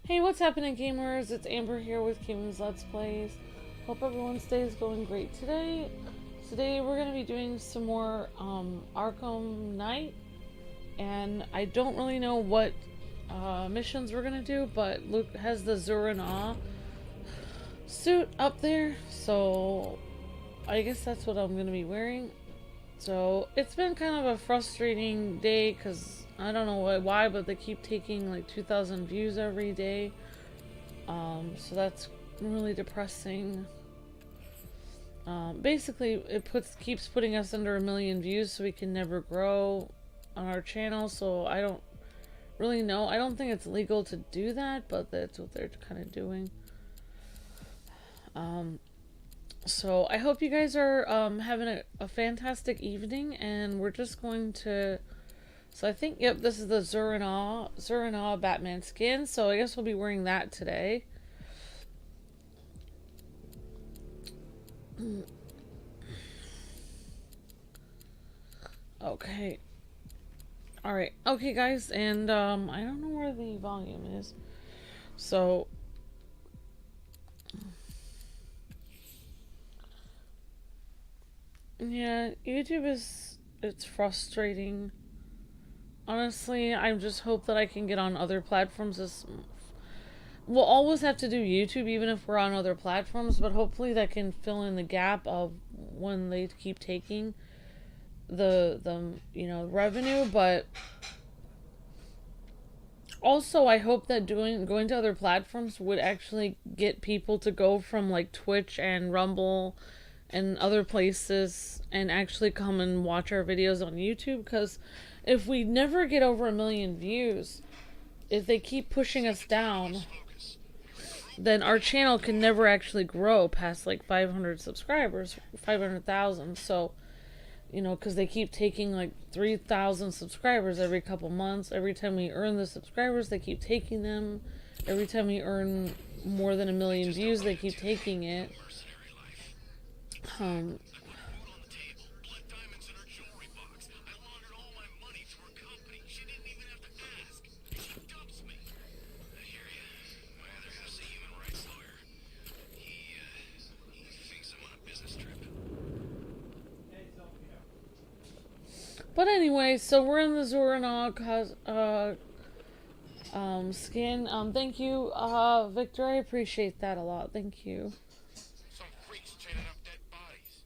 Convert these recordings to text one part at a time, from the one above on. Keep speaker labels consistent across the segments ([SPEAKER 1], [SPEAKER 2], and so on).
[SPEAKER 1] Hey, what's happening, gamers? It's Amber here with Kwingsletsplays. Hope everyone's day is going great today. Today we're going to be doing some more Arkham Knight, and I don't really know what missions we're going to do, but Luke has the Zura suit up there, so I guess that's what I'm going to be wearing. So it's been kind of a frustrating day because I don't know why, but they keep taking like 2,000 views every day. So that's really depressing. Basically, it keeps putting us under 1,000,000 views, so we can never grow on our channel. So I don't really know. I don't think it's legal to do that, but that's what they're kind of doing. So I hope you guys are having a fantastic evening, and we're just going to. So I think, yep, this is the Zura Batman skin, so I guess we'll be wearing that today. Okay. Alright. Okay, guys, and I don't know where the volume is. So yeah, YouTube it's frustrating. Honestly, I just hope that I can get on other platforms. We'll always have to do YouTube even if we're on other platforms, but hopefully that can fill in the gap of when they keep taking the revenue. But also I hope that going to other platforms would actually get people to go from like Twitch and Rumble and other places and actually come and watch our videos on YouTube, because if we never get over 1,000,000 views, if they keep pushing us down, then our channel can never actually grow past like 500 subscribers, 500,000. So, because they keep taking like 3,000 subscribers every couple months. Every time we earn the subscribers, they keep taking them. Every time we earn more than 1,000,000 views, they keep taking it. But anyway, so we're in the Zura skin. Thank you, Victor. I appreciate that a lot. Thank you.
[SPEAKER 2] Some freaks chaining up dead bodies.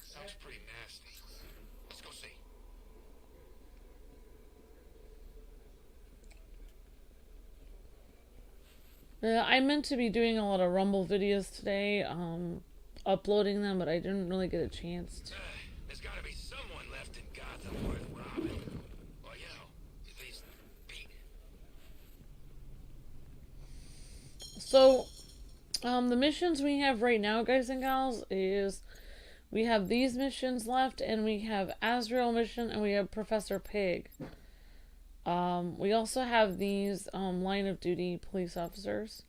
[SPEAKER 2] Sounds pretty nasty. Let's go see.
[SPEAKER 1] I meant to be doing a lot of Rumble videos today, uploading them, but I didn't really get a chance to.
[SPEAKER 2] There's gotta be someone left in Gotham worth robbing. Or, at least beating.
[SPEAKER 1] So, the missions we have right now, guys and gals, is we have these missions left, and we have Azrael mission, and we have Professor Pig. We also have these line of duty police officers.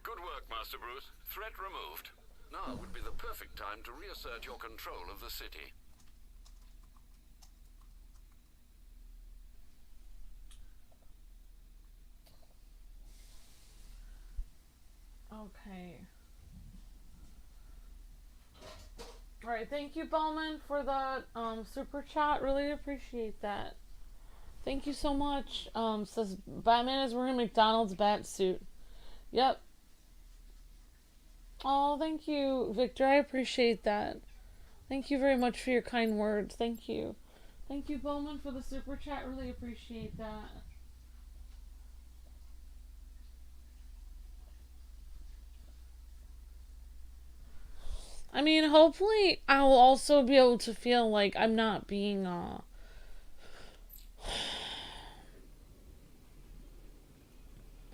[SPEAKER 3] Good work, Master Bruce. Threat removed. Now would be the perfect time to reassert your control of the city.
[SPEAKER 1] Okay. Alright, thank you, Bowman, for the super chat. Really appreciate that. Thank you so much. Says Batman is wearing McDonald's bat suit. Yep. Oh, thank you, Victor. I appreciate that. Thank you very much for your kind words. Thank you. Thank you, Bowman, for the super chat. Really appreciate that. I mean, hopefully I'll also be able to feel like I'm not being,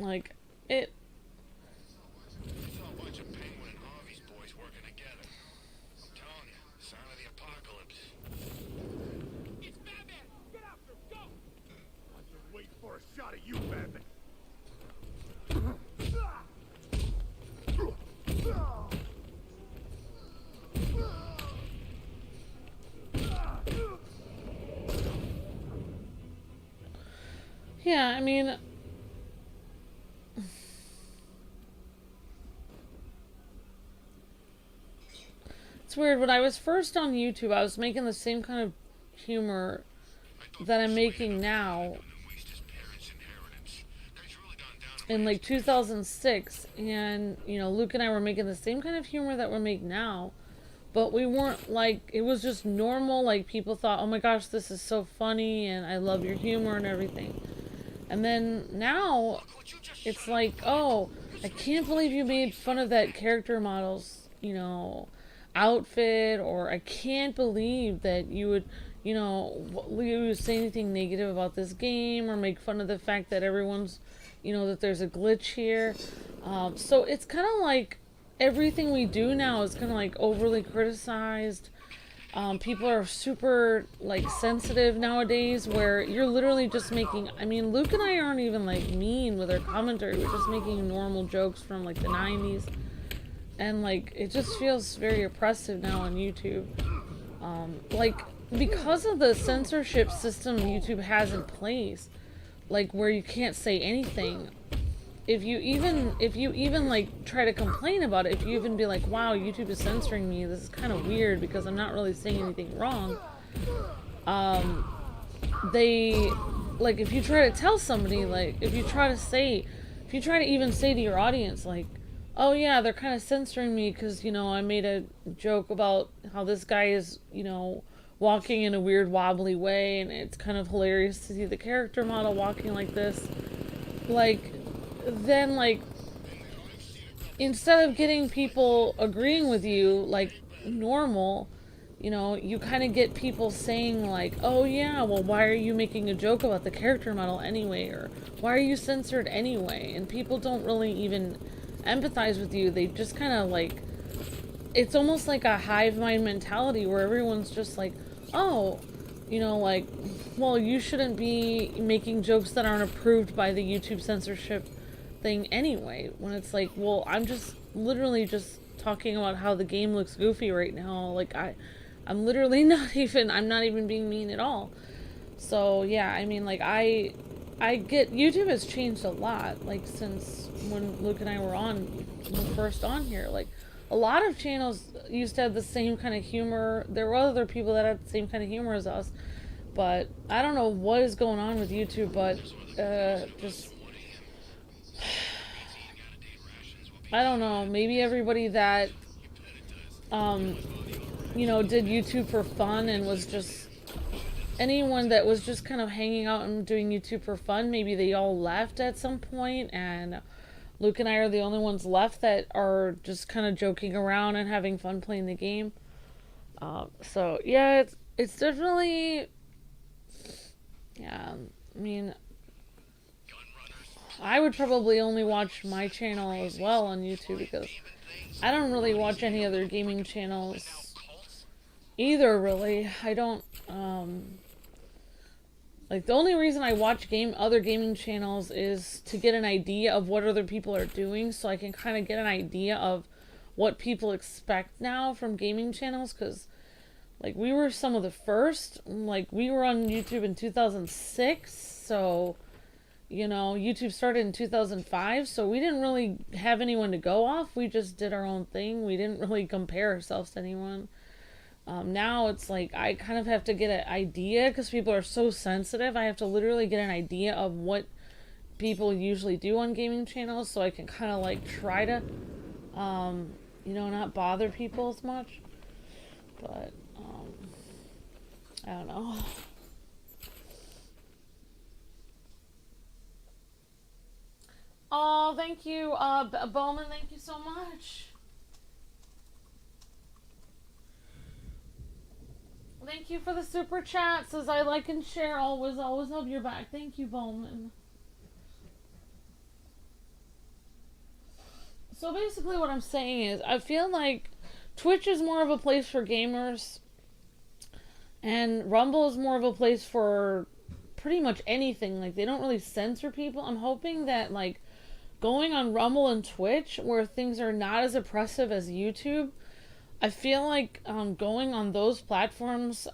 [SPEAKER 1] like, it...
[SPEAKER 2] I saw a bunch of Penguin and Harvey's boys working together. I'm telling you, sign of the apocalypse. It's Batman! Get after him! Go!
[SPEAKER 4] I've been waiting for a shot at you, Batman.
[SPEAKER 1] Yeah, I mean, It's weird. When I was first on YouTube, I was making the same kind of humor that I'm making now in like 2006, and Luke and I were making the same kind of humor that we're making now, but we weren't like, it was just normal. Like, people thought, oh my gosh, this is so funny and I love your humor and everything. And then now it's like, oh, I can't believe you made fun of that character model's outfit, or I can't believe that you would say anything negative about this game, or make fun of the fact that everyone's that there's a glitch here. So it's kind of like everything we do now is kind of like overly criticized. People are super like sensitive nowadays, where you're literally just making, I mean, Luke and I aren't even like mean with our commentary. We're just making normal jokes from like the 90s. And like, it just feels very oppressive now on YouTube. Like, because of the censorship system YouTube has in place, like, where you can't say anything. If you even like try to complain about it, if you even be like, wow, YouTube is censoring me, this is kind of weird because I'm not really saying anything wrong. They, like, if you try to tell somebody, like, if you try to even say to your audience, like, oh yeah, they're kind of censoring me because, I made a joke about how this guy is, walking in a weird wobbly way, and it's kind of hilarious to see the character model walking like this. Like, then, like, instead of getting people agreeing with you like normal, you kind of get people saying like, oh yeah, well, why are you making a joke about the character model anyway, or why are you censored anyway? And people don't really even empathize with you. They just kind of like, it's almost like a hive mind mentality where everyone's just like, oh, like, well, you shouldn't be making jokes that aren't approved by the YouTube censorship thing anyway, when it's like, well, I'm just literally just talking about how the game looks goofy right now. Like, I'm literally I'm not even being mean at all. So yeah, I mean, like, I get, YouTube has changed a lot, like, since when Luke and I were first on here. Like, a lot of channels used to have the same kind of humor. There were other people that had the same kind of humor as us, but I don't know what is going on with YouTube, but just, I don't know, maybe everybody that did YouTube for fun and was just, anyone that was just kind of hanging out and doing YouTube for fun, maybe they all left at some point, and Luke and I are the only ones left that are just kind of joking around and having fun playing the game. So yeah, it's definitely, yeah, I mean, I would probably only watch my channel as well on YouTube, because I don't really watch any other gaming channels either, really. I don't, like, the only reason I watch other gaming channels is to get an idea of what other people are doing, so I can kind of get an idea of what people expect now from gaming channels, because, like, we were some of the first. Like, we were on YouTube in 2006, so, YouTube started in 2005, so we didn't really have anyone to go off. We just did our own thing. We didn't really compare ourselves to anyone. Now it's like, I kind of have to get an idea, because people are so sensitive. I have to literally get an idea of what people usually do on gaming channels, so I can kind of like try to, not bother people as much. But, I don't know. Oh, thank you, Bowman, thank you so much. Thank you for the super chat. Says, I like and share, always have your back. Thank you, Bowman. So basically what I'm saying is, I feel like Twitch is more of a place for gamers, and Rumble is more of a place for pretty much anything. Like, they don't really censor people. I'm hoping that, like, going on Rumble and Twitch, where things are not as oppressive as YouTube, I feel like going on those platforms,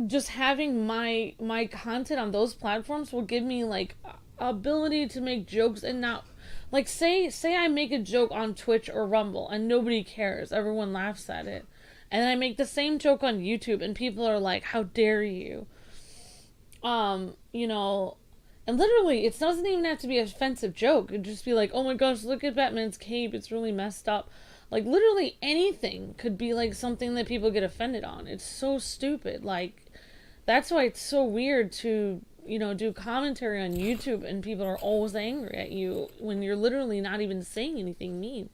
[SPEAKER 1] just having my content on those platforms will give me like ability to make jokes and not Like, say I make a joke on Twitch or Rumble and nobody cares. Everyone laughs at it. And then I make the same joke on YouTube and people are like, how dare you? You know, and literally, it doesn't even have to be an offensive joke. It'd just be like, oh my gosh, look at Batman's cape. It's really messed up. Like, literally anything could be, like, something that people get offended on. It's so stupid. Like, that's why it's so weird to, you know, do commentary on YouTube and people are always angry at you when you're literally not even saying anything mean.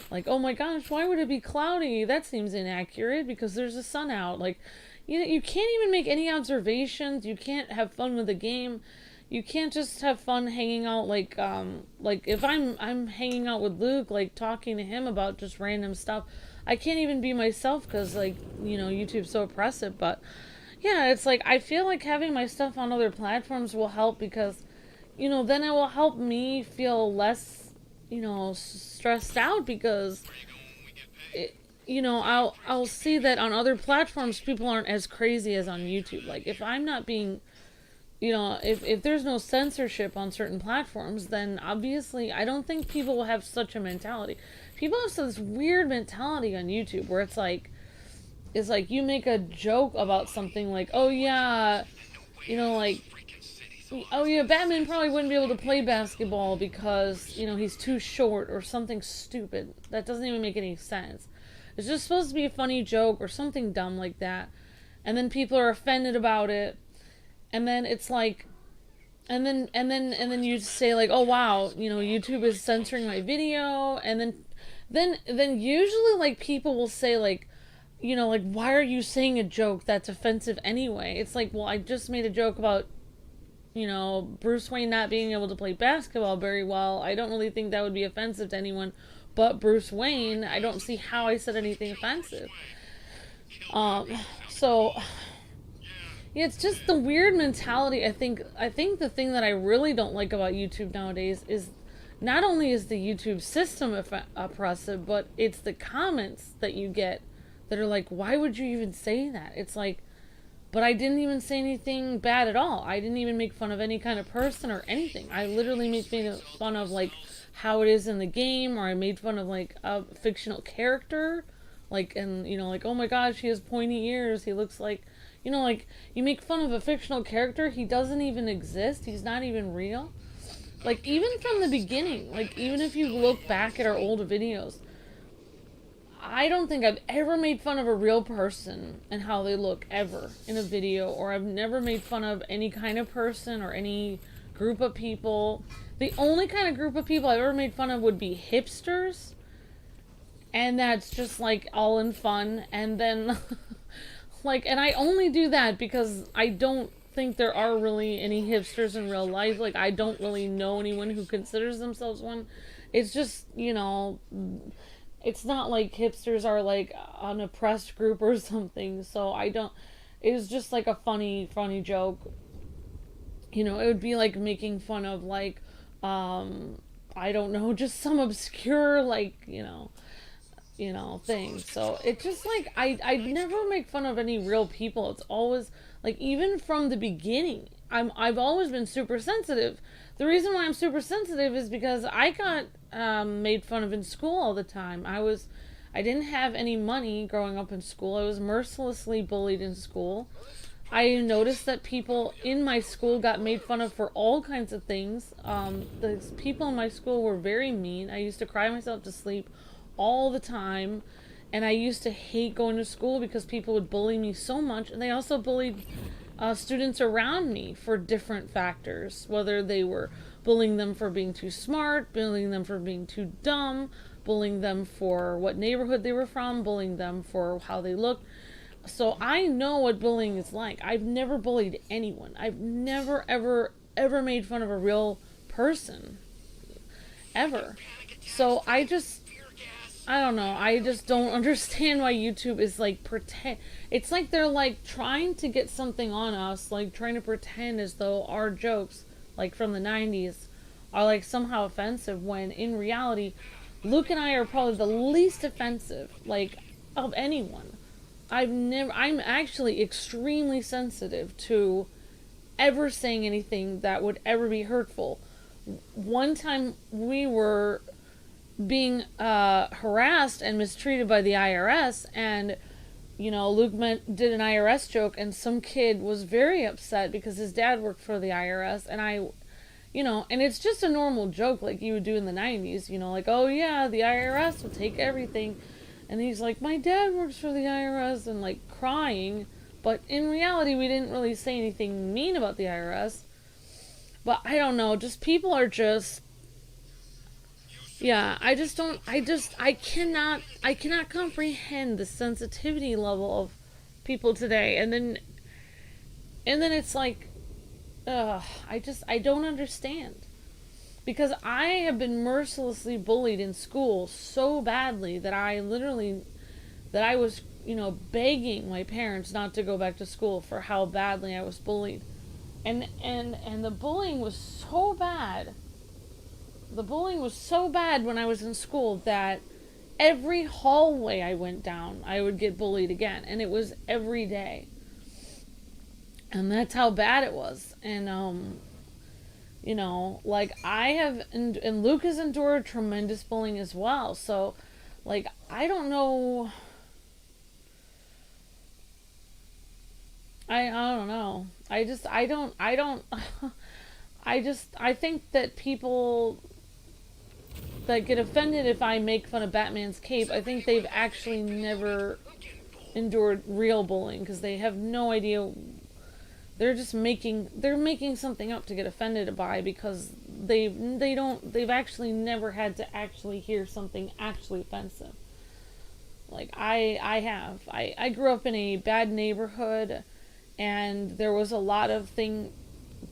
[SPEAKER 1] Like, oh my gosh, why would it be cloudy? That seems inaccurate because there's a sun out. Like, you can't even make any observations. You can't have fun with the game. You can't just have fun hanging out, like if I'm hanging out with Luke, like, talking to him about just random stuff. I can't even be myself because, like, you know, YouTube's so oppressive. But, yeah, it's like, I feel like having my stuff on other platforms will help because, you know, then it will help me feel less, you know, stressed out because, you know, I'll see that on other platforms people aren't as crazy as on YouTube. Like, if I'm not being... You know, if there's no censorship on certain platforms, then obviously I don't think people will have such a mentality. People have this weird mentality on YouTube where it's like you make a joke about something like, oh yeah, you know, like, oh yeah, Batman probably wouldn't be able to play basketball because, you know, he's too short or something stupid. That doesn't even make any sense. It's just supposed to be a funny joke or something dumb like that. And then people are offended about it. And then it's like, and then you say like, oh wow, you know, YouTube is censoring my video, and then usually like people will say like, you know, like, why are you saying a joke that's offensive anyway? It's like, well, I just made a joke about, you know, Bruce Wayne not being able to play basketball very well. I don't really think that would be offensive to anyone but Bruce Wayne. I don't see how I said anything offensive. So. Yeah, it's just the weird mentality. I think the thing that I really don't like about YouTube nowadays is not only is the YouTube system oppressive, but it's the comments that you get that are like, why would you even say that? It's like, but I didn't even say anything bad at all. I didn't even make fun of any kind of person or anything. I literally made fun of like how it is in the game, or I made fun of like a fictional character, like, and you know, like, oh my gosh, he has pointy ears. He looks like, you know, like, you make fun of a fictional character, he doesn't even exist, he's not even real. Like, even from the beginning, like, even if you look back at our old videos, I don't think I've ever made fun of a real person and how they look ever in a video, or I've never made fun of any kind of person or any group of people. The only kind of group of people I've ever made fun of would be hipsters, and that's just, like, all in fun, and then... Like, and I only do that because I don't think there are really any hipsters in real life. Like, I don't really know anyone who considers themselves one. It's just, you know, it's not like hipsters are like an oppressed group or something. So I don't, it was just like a funny joke. You know, it would be like making fun of like, I don't know, just some obscure, like, you know, things. So it's just like, I never make fun of any real people. It's always like, even from the beginning, I've always been super sensitive. The reason why I'm super sensitive is because I got made fun of in school all the time. I didn't have any money growing up in school. I was mercilessly bullied in school. I noticed that people in my school got made fun of for all kinds of things. The people in my school were very mean. I used to cry myself to sleep all the time, and I used to hate going to school because people would bully me so much, and they also bullied students around me for different factors, whether they were bullying them for being too smart, bullying them for being too dumb, bullying them for what neighborhood they were from, bullying them for how they looked. So I know what bullying is like. I've never bullied anyone. I've never, ever made fun of a real person. Ever. So I don't know. I just don't understand why YouTube is like pretend. It's like they're like trying to get something on us, like trying to pretend as though our jokes, like from the 90s, are like somehow offensive, when in reality, Luke and I are probably the least offensive, like, of anyone. I'm actually extremely sensitive to ever saying anything that would ever be hurtful. one time we were being harassed and mistreated by the IRS, and Luke did an IRS joke, and some kid was very upset because his dad worked for the IRS, and and it's just a normal joke like you would do in the 90s, like, oh yeah, the IRS will take everything. And he's like, my dad works for the IRS, and like crying. But in reality, we didn't really say anything mean about the IRS. But I don't know, just people are just, yeah, I cannot comprehend the sensitivity level of people today. And then it's like, I don't understand. Because I have been mercilessly bullied in school so badly that I was, begging my parents not to go back to school for how badly I was bullied. And the bullying was so bad. The bullying was so bad when I was in school that every hallway I went down, I would get bullied again. And it was every day. And that's how bad it was. And, like, I have, and Luke has endured tremendous bullying as well. So, like, I don't know. I don't know. I think that people that get offended if I make fun of Batman's cape, I think they've actually never endured real bullying, because they have no idea. They're just making something up to get offended by, because they've actually never had to actually hear something actually offensive. Like I grew up in a bad neighborhood, and there was a lot of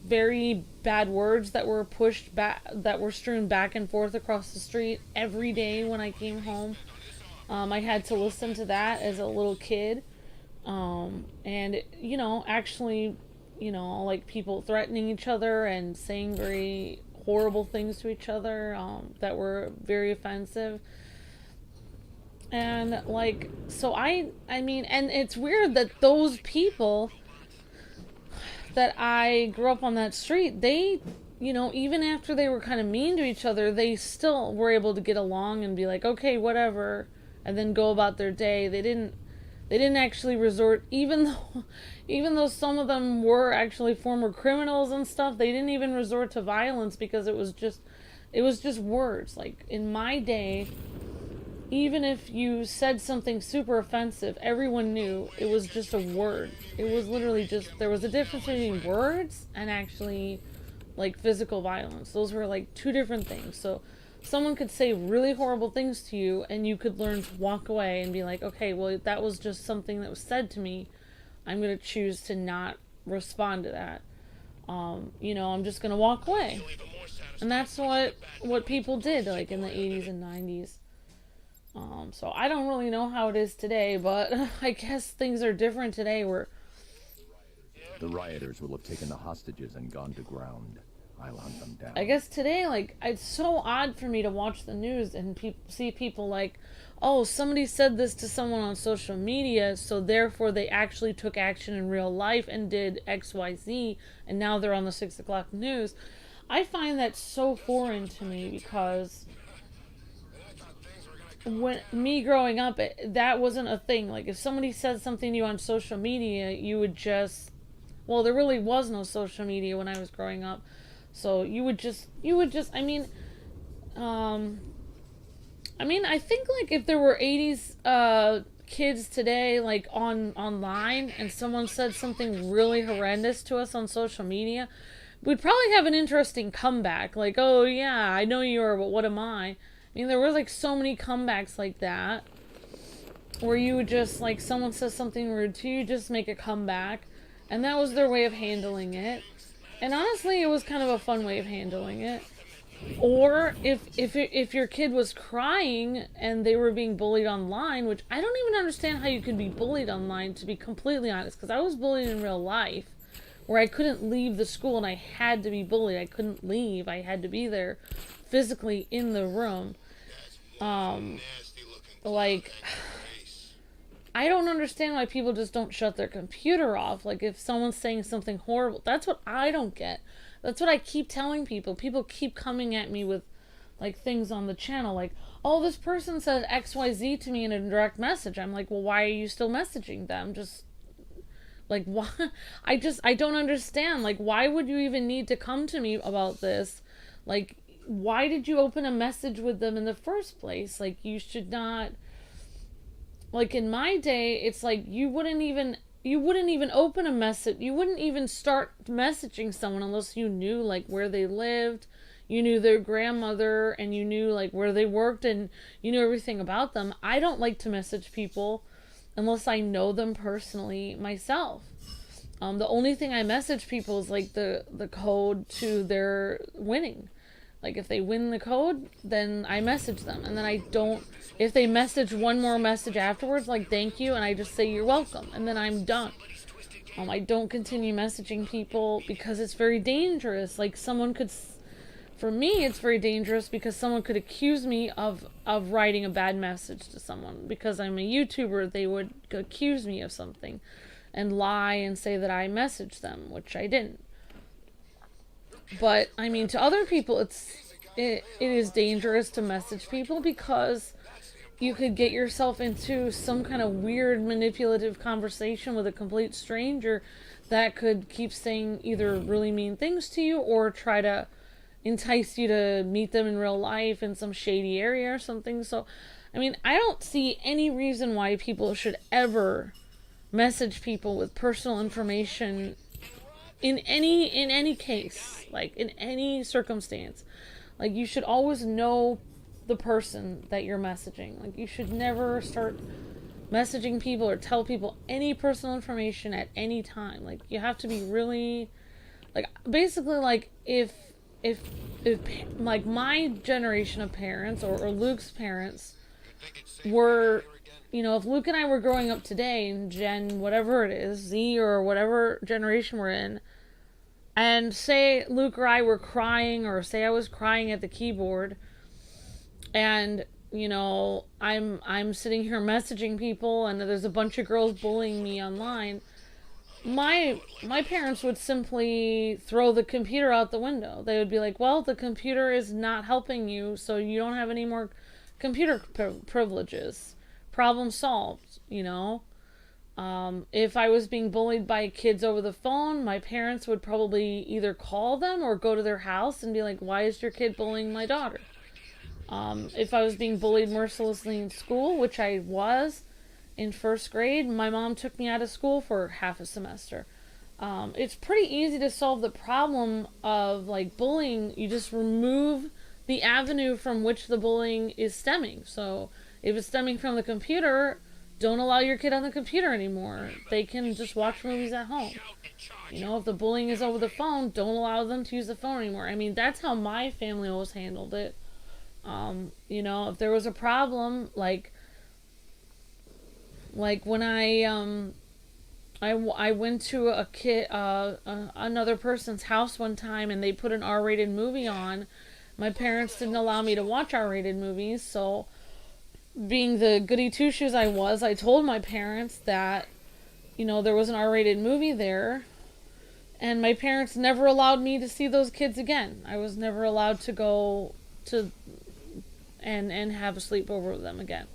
[SPEAKER 1] very bad words that were that were strewn back and forth across the street every day when I came home. I had to listen to that as a little kid. And actually, like people threatening each other and saying very horrible things to each other, that were very offensive. And like, so I mean, and it's weird that those people that I grew up on that street, they, even after they were kind of mean to each other, they still were able to get along and be like, okay, whatever, and then go about their day. They didn't actually resort, even though some of them were actually former criminals and stuff, they didn't even resort to violence, because it was just words. Like, in my day, even if you said something super offensive, everyone knew it was just a word. It was literally just, there was a difference between words and actually, like, physical violence. Those were, like, two different things. So someone could say really horrible things to you, and you could learn to walk away and be like, okay, well, that was just something that was said to me. I'm going to choose to not respond to that. I'm just going to walk away. And that's what people did, like, in the 80s and 90s. So I don't really know how it is today, but I guess things are different today, where
[SPEAKER 5] the rioters will have taken the hostages and gone to ground. I'll hunt them down.
[SPEAKER 1] I guess today, like, it's so odd for me to watch the news and see people like, oh, somebody said this to someone on social media, so therefore they actually took action in real life and did XYZ, and now they're on the 6 o'clock news. I find that so foreign to me, because when me growing up, that wasn't a thing. Like, if somebody said something to you on social media, you would just, well, there really was no social media when I was growing up. So you would just, I mean, I think, like, if there were 80s kids today, like, online, and someone said something really horrendous to us on social media, we'd probably have an interesting comeback. Like, oh yeah, I know you are, but what am I? I mean, there were, like, so many comebacks like that, where you would just, like, someone says something rude to you, just make a comeback, and that was their way of handling it. And honestly, it was kind of a fun way of handling it. Or if your kid was crying and they were being bullied online, which I don't even understand how you could be bullied online, to be completely honest, because I was bullied in real life, where I couldn't leave the school and I had to be bullied. I couldn't leave. I had to be there physically in the room. Like, I don't understand why people just don't shut their computer off. Like, if someone's saying something horrible, that's what I don't get. That's what I keep telling people. People keep coming at me with, like, things on the channel. Like, oh, this person said XYZ to me in a direct message. I'm like, well, why are you still messaging them? Just, like, why? I don't understand. Like, why would you even need to come to me about this? Like, why did you open a message with them in the first place? Like, you should not... Like, in my day, it's like you wouldn't even open a message. You wouldn't even start messaging someone unless you knew, like, where they lived, you knew their grandmother, and you knew, like, where they worked, and you knew everything about them. I don't like to message people unless I know them personally myself. The only thing I message people is, like, the code to their winning. Like, if they win the code, then I message them. And then I don't... If they message one more message afterwards, like, thank you, and I just say, you're welcome. And then I'm done. I don't continue messaging people because it's very dangerous. Like, someone could... For me, it's very dangerous because someone could accuse me of writing a bad message to someone. Because I'm a YouTuber, they would accuse me of something and lie and say that I messaged them, which I didn't. But, I mean, to other people, it is dangerous to message people because you could get yourself into some kind of weird manipulative conversation with a complete stranger that could keep saying either really mean things to you or try to entice you to meet them in real life in some shady area or something. So, I mean, I don't see any reason why people should ever message people with personal information in any case, like, in any circumstance. Like, you should always know the person that you're messaging. Like, you should never start messaging people or tell people any personal information at any time. Like, you have to be really, like, basically, like, if like, my generation of parents or Luke's parents were, you know, if Luke and I were growing up today in Gen whatever it is, Z or whatever generation we're in, and say Luke or I were crying, or say I was crying at the keyboard, and, you know, I'm sitting here messaging people, and there's a bunch of girls bullying me online, my parents would simply throw the computer out the window. They would be like, well, the computer is not helping you, so you don't have any more computer privileges. Problem solved, you know? If I was being bullied by kids over the phone, my parents would probably either call them or go to their house and be like, why is your kid bullying my daughter? If I was being bullied mercilessly in school, which I was in first grade, my mom took me out of school for half a semester. It's pretty easy to solve the problem of, like, bullying. You just remove the avenue from which the bullying is stemming. So if it's stemming from the computer, don't allow your kid on the computer anymore. They can just watch movies at home. You know, if the bullying is over the phone, don't allow them to use the phone anymore. I mean, that's how my family always handled it. You know, if there was a problem, like when I went to another person's house one time and they put an R-rated movie on. My parents didn't allow me to watch R-rated movies, so being the goody two-shoes I was, I told my parents that, you know, there was an R-rated movie there, and my parents never allowed me to see those kids again. I was never allowed to go to and have a sleepover with them again.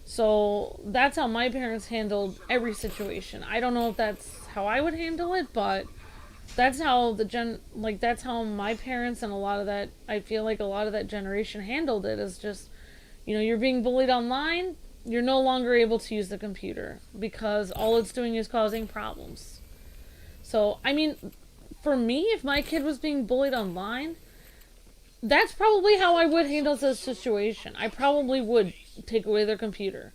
[SPEAKER 1] So that's how my parents handled every situation. I don't know if that's how I would handle it, but that's how that's how my parents and a lot of that, I feel like a lot of that generation handled it, is just, you know, you're being bullied online, you're no longer able to use the computer because all it's doing is causing problems. So, I mean, for me, if my kid was being bullied online, that's probably how I would handle the situation. I probably would take away their computer.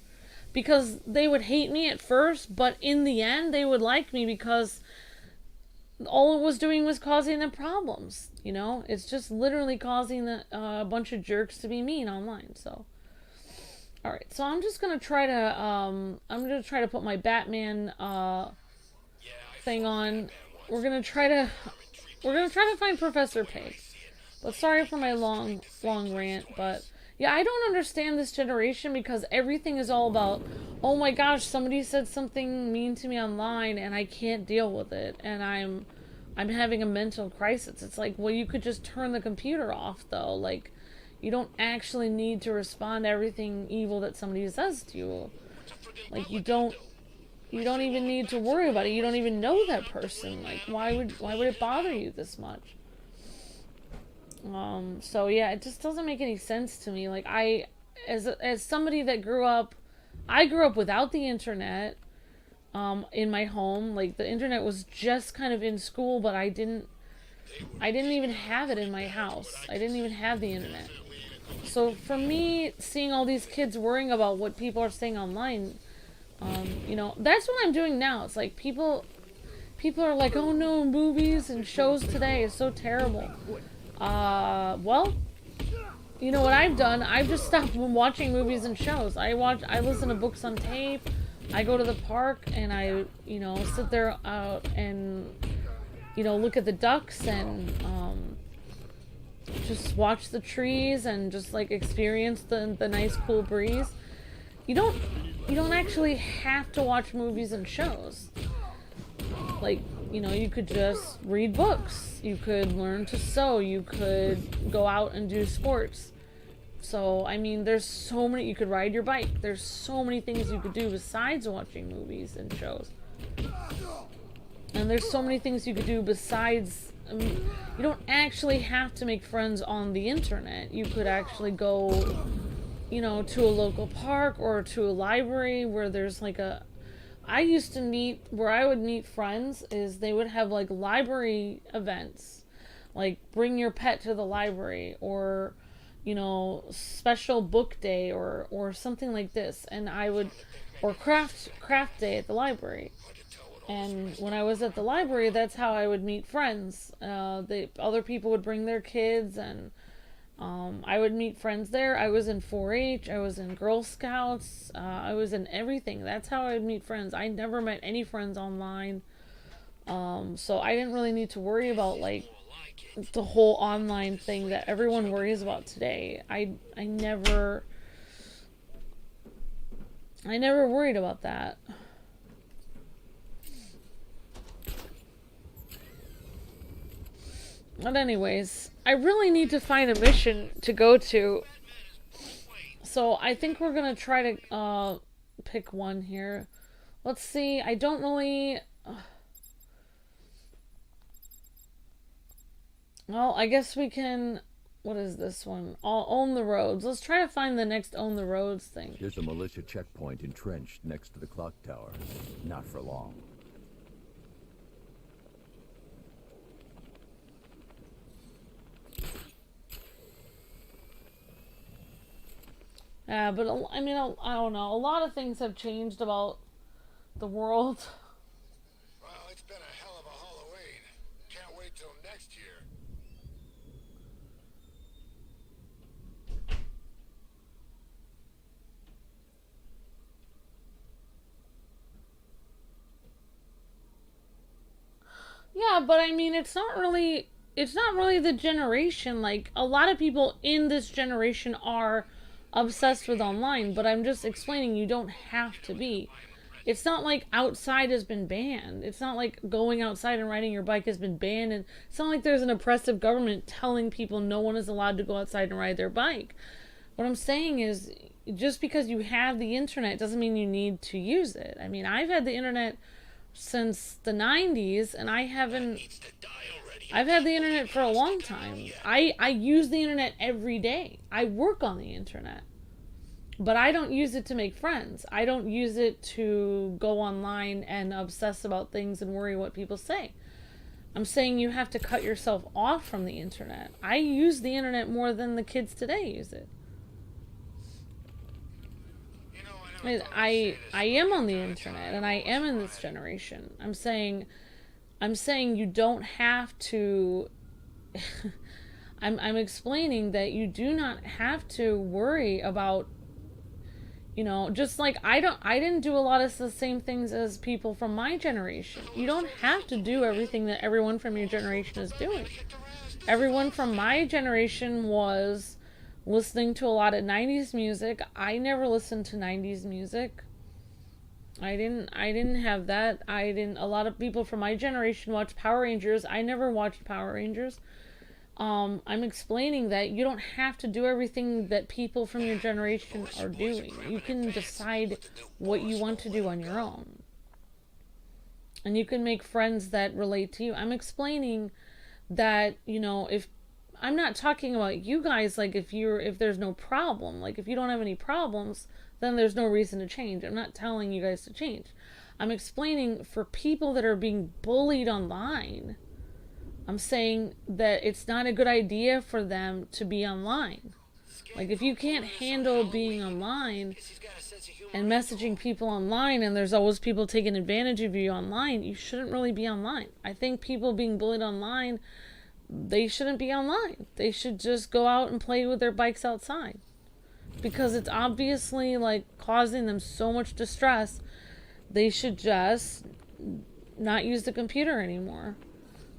[SPEAKER 1] Because they would hate me at first, but in the end, they would like me because all it was doing was causing them problems. You know, it's just literally causing a bunch of jerks to be mean online. So, all right. So I'm just gonna try to put my Batman thing on. We're gonna try to find Professor Pig. But sorry for my long rant. But Yeah, I don't understand this generation because everything is all about, oh my gosh, somebody said something mean to me online and I can't deal with it and I'm having a mental crisis. It's like, well, you could just turn the computer off though. Like, you don't actually need to respond to everything evil that somebody says to you. Like, you don't even need to worry about it. You don't even know that person. Like, why would it bother you this much? So yeah, it just doesn't make any sense to me. Like, as somebody that I grew up without the internet, in my home. Like, the internet was just kind of in school, but I didn't even have it in my house. I didn't even have the internet. So for me, seeing all these kids worrying about what people are saying online, you know, that's what I'm doing now. It's like people are like, oh no, movies and shows today is so terrible. Well, you know what I've done? I've just stopped watching movies and shows. I listen to books on tape. I go to the park and I, you know, sit there and, you know, look at the ducks and just watch the trees and just like experience the nice cool breeze. You don't actually have to watch movies and shows. Like, you know, you could just read books. You could learn to sew. You could go out and do sports. So, I mean, there's so many, you could ride your bike. There's so many things you could do besides watching movies and shows. And there's so many things you could do besides, I mean, you don't actually have to make friends on the internet. You could actually go, you know, to a local park or to a library where there's like where I would meet friends is they would have like library events. Like, bring your pet to the library, or, you know, special book day or something like this. And or craft day at the library. And when I was at the library, that's how I would meet friends. Other people would bring their kids, and I would meet friends there. I was in 4-H, I was in Girl Scouts, I was in everything. That's how I would meet friends. I never met any friends online. So I didn't really need to worry about, like, the whole online thing that everyone worries about today. I never worried about that. But anyways, I really need to find a mission to go to. So I think we're gonna try to pick one here. Let's see. I don't really. Well, I guess we can. What is this one? I'll own the roads. Let's try to find the next own the roads thing.
[SPEAKER 5] There's a militia checkpoint entrenched next to the clock tower. Not for long.
[SPEAKER 1] Yeah, but I mean, I don't know. A lot of things have changed about the world.
[SPEAKER 2] Well, it's been a hell of a Halloween. Can't wait till next year.
[SPEAKER 1] Yeah, but I mean, it's not really the generation. Like, a lot of people in this generation are obsessed with online, but I'm just explaining you don't have to be. It's not like outside has been banned. It's not like going outside and riding your bike has been banned, and it's not like there's an oppressive government telling people no one is allowed to go outside and ride their bike. What I'm saying is, just because you have the internet doesn't mean you need to use it. I mean, I've had the internet since the 90s, and I've had the internet for a long time. I use the internet every day. I work on the internet. But I don't use it to make friends. I don't use it to go online and obsess about things and worry what people say. I'm saying you have to cut yourself off from the internet. I use the internet more than the kids today use it. I am on the internet, and I am in this generation. I'm saying you don't have to. I'm explaining that you do not have to worry about, you know, just like I didn't do a lot of the same things as people from my generation. You don't have to do everything that everyone from your generation is doing. Everyone from my generation was listening to a lot of 90s music. I never listened to 90s music. I didn't have that. A lot of people from my generation watched Power Rangers. I never watched Power Rangers. I'm explaining that you don't have to do everything that people from your generation are doing. You can decide what you want to do on your own. And you can make friends that relate to you. I'm explaining that, you know, if I'm not talking about you guys, like if there's no problem, like if you don't have any problems, then there's no reason to change. I'm not telling you guys to change. I'm explaining for people that are being bullied online. I'm saying that it's not a good idea for them to be online. Like if you can't handle being online and messaging people online, and there's always people taking advantage of you online, you shouldn't really be online. I think people being bullied online, they shouldn't be online. They should just go out and play with their bikes outside. Because it's obviously like causing them so much distress. They should just not use the computer anymore.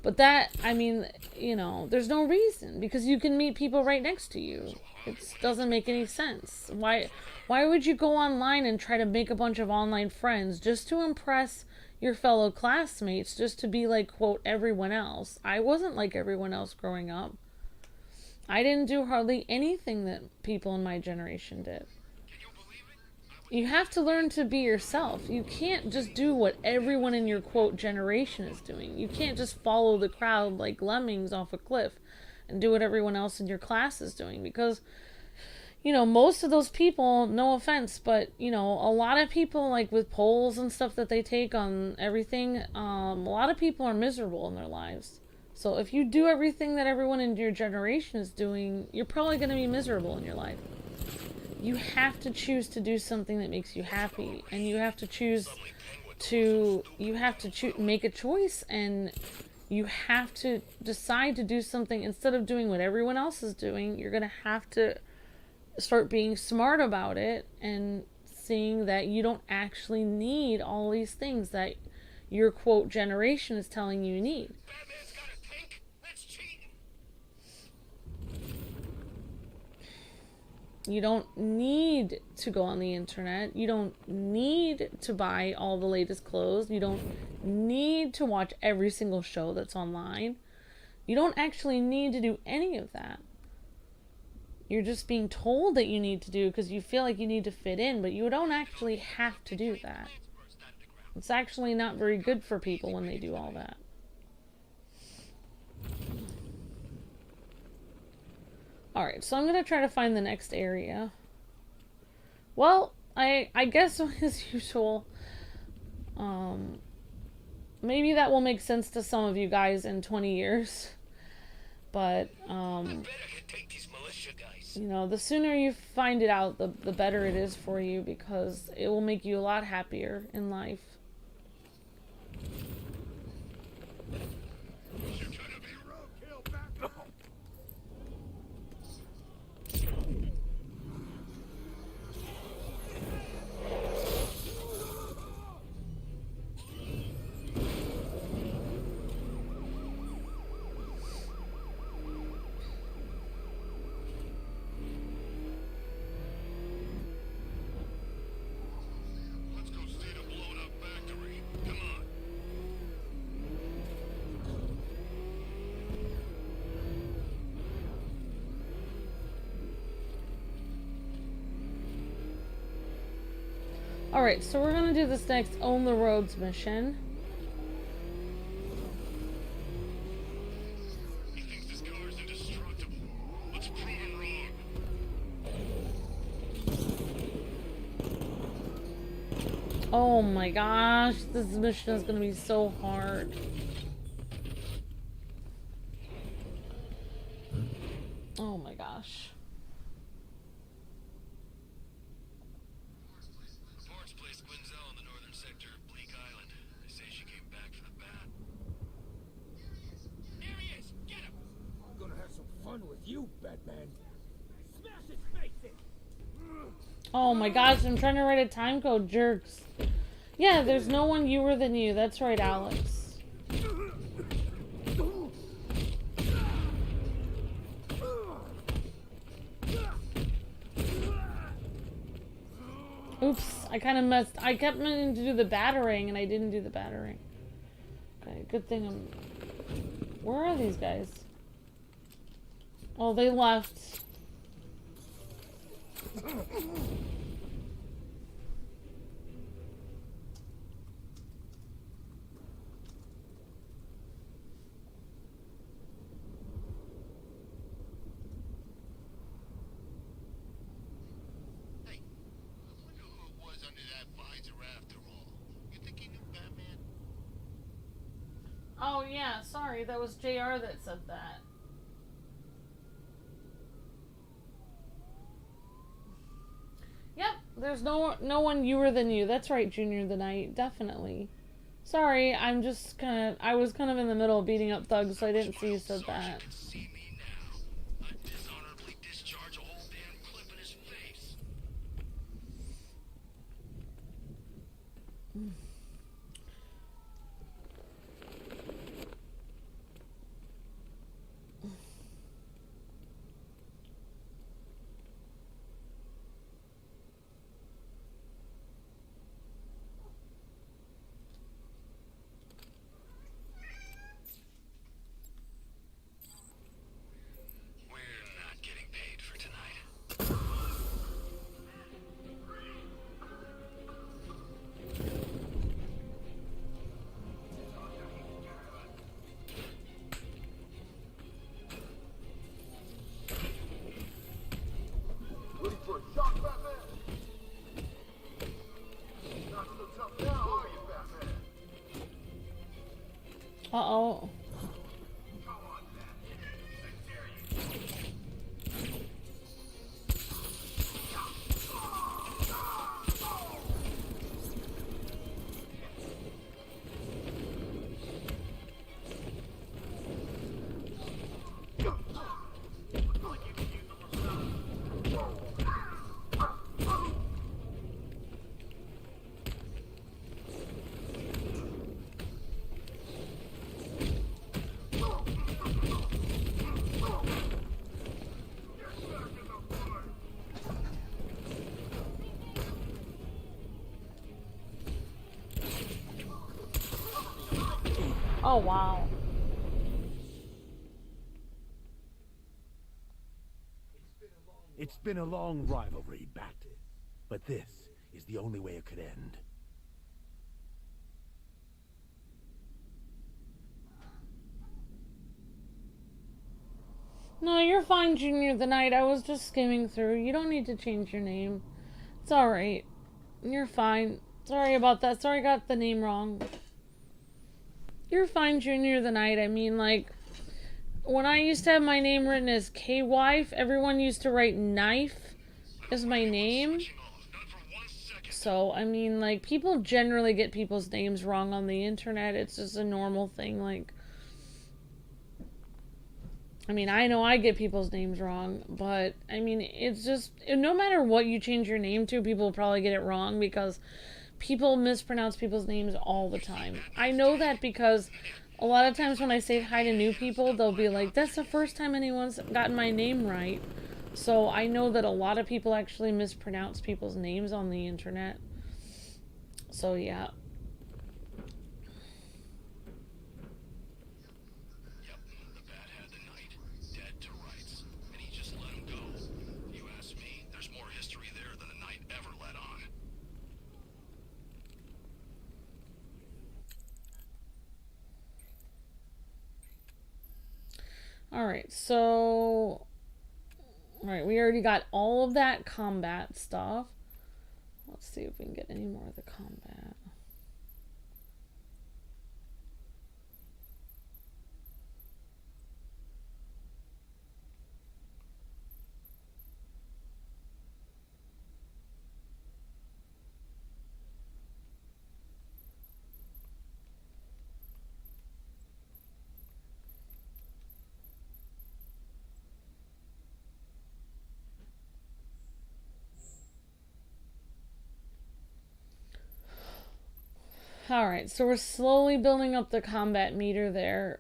[SPEAKER 1] But that, I mean, you know, there's no reason, because you can meet people right next to you. It doesn't make any sense. Why would you go online and try to make a bunch of online friends just to impress your fellow classmates, just to be like, quote, everyone else? I wasn't like everyone else growing up. I didn't do hardly anything that people in my generation did. You have to learn to be yourself. You can't just do what everyone in your, quote, generation is doing. You can't just follow the crowd like lemmings off a cliff and do what everyone else in your class is doing. Because, you know, most of those people, no offense, but, you know, a lot of people, like with polls and stuff that they take on everything, a lot of people are miserable in their lives. So if you do everything that everyone in your generation is doing, you're probably going to be miserable in your life. You have to choose to do something that makes you happy, and you have to choose to, make a choice, and you have to decide to do something instead of doing what everyone else is doing. You're going to have to start being smart about it and seeing that you don't actually need all these things that your, quote, generation is telling you need.
[SPEAKER 2] Batman's got a tank? That's cheating.
[SPEAKER 1] You don't need to go on the internet. You don't need to buy all the latest clothes. You don't need to watch every single show that's online. You don't actually need to do any of that. You're just being told that you need to do because you feel like you need to fit in, but you don't actually have to do that. It's actually not very good for people when they do all that. Alright, so I'm going to try to find the next area. Well, I guess as usual, maybe that will make sense to some of you guys in 20 years. But, you know, the sooner you find it out, the better it is for you, because it will make you a lot happier in life.
[SPEAKER 2] Let's go see the blown up factory. Come on.
[SPEAKER 1] Alright, so we're gonna do this next Own the Raods mission.
[SPEAKER 2] He thinks this car's indestructible. Let's prove him wrong.
[SPEAKER 1] Oh my gosh, this mission is gonna be so hard. Oh my gosh.
[SPEAKER 2] Reports placed Quinzel in the northern sector of Bleak Island. They say she came back for the bat. There he is! Get him!
[SPEAKER 4] I'm gonna have some fun with you, Batman. Smash his face in!
[SPEAKER 1] Oh my gosh, I'm trying to write a time code, jerks. Yeah, there's no one newer than you. That's right, Alex. I kind of messed. I kept meaning to do the battering, and I didn't do the battering. Okay, good thing I'm... Where are these guys? Oh, they left. Oh yeah, sorry, that was JR that said that. Yep, there's no one newer than you. That's right, Junior the Knight, definitely. Sorry, I was kind of in the middle of beating up thugs, so I didn't see you said that. Uh-oh. Oh, wow.
[SPEAKER 6] It's been a long rivalry, Bat. But this is the only way it could end.
[SPEAKER 1] No, you're fine, Junior the Knight. I was just skimming through. You don't need to change your name. It's alright. You're fine. Sorry about that. Sorry I got the name wrong. You're fine, Junior the Knight. I mean, like, when I used to have my name written as K-Wife, everyone used to write Knife as my name. So, I mean, like, people generally get people's names wrong on the internet. It's just a normal thing, like... I mean, I know I get people's names wrong, but, I mean, it's just... No matter what you change your name to, people will probably get it wrong, because... people mispronounce people's names all the time. I know that because a lot of times when I say hi to new people, they'll be like, that's the first time anyone's gotten my name right. So I know that a lot of people actually mispronounce people's names on the internet. So yeah. Alright, so... Alright, we already got all of that combat stuff. Let's see if we can get any more of the combat. Alright, so we're slowly building up the combat meter there.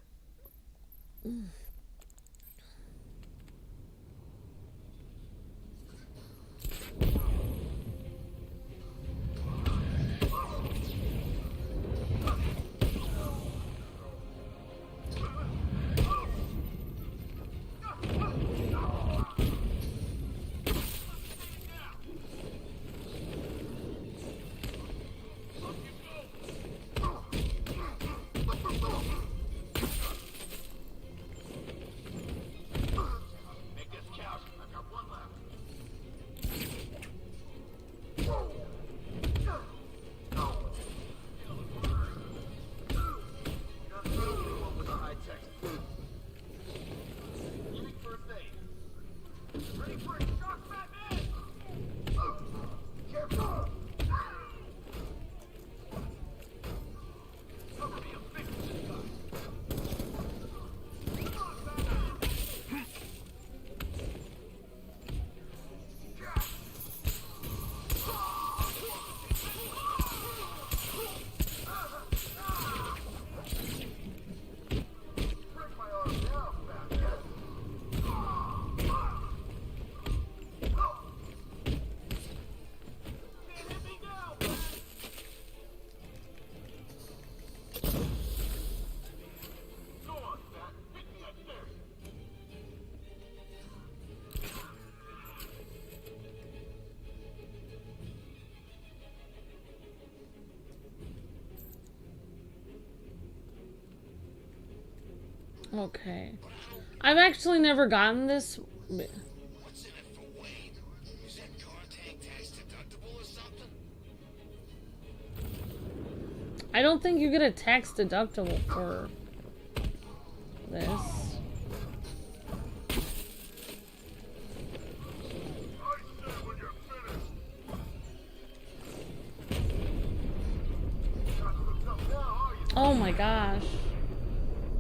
[SPEAKER 1] Okay. I've actually never gotten this.
[SPEAKER 2] What's in it for Wayne? Is that car tank tax deductible or something?
[SPEAKER 1] I don't think you get a tax deductible for this. Oh my gosh.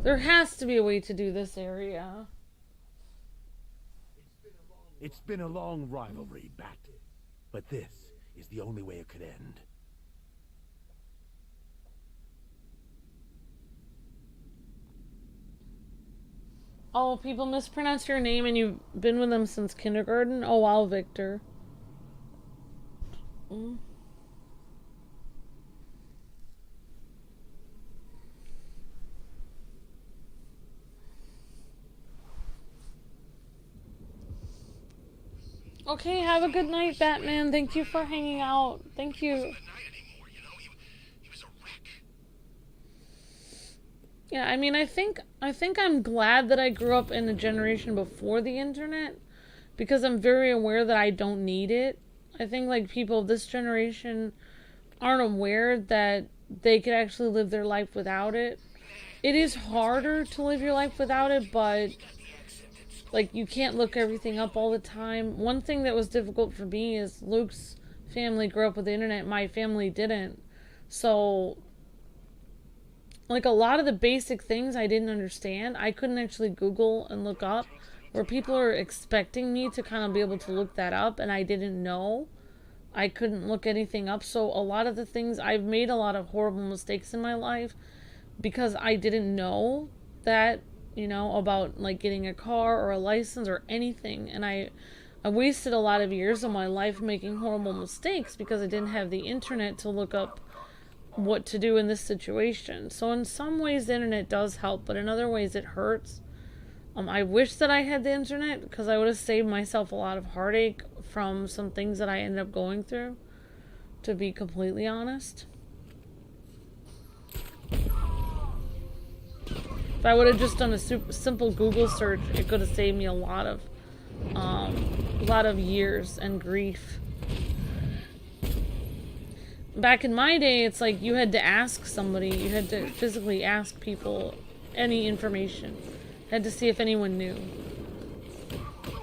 [SPEAKER 1] There has to be a way to do this area.
[SPEAKER 6] It's been a long rivalry, Bat. But this is the only way it could end.
[SPEAKER 1] Oh, people mispronounce your name and you've been with them since kindergarten? Oh wow, Victor. Mm. Okay, have a good night, Batman. Thank you for hanging out. Thank you. Yeah, I mean, I think I'm glad that I grew up in a generation before the internet, because I'm very aware that I don't need it. I think like people of this generation aren't aware that they could actually live their life without it. It is harder to live your life without it, but like you can't look everything up all the time. One thing that was difficult for me is Luke's family grew up with the internet, my family didn't. So like a lot of the basic things I didn't understand, I couldn't actually Google and look up, where people are expecting me to kind of be able to look that up, and I didn't know. I couldn't look anything up. So a lot of the things, I've made a lot of horrible mistakes in my life because I didn't know that, you know, about like getting a car or a license or anything. And I wasted a lot of years of my life making horrible mistakes because I didn't have the internet to look up what to do in this situation. So in some ways the internet does help, but in other ways it hurts. I wish that I had the internet because I would have saved myself a lot of heartache from some things that I ended up going through, to be completely honest. If I would have just done a simple Google search, it could have saved me a lot of years and grief. Back in my day, it's like you had to ask somebody, you had to physically ask people any information. Had to see if anyone knew.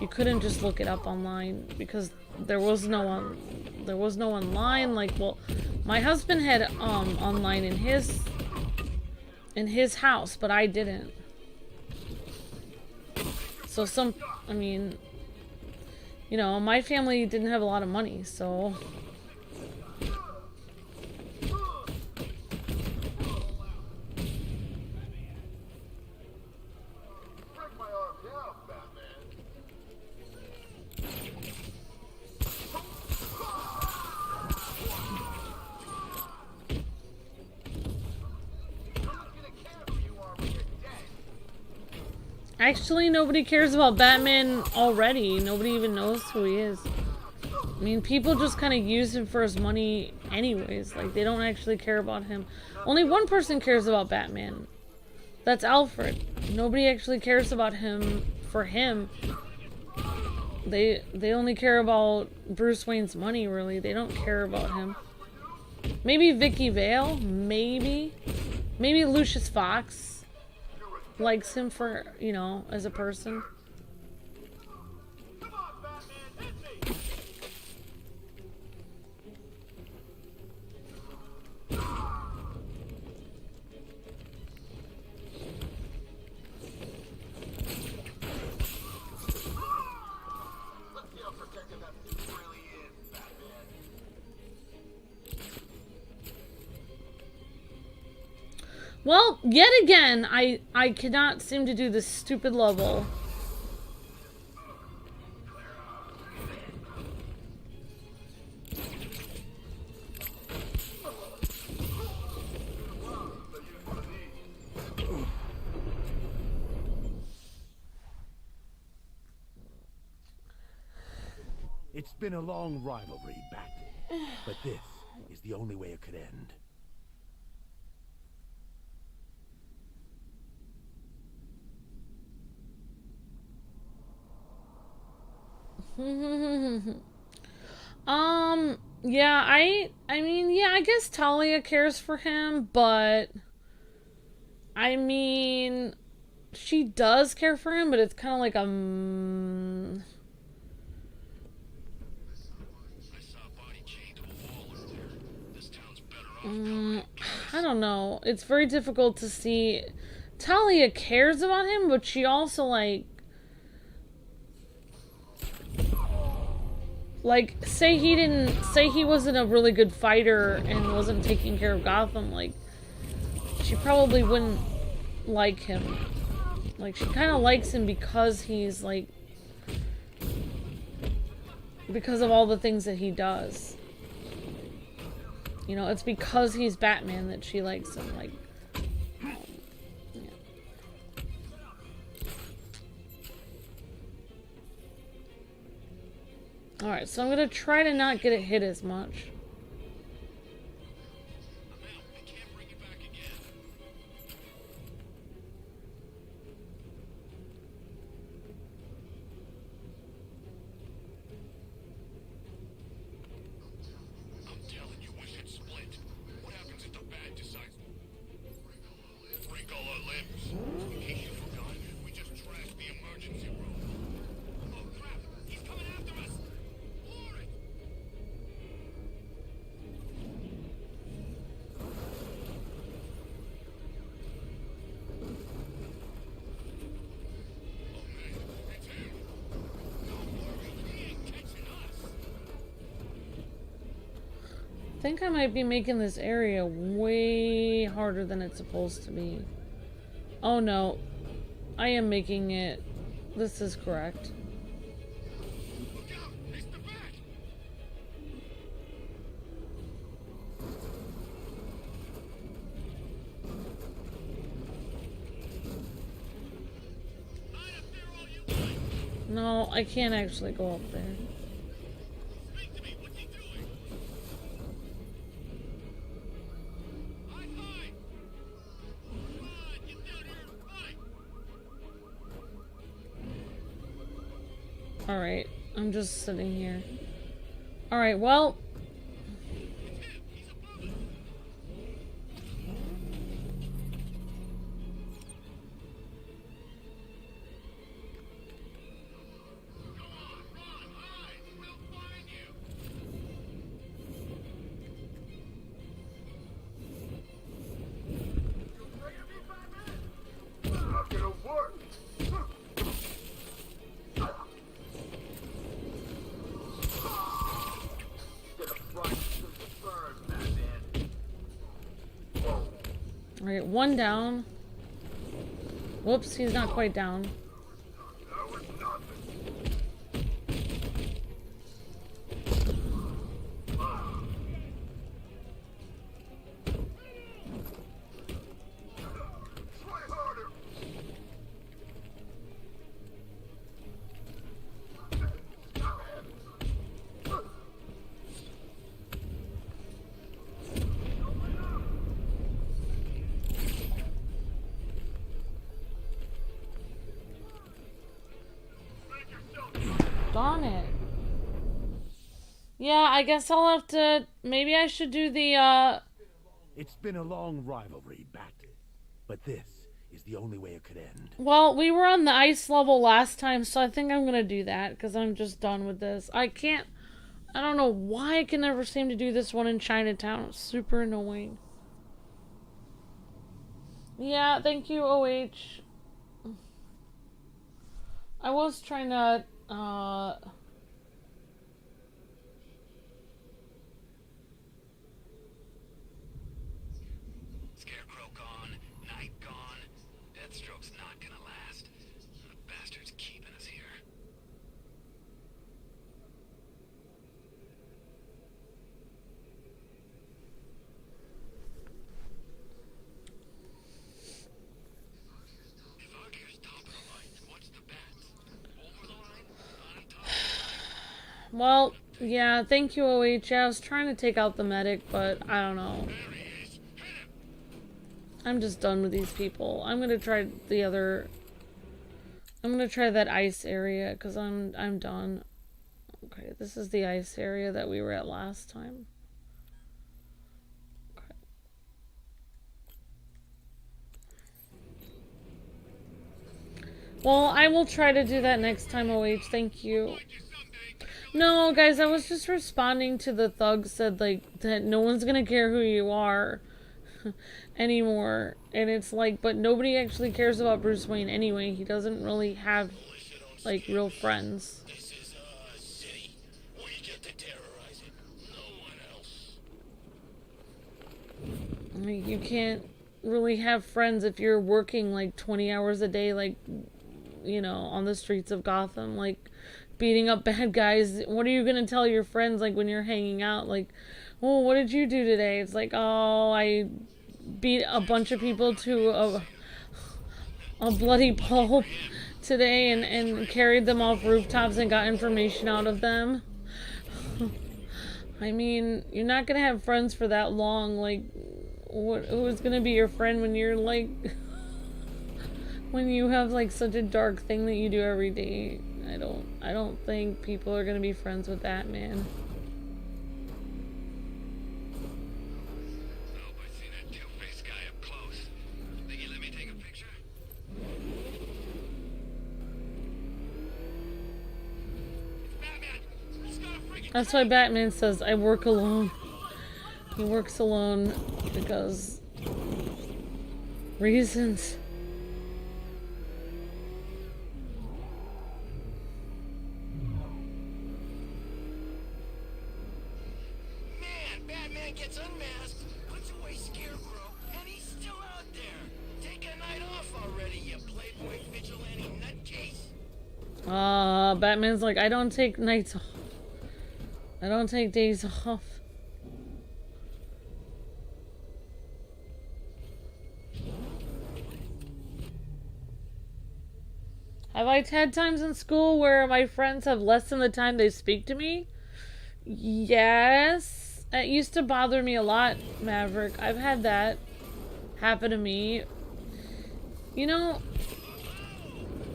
[SPEAKER 1] You couldn't just look it up online because there was no online. Like, well, my husband had online in his house, but I didn't. So I mean, you know, my family didn't have a lot of money, so actually, nobody cares about Batman already. Nobody even knows who he is. I mean, people just kind of use him for his money anyways. Like, they don't actually care about him. Only one person cares about Batman. That's Alfred. Nobody actually cares about him for him. They only care about Bruce Wayne's money, really. They don't care about him. Maybe Vicky Vale? Maybe. Maybe Lucius Fox likes him for, you know, as a person.
[SPEAKER 2] Come on, Batman, hit me! Let's see how protective that suit really is, Batman.
[SPEAKER 1] Well, yet again, I cannot seem to do this stupid level.
[SPEAKER 6] It's been a long rivalry, Bat. But this is the only way it could end.
[SPEAKER 1] Yeah, I mean, yeah, I guess Talia cares for him, but I mean, she does care for him, but it's kind of like
[SPEAKER 2] I saw a body chained to a wall earlier. This town's better off covering it.
[SPEAKER 1] I don't know. It's very difficult to see. Talia cares about him, but she also like say he wasn't a really good fighter and wasn't taking care of Gotham, like she probably wouldn't like him. Like she kind of likes him because he's like because of all the things that he does. You know, it's because he's Batman that she likes him. Like, yeah. Alright, so I'm gonna try to not get it hit as much.
[SPEAKER 2] I'm out. I can't bring you back again. I'm telling you, we should split. What happens if the bad decides to break all our limbs? In case you forgot, we just trashed the emergency room. Oh crap! He's coming after us! Floor it! Oh man, it's him! Don't worry, he ain't catching us!
[SPEAKER 1] I think I might be making this area way harder than it's supposed to be. Oh no. I am making it. This is correct.
[SPEAKER 2] Look out! It's the bat! Line up there, all you guys!
[SPEAKER 1] No, I can't actually go up there.
[SPEAKER 2] Speak to me! What's he doing? Hide! Come on! Get down here and fight!
[SPEAKER 1] Alright, I'm just sitting here. Alright, well.
[SPEAKER 2] It's him! He's above us! Come on, run! Hide! We'll find you!
[SPEAKER 4] Not gonna work. Get a front to the bird, Batman.
[SPEAKER 1] Alright, one down. Whoops, he's not quite down.
[SPEAKER 4] That was nothing. Try harder.
[SPEAKER 1] Darn it. Yeah, I guess I'll have to. Maybe I should do the,
[SPEAKER 6] It's been a long rivalry, Bat. But this is the only way it could end.
[SPEAKER 1] Well, we were on the ice level last time, so I think I'm gonna do that, because I'm just done with this. I can't. I don't know why I can never seem to do this one in Chinatown. It's super annoying. Yeah, thank you, OH. I was trying to,
[SPEAKER 2] Scarecrow gone, Night gone. Deathstroke's not gonna last. The bastard's keeping us here. If Arkham's top of the line, then what's the bats? Over the line? On top?
[SPEAKER 1] well, yeah, thank you, OH. Yeah, I was trying to take out the medic, but I don't know.
[SPEAKER 2] There he is. Hit him!
[SPEAKER 1] I'm just done with these people. I'm gonna try the other. I'm gonna try that ice area because I'm done. Okay, this is the ice area that we were at last time. Okay. Well, I will try to do that next time, OH. Thank you. No, guys, I was just responding to the thug said, like, that no one's gonna care who you are anymore. And it's like, but nobody actually cares about Bruce Wayne anyway. He doesn't really have, like, real friends.
[SPEAKER 2] This is a city. We get to terrorize it. No one else.
[SPEAKER 1] Like, you can't really have friends if you're working, like, 20 hours a day, like, you know, on the streets of Gotham, like, beating up bad guys. What are you gonna tell your friends, like, when you're hanging out? Like, oh, what did you do today? It's like, oh, I beat a bunch of people to a bloody pulp today and carried them off rooftops and got information out of them. I mean, you're not gonna have friends for that long. Like, who's gonna be your friend when you're, like, when you have, like, such a dark thing that you do every day? I don't think people are gonna be friends with that, man.
[SPEAKER 2] Hope I seen that two-faced guy up close. Think you let me take a picture? It's Batman! He's got a freaking...
[SPEAKER 1] That's why Batman says, I work alone. He works alone because reasons.
[SPEAKER 2] Man, Batman gets unmasked, puts away Scarecrow, and he's still out there. Take a night off already, you playboy vigilante nutcase.
[SPEAKER 1] Batman's like, I don't take nights off. I don't take days off. Have I had times in school where my friends have less than the time they speak to me? Yes. It used to bother me a lot, Maverick. I've had that happen to me. You know,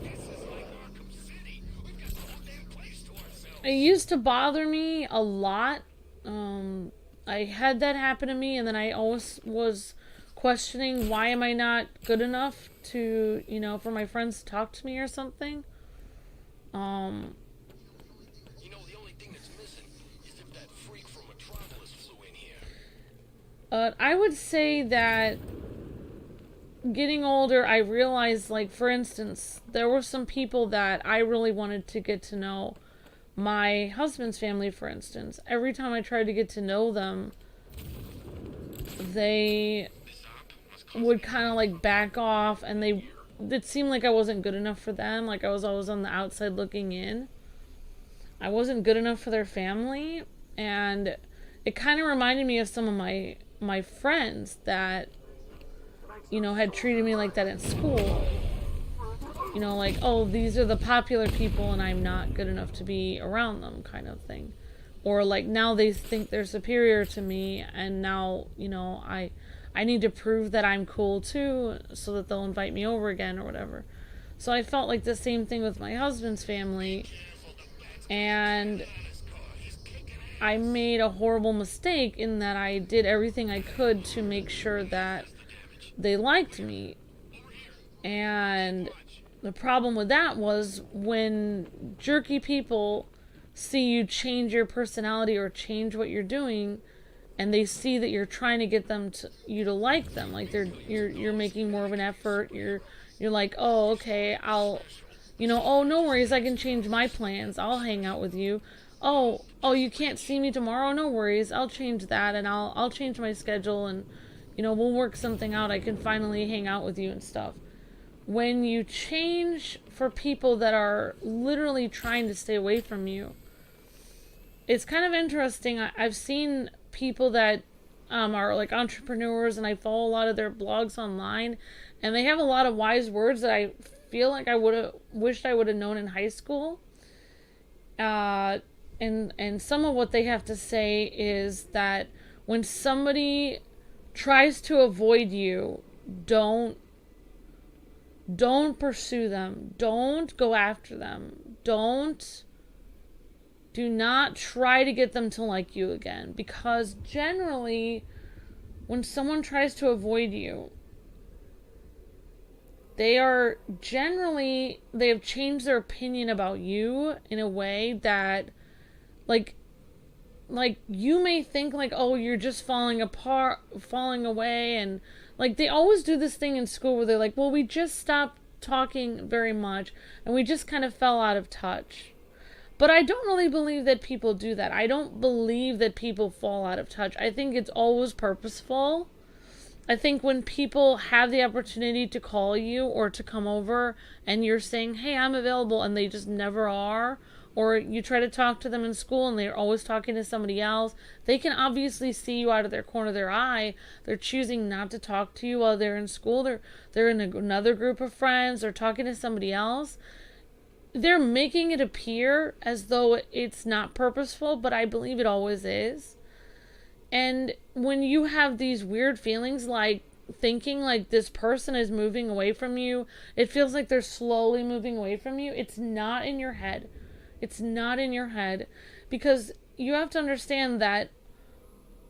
[SPEAKER 2] This is like Arkham City. We've got the whole damn place to ourselves.
[SPEAKER 1] it used to bother me a lot. I had that happen to me, and then I always was questioning, why am I not good enough to, you know, for my friends to talk to me or something.
[SPEAKER 2] You know, the only thing that's missing is if that freak from Metropolis flew in here.
[SPEAKER 1] I would say that getting older, I realized, like, for instance, there were some people that I really wanted to get to know. My husband's family, for instance. Every time I tried to get to know them, they would kind of, like, back off, and it seemed like I wasn't good enough for them. Like, I was always on the outside looking in. I wasn't good enough for their family, and it kind of reminded me of some of my friends that, you know, had treated me like that in school. You know, like, oh, these are the popular people and I'm not good enough to be around them, kind of thing. Or, like, now they think they're superior to me, and now, you know, I need to prove that I'm cool too, so that they'll invite me over again or whatever. So I felt like the same thing with my husband's family, and I made a horrible mistake in that I did everything I could to make sure that they liked me. And the problem with that was when jerky people see you change your personality or change what you're doing, and they see that you're trying to get them to you to like them, like you're making more of an effort. You're like, oh, okay, I'll, you know, oh, no worries, I can change my plans. I'll hang out with you. Oh, you can't see me tomorrow? No worries, I'll change that, and I'll change my schedule, and, you know, we'll work something out. I can finally hang out with you and stuff. When you change for people that are literally trying to stay away from you, it's kind of interesting. I've seen people that are like entrepreneurs, and I follow a lot of their blogs online, and they have a lot of wise words that I feel like I would have wished I would have known in high school. And some of what they have to say is that when somebody tries to avoid you, don't pursue them. Don't go after them. Don't Do not try to get them to like you again, because generally when someone tries to avoid you, they have changed their opinion about you in a way that, like you may think like, oh, you're just falling away, and like they always do this thing in school where they're like, well, we just stopped talking very much and we just kind of fell out of touch. But I don't really believe that people do that. I don't believe that people fall out of touch. I think it's always purposeful. I think when people have the opportunity to call you or to come over and you're saying, hey, I'm available, and they just never are, or you try to talk to them in school and they're always talking to somebody else, they can obviously see you out of their corner of their eye. They're choosing not to talk to you while they're in school. They're in another group of friends. They're talking to somebody else. They're making it appear as though it's not purposeful, but I believe it always is. And when you have these weird feelings, like thinking like this person is moving away from you, it feels like they're slowly moving away from you. It's not in your head. It's not in your head, because you have to understand that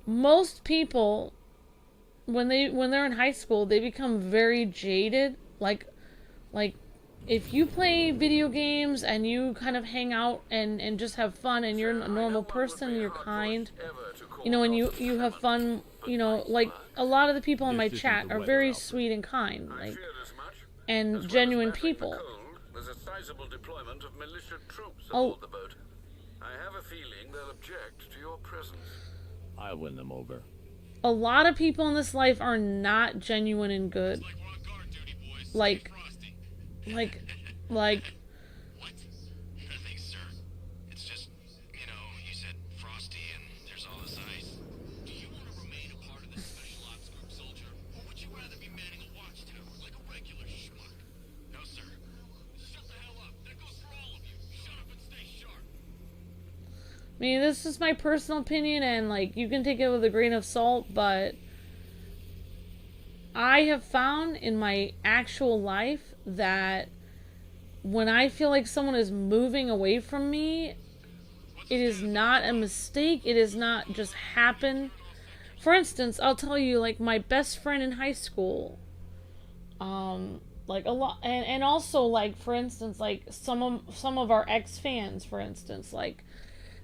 [SPEAKER 1] most people, when they're in high school, they become very jaded. Like if you play video games and you kind of hang out and just have fun, and you're a normal person, you're kind, you know, and you have fun, you know, like a lot of the people in my chat are very sweet and kind, like, and genuine people.
[SPEAKER 3] There's a sizable deployment of militia troops
[SPEAKER 1] Oh.
[SPEAKER 3] aboard the boat. I have a feeling they'll object to your presence.
[SPEAKER 5] I'll win them over.
[SPEAKER 1] A lot of people in this life are not genuine and good.
[SPEAKER 2] Like we're on guard duty, boys.
[SPEAKER 1] Like-
[SPEAKER 2] Frosty.
[SPEAKER 1] Like
[SPEAKER 2] What? Nothing, sir. It's just, you know, you said Frosty and there's all this ice. Do you want to remain a part of this special ops group, soldier? Or would you rather be manning a watchtower like a regular schmuck? No, sir. Shut the hell up. That goes for all of you. Shut up and stay sharp.
[SPEAKER 1] I mean, this is my personal opinion, and like you can take it with a grain of salt, but I have found in my actual life that when I feel like someone is moving away from me, it is not a mistake. It is not just happen. For instance, I'll tell you, like my best friend in high school, like a lot, and also like for instance, like some of our ex-fans, for instance, like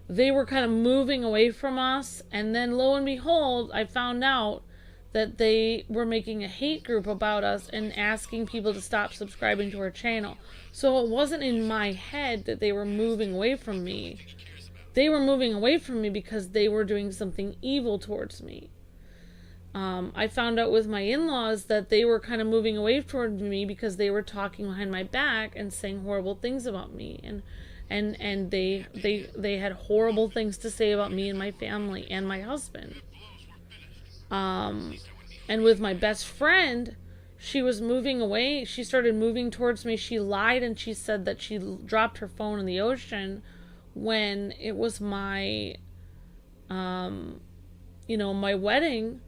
[SPEAKER 1] they were kind of moving away from us, and then lo and behold, I found out that they were making a hate group about us and asking people to stop subscribing to our channel. So it wasn't in my head that they were moving away from me. They were moving away from me because they were doing something evil towards me. I found out with my in-laws that they were kind of moving away towards me because they were talking behind my back and saying horrible things about me, and they had horrible things to say about me and my family and my husband. And with my best friend, she was moving away. She started moving towards me. She lied and she said that she dropped her phone in the ocean when it was my, my wedding.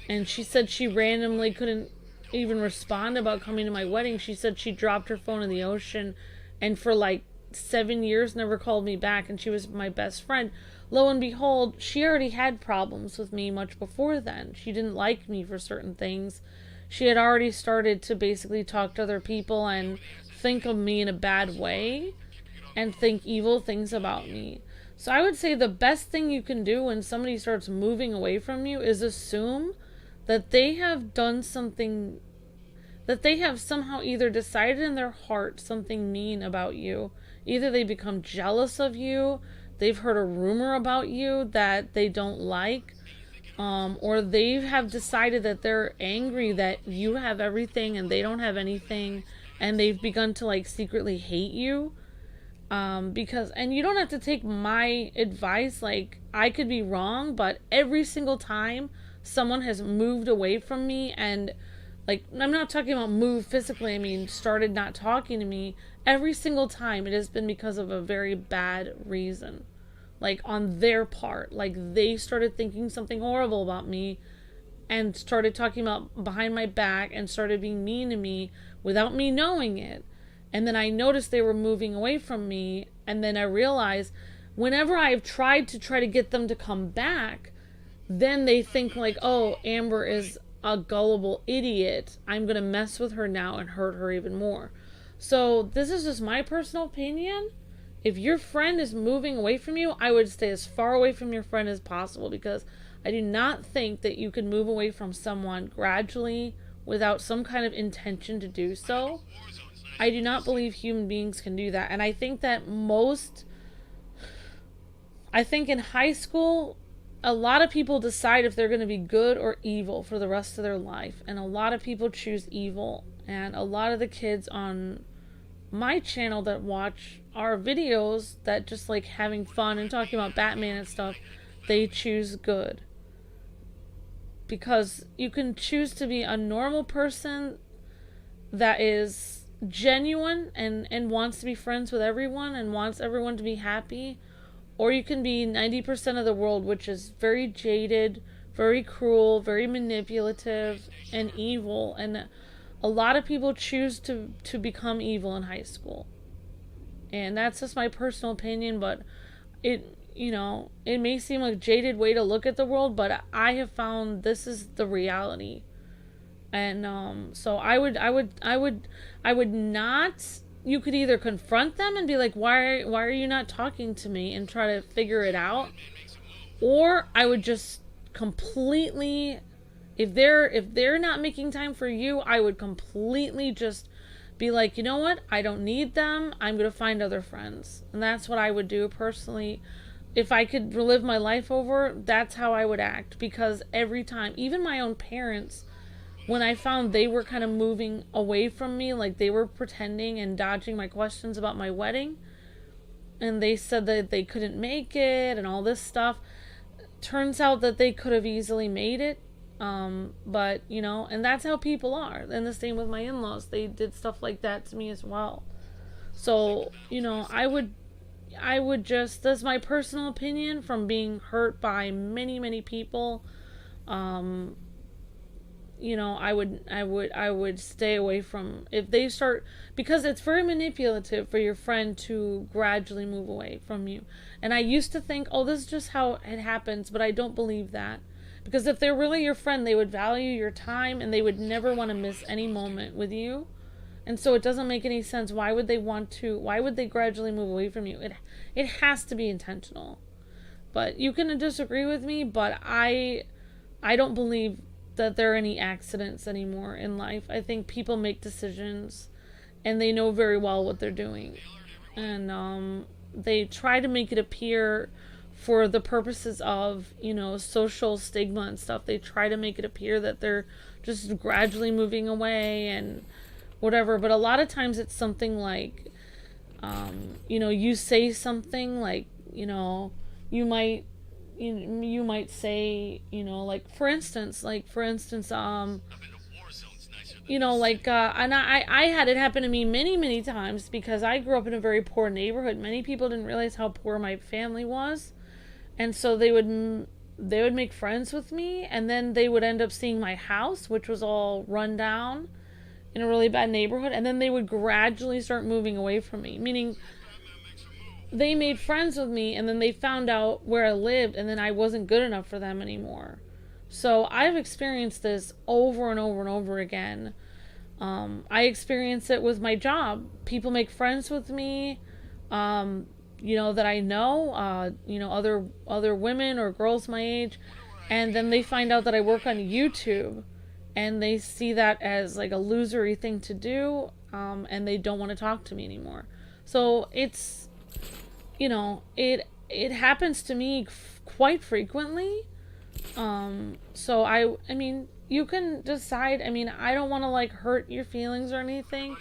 [SPEAKER 1] And she said she randomly couldn't even respond about coming to my wedding. She said she dropped her phone in the ocean and for like 7 years never called me back, and she was my best friend. Lo and behold, she already had problems with me much before then. She didn't like me for certain things. She had already started to basically talk to other people and think of me in a bad way and think evil things about me. So I would say the best thing you can do when somebody starts moving away from you is assume that they have done something, that they have somehow either decided in their heart something mean about you. Either they become jealous of you, they've heard a rumor about you that they don't like, or they have decided that they're angry that you have everything and they don't have anything, and they've begun to like secretly hate you. Because, and you don't have to take my advice, like I could be wrong, but every single time someone has moved away from me, and like, I'm not talking about move physically, I mean started not talking to me, every single time it has been because of a very bad reason. Like on their part, like they started thinking something horrible about me and started talking about behind my back and started being mean to me without me knowing it. And then I noticed they were moving away from me, And then I realize whenever I've tried to get them to come back, then they think like, oh, Amber is a gullible idiot. I'm going to mess with her now and hurt her even more. So this is just my personal opinion. If your friend is moving away from you, I would stay as far away from your friend as possible, because I do not think that you can move away from someone gradually without some kind of intention to do so. I do not believe human beings can do that. And I think that in high school, a lot of people decide if they're going to be good or evil for the rest of their life. And a lot of people choose evil. And a lot of the kids on my channel that watch our videos that just like having fun and talking about Batman and stuff, they choose good. Because you can choose to be a normal person that is genuine and wants to be friends with everyone and wants everyone to be happy. Or you can be 90% of the world, which is very jaded, very cruel, very manipulative, and evil. And a lot of people choose to become evil in high school. And that's just my personal opinion, but it may seem like a jaded way to look at the world, but I have found this is the reality. And so I would not. You could either confront them and be like, why are you not talking to me, and try to figure it out, or I would just completely, if they're not making time for you, I would completely just be like, you know what, I don't need them, I'm gonna find other friends. And that's what I would do personally. If I could relive my life over, that's how I would act. Because every time, even my own parents, when I found they were kind of moving away from me, like they were pretending and dodging my questions about my wedding, and they said that they couldn't make it and all this stuff, turns out that they could have easily made it. But, and that's how people are. And the same with my in-laws. They did stuff like that to me as well. So, I would just, that's my personal opinion from being hurt by many, many people. I would stay away from, if they start, because it's very manipulative for your friend to gradually move away from you. And I used to think, oh, this is just how it happens, but I don't believe that. Because if they're really your friend, they would value your time and they would never want to miss any moment with you. And so it doesn't make any sense. Why would they gradually move away from you? It has to be intentional. But you can disagree with me, but I don't believe that there are any accidents anymore in life. I think people make decisions and they know very well what they're doing. And they try to make it appear, for the purposes of, social stigma and stuff, they try to make it appear that they're just gradually moving away and whatever. But a lot of times it's something like, you say something like, you might say, for instance, and I had it happen to me many, many times, because I grew up in a very poor neighborhood. Many people didn't realize how poor my family was. And so they would make friends with me, and then they would end up seeing my house, which was all run down in a really bad neighborhood. And then they would gradually start moving away from me, meaning they made friends with me, and then they found out where I lived, and then I wasn't good enough for them anymore. So I've experienced this over and over and over again. I experience it with my job. People make friends with me, that I know, other women or girls my age, and then they find out that I work on YouTube, and they see that as like a losery thing to do, and they don't want to talk to me anymore. So it's, it happens to me quite frequently. So I mean, you can decide. I mean, I don't want to like hurt your feelings or anything,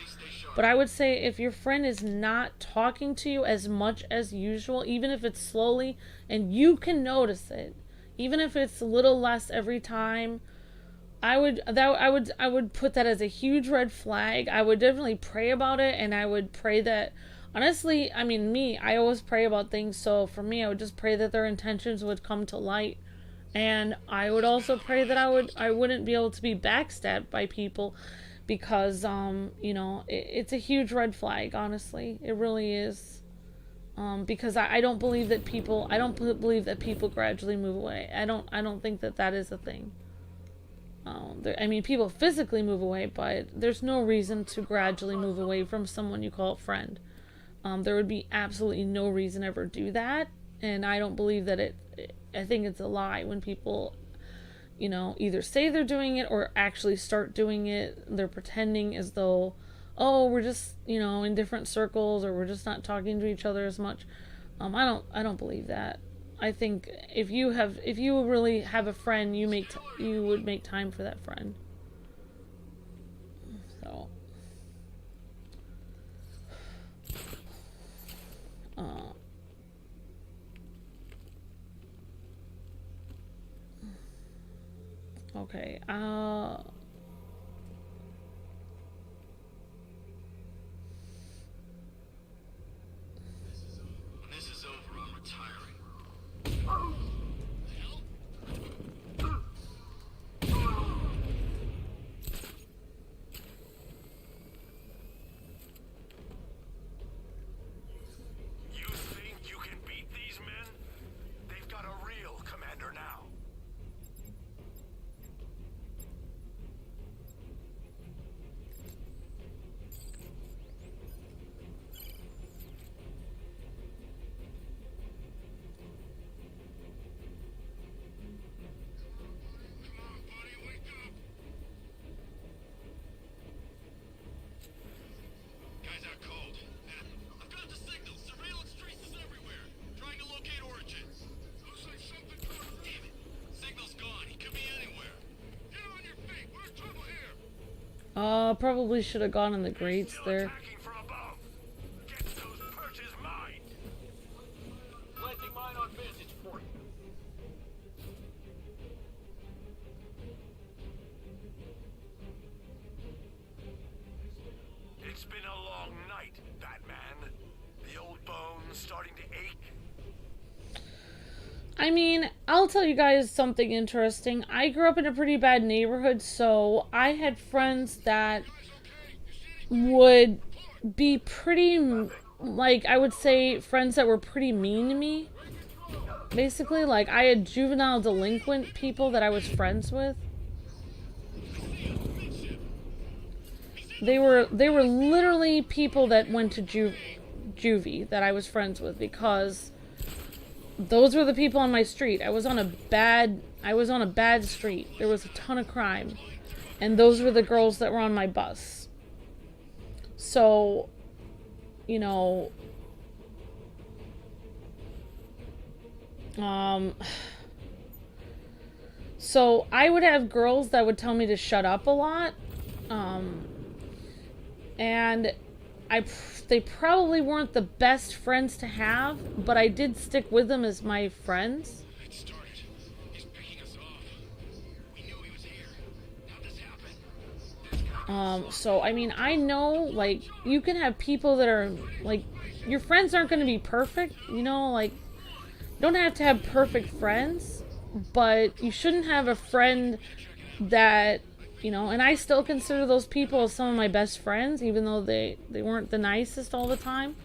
[SPEAKER 1] but I would say if your friend is not talking to you as much as usual, even if it's slowly and you can notice it, even if it's a little less every time, I would put that as a huge red flag. I would definitely pray about it, and I would pray that, honestly, I mean, I always pray about things, so for me, I would just pray that their intentions would come to light. And I would also pray that I wouldn't be able to be backstabbed by people, because, it's a huge red flag, honestly. It really is. Because I don't believe that people, believe that people gradually move away. I don't think that that is a thing. I mean, people physically move away, but there's no reason to gradually move away from someone you call a friend. There would be absolutely no reason to ever do that, and I don't believe that I think it's a lie when people, you know, either say they're doing it or actually start doing it. They're pretending as though, oh, we're just, you know, in different circles, or we're just not talking to each other as much. I don't believe that. I think if you really have a friend, you would make time for that friend. So, okay.
[SPEAKER 2] This is over. I'm retiring.
[SPEAKER 3] You think you can beat these men? They've got a real commander now.
[SPEAKER 2] Come on, buddy, wake up. Guys out cold. I've got the signal. Surveillance traces everywhere. Trying to locate origin. Looks like something got him. Damn it. Signal's gone. He could be anywhere. Get on your feet. We're in trouble here.
[SPEAKER 1] Probably should have gone in the grates
[SPEAKER 3] Still
[SPEAKER 1] there.
[SPEAKER 3] attacking from above. Get those perches mined.
[SPEAKER 4] Planting mine on vantage point.
[SPEAKER 3] It's been a long night, Batman. The old bones starting to ache.
[SPEAKER 1] I mean, I'll tell you guys something interesting. I grew up in a pretty bad neighborhood, so I had friends that would be pretty, like, I would say friends that were pretty mean to me. Basically, like, I had juvenile delinquent people that I was friends with. They were literally people that went to juvie that I was friends with, because those were the people on my street. I was on a bad street. There was a ton of crime, and those were the girls that were on my bus. So, you know, so I would have girls that would tell me to shut up a lot, and they probably weren't the best friends to have, but I did stick with them as my friends.
[SPEAKER 2] It started. He's picking us off. We knew he was here. How'd this happen?
[SPEAKER 1] So I mean, I know, like, you can have people that are, like, your friends aren't going to be perfect, you know, like, you don't have to have perfect friends, but you shouldn't have a friend that, you know, and I still consider those people as some of my best friends, even though they weren't the nicest all the time.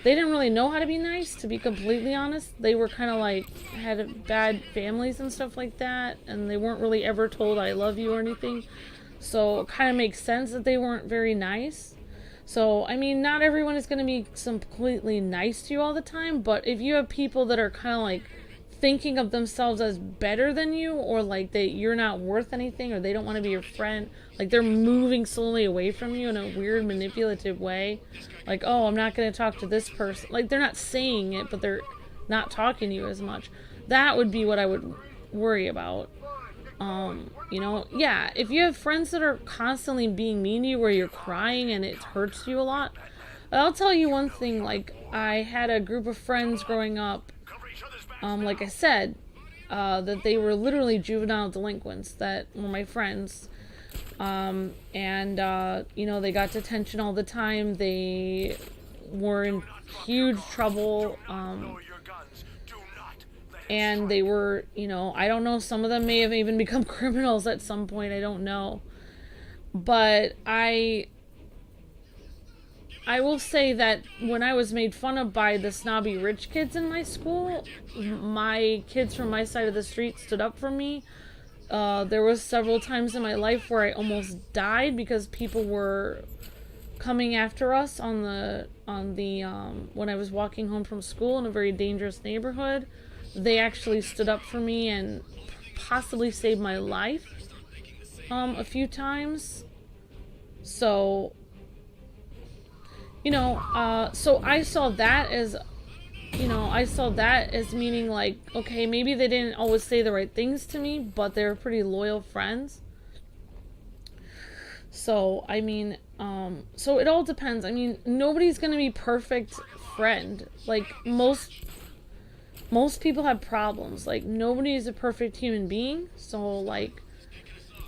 [SPEAKER 1] They didn't really know how to be nice, to be completely honest. They were kind of like, had bad families and stuff like that, and they weren't really ever told I love you or anything. So it kind of makes sense that they weren't very nice. So, I mean, not everyone is going to be completely nice to you all the time, but if you have people that are kind of like thinking of themselves as better than you, or like that you're not worth anything, or they don't want to be your friend, like they're moving slowly away from you in a weird manipulative way, like, oh, I'm not going to talk to this person, like they're not saying it, but they're not talking to you as much, that would be what I would worry about. You know, yeah, if you have friends that are constantly being mean to you, where you're crying and it hurts you a lot, I'll tell you one thing, like, I had a group of friends growing up, like I said, that they were literally juvenile delinquents that were my friends. And, you know, they got detention all the time. They were in huge trouble. And they were, you know, I don't know, some of them may have even become criminals at some point. I don't know. But I will say that when I was made fun of by the snobby rich kids in my school, my kids from my side of the street stood up for me. There was several times in my life where I almost died because people were coming after us on the when I was walking home from school in a very dangerous neighborhood. They actually stood up for me and possibly saved my life a few times. So, you know, so I saw that as, you know, I saw that as meaning like, okay, maybe they didn't always say the right things to me, but they were pretty loyal friends. So, I mean, so it all depends. I mean, nobody's gonna be perfect friend. Like, most people have problems. Like, nobody is a perfect human being. So, like,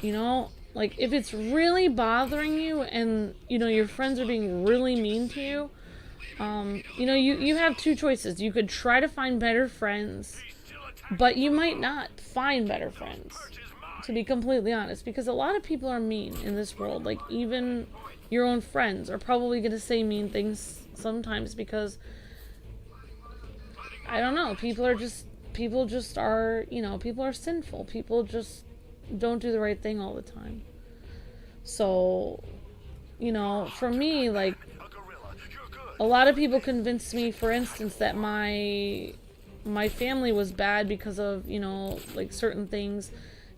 [SPEAKER 1] you know, like, if it's really bothering you and, you know, your friends are being really mean to you, you know, you have two choices. You could try to find better friends, but you might not find better friends, to be completely honest, because a lot of people are mean in this world. Like, even your own friends are probably going to say mean things sometimes because, I don't know, people just are, you know, people are sinful. People just don't do the right thing all the time. So, you know, for me, like, a lot of people convinced me, for instance, that my family was bad because of, you know, like, certain things,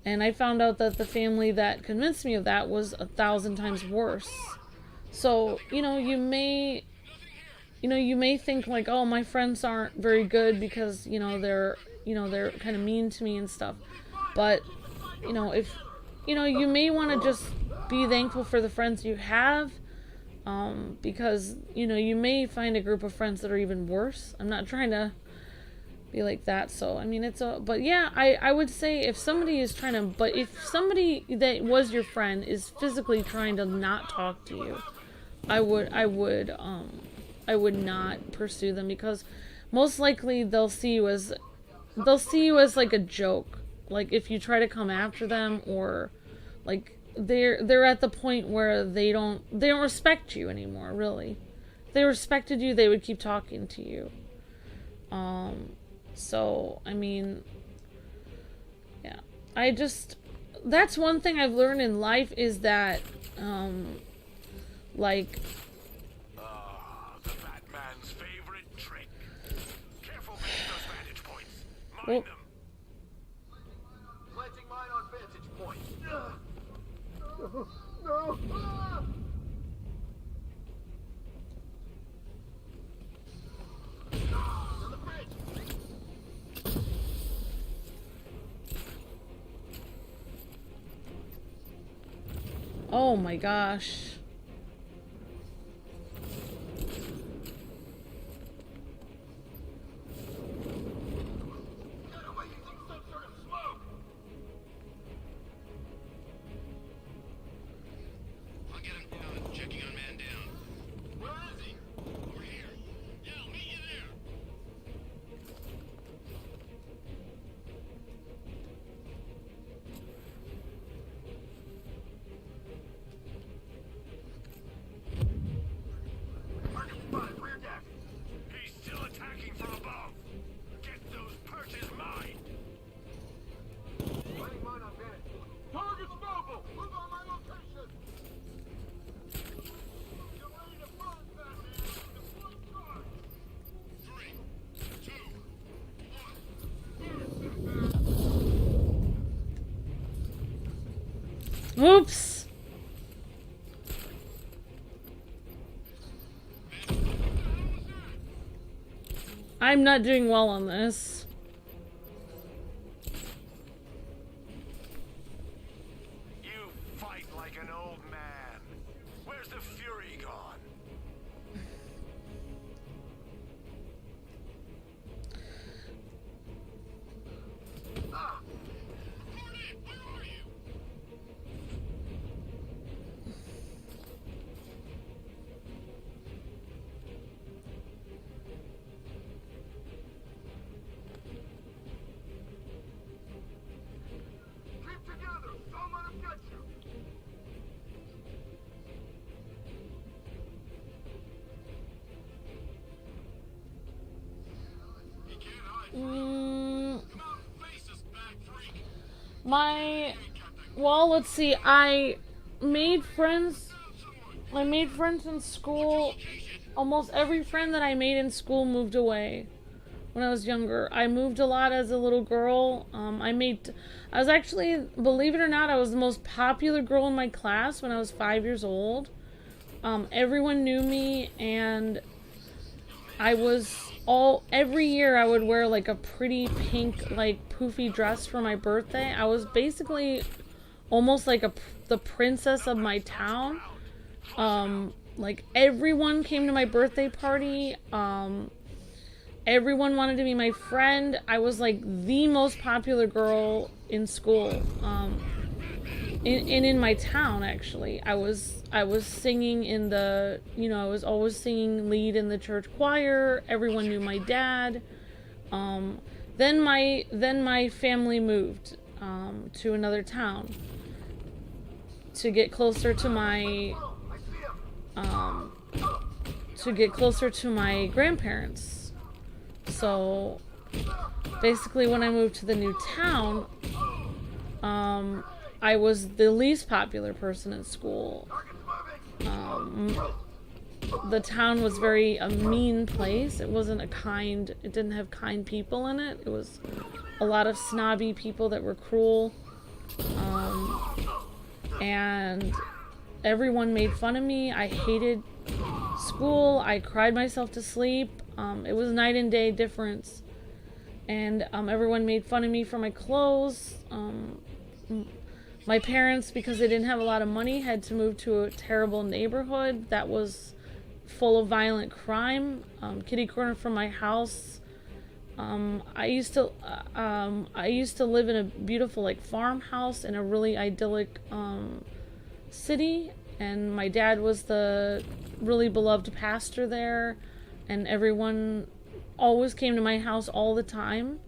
[SPEAKER 1] and I found out that the family that convinced me of that was 1,000 times worse. So, you know, you may think like, oh, my friends aren't very good because, you know, they're kind of mean to me and stuff. But, you know, if, you know, you may want to just be thankful for the friends you have, because, you know, you may find a group of friends that are even worse. I'm not trying to be like that, so, I mean, but yeah, I would say if somebody is trying to, but if somebody that was your friend is physically trying to not talk to you, I would not pursue them, because most likely they'll see you as like a joke. Like, if you try to come after them, or like they're at the point where they don't respect you anymore, really. If they respected you, they would keep talking to you. So, I mean, yeah. That's one thing I've learned in life, is that, like,
[SPEAKER 3] The Batman's favorite trick. Careful beneath those vantage points. Mind
[SPEAKER 1] oh,
[SPEAKER 3] them. Planting mine on vantage point.
[SPEAKER 4] No!
[SPEAKER 3] On the bridge.
[SPEAKER 1] oh my gosh.
[SPEAKER 3] Get away using some sort of smoke.
[SPEAKER 2] I'll get him down. Checking on man down.
[SPEAKER 3] Where is he?
[SPEAKER 2] Over here. Yeah, I'll meet you there.
[SPEAKER 3] Target spotted, rear deck. He's still attacking from above. Get those perches mine. Planting mine on vantage point. Target's mobile. Move on my location. Get ready to burn, Batman. Deploy charge.
[SPEAKER 2] 3, 2, 1.
[SPEAKER 1] Oops. I'm not doing well on this.
[SPEAKER 3] You fight like an old man. Where's the fury gone? Ah!
[SPEAKER 2] Coordinate, where are you?
[SPEAKER 3] Keep together. Don't let him get you.
[SPEAKER 1] Well, let's see. I made friends in school. Almost every friend that I made in school moved away when I was younger. I moved a lot as a little girl. I was actually, believe it or not, I was the most popular girl in my class when I was 5 years old. Everyone knew me, and every year I would wear like a pretty pink, like poofy dress for my birthday. I was basically almost like the princess of my town. Like everyone came to my birthday party. Everyone wanted to be my friend. I was like the most popular girl in school. In my town, actually. I was singing in the, I was always singing lead in the church choir. Everyone knew my dad. Then my family moved to another town to get closer to my grandparents. So basically, when I moved to the new town, I was the least popular person in school. The town was a mean place. It didn't have kind people in it. It was a lot of snobby people that were cruel. And everyone made fun of me. I hated school. I cried myself to sleep. It was night and day difference. And everyone made fun of me for my clothes. My parents, because they didn't have a lot of money, had to move to a terrible neighborhood that was full of violent crime. Kitty corner from my house. I used to live in a beautiful like farmhouse in a really idyllic city, and my dad was the really beloved pastor there, and everyone always came to my house all the time.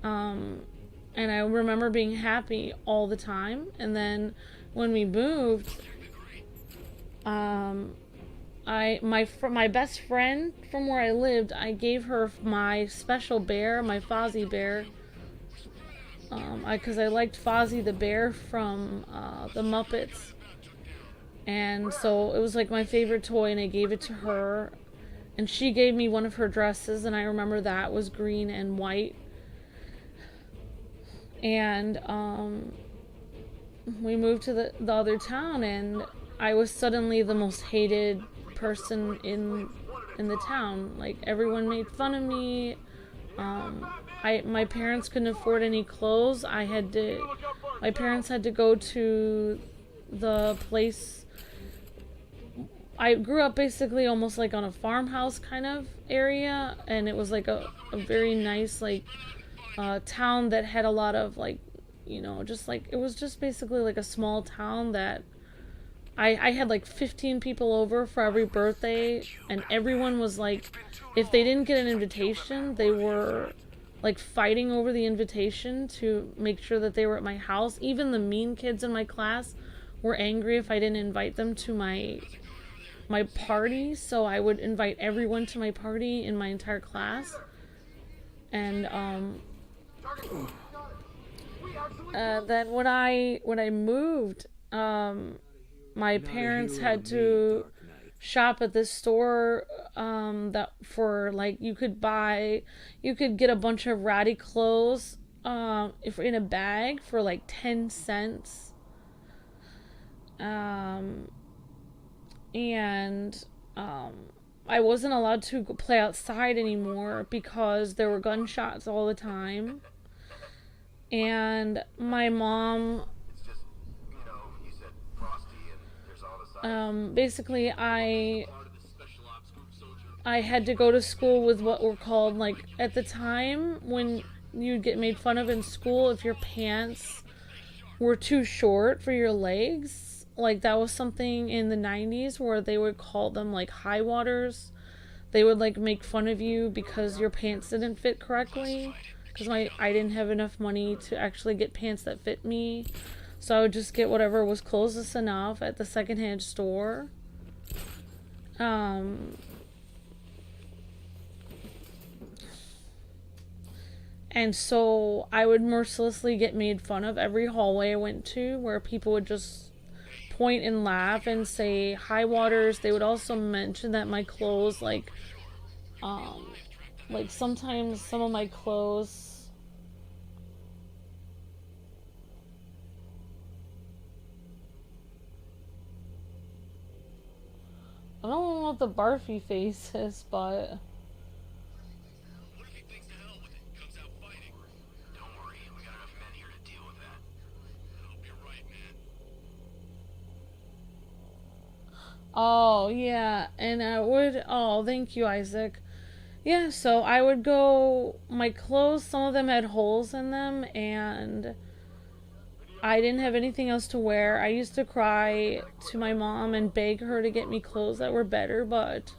[SPEAKER 1] And I remember being happy all the time. And then when we moved, my best friend from where I lived, I gave her my special bear, my Fozzie bear, because I liked Fozzie the bear from the Muppets. And so it was like my favorite toy, and I gave it to her. And she gave me one of her dresses, and I remember that was green and white. And we moved to the other town, and I was suddenly the most hated person in the town. Like, everyone made fun of me. My parents couldn't afford any clothes. My parents had to go to the place. I grew up basically almost like on a farmhouse kind of area, and it was like a very nice like town that had a lot of like, just like, it was just basically like a small town that I had like 15 people over for every birthday, and everyone was like, if they didn't get an invitation, they were like fighting over the invitation to make sure that they were at my house. Even the mean kids in my class were angry if I didn't invite them to my party, so I would invite everyone to my party in my entire class. And then when I moved, my parents had to shop at this store that for like you could get a bunch of ratty clothes if in a bag for like 10 cents. And I wasn't allowed to play outside anymore because there were gunshots all the time. And my mom, basically I had to go to school with what were called, like, at the time when you'd get made fun of in school if your pants were too short for your legs. Like, that was something in the 90s where they would call them like high waters. They would like make fun of you because your pants didn't fit correctly, because I didn't have enough money to actually get pants that fit me, so I would just get whatever was closest enough at the secondhand store. And so I would mercilessly get made fun of every hallway I went to, where people would just point and laugh and say high waters. They would also mention that my clothes, like sometimes some of my clothes, I don't know what the barfy face is, but
[SPEAKER 2] What if he thinks to hell with it? Comes out fighting. Don't worry, we got enough men here to deal with that. I hope you're right, man.
[SPEAKER 1] oh yeah, and I would, oh, thank you, Isaac. Yeah, so I would go, my clothes, some of them had holes in them, and I didn't have anything else to wear. I used to cry to my mom and beg her to get me clothes that were better, but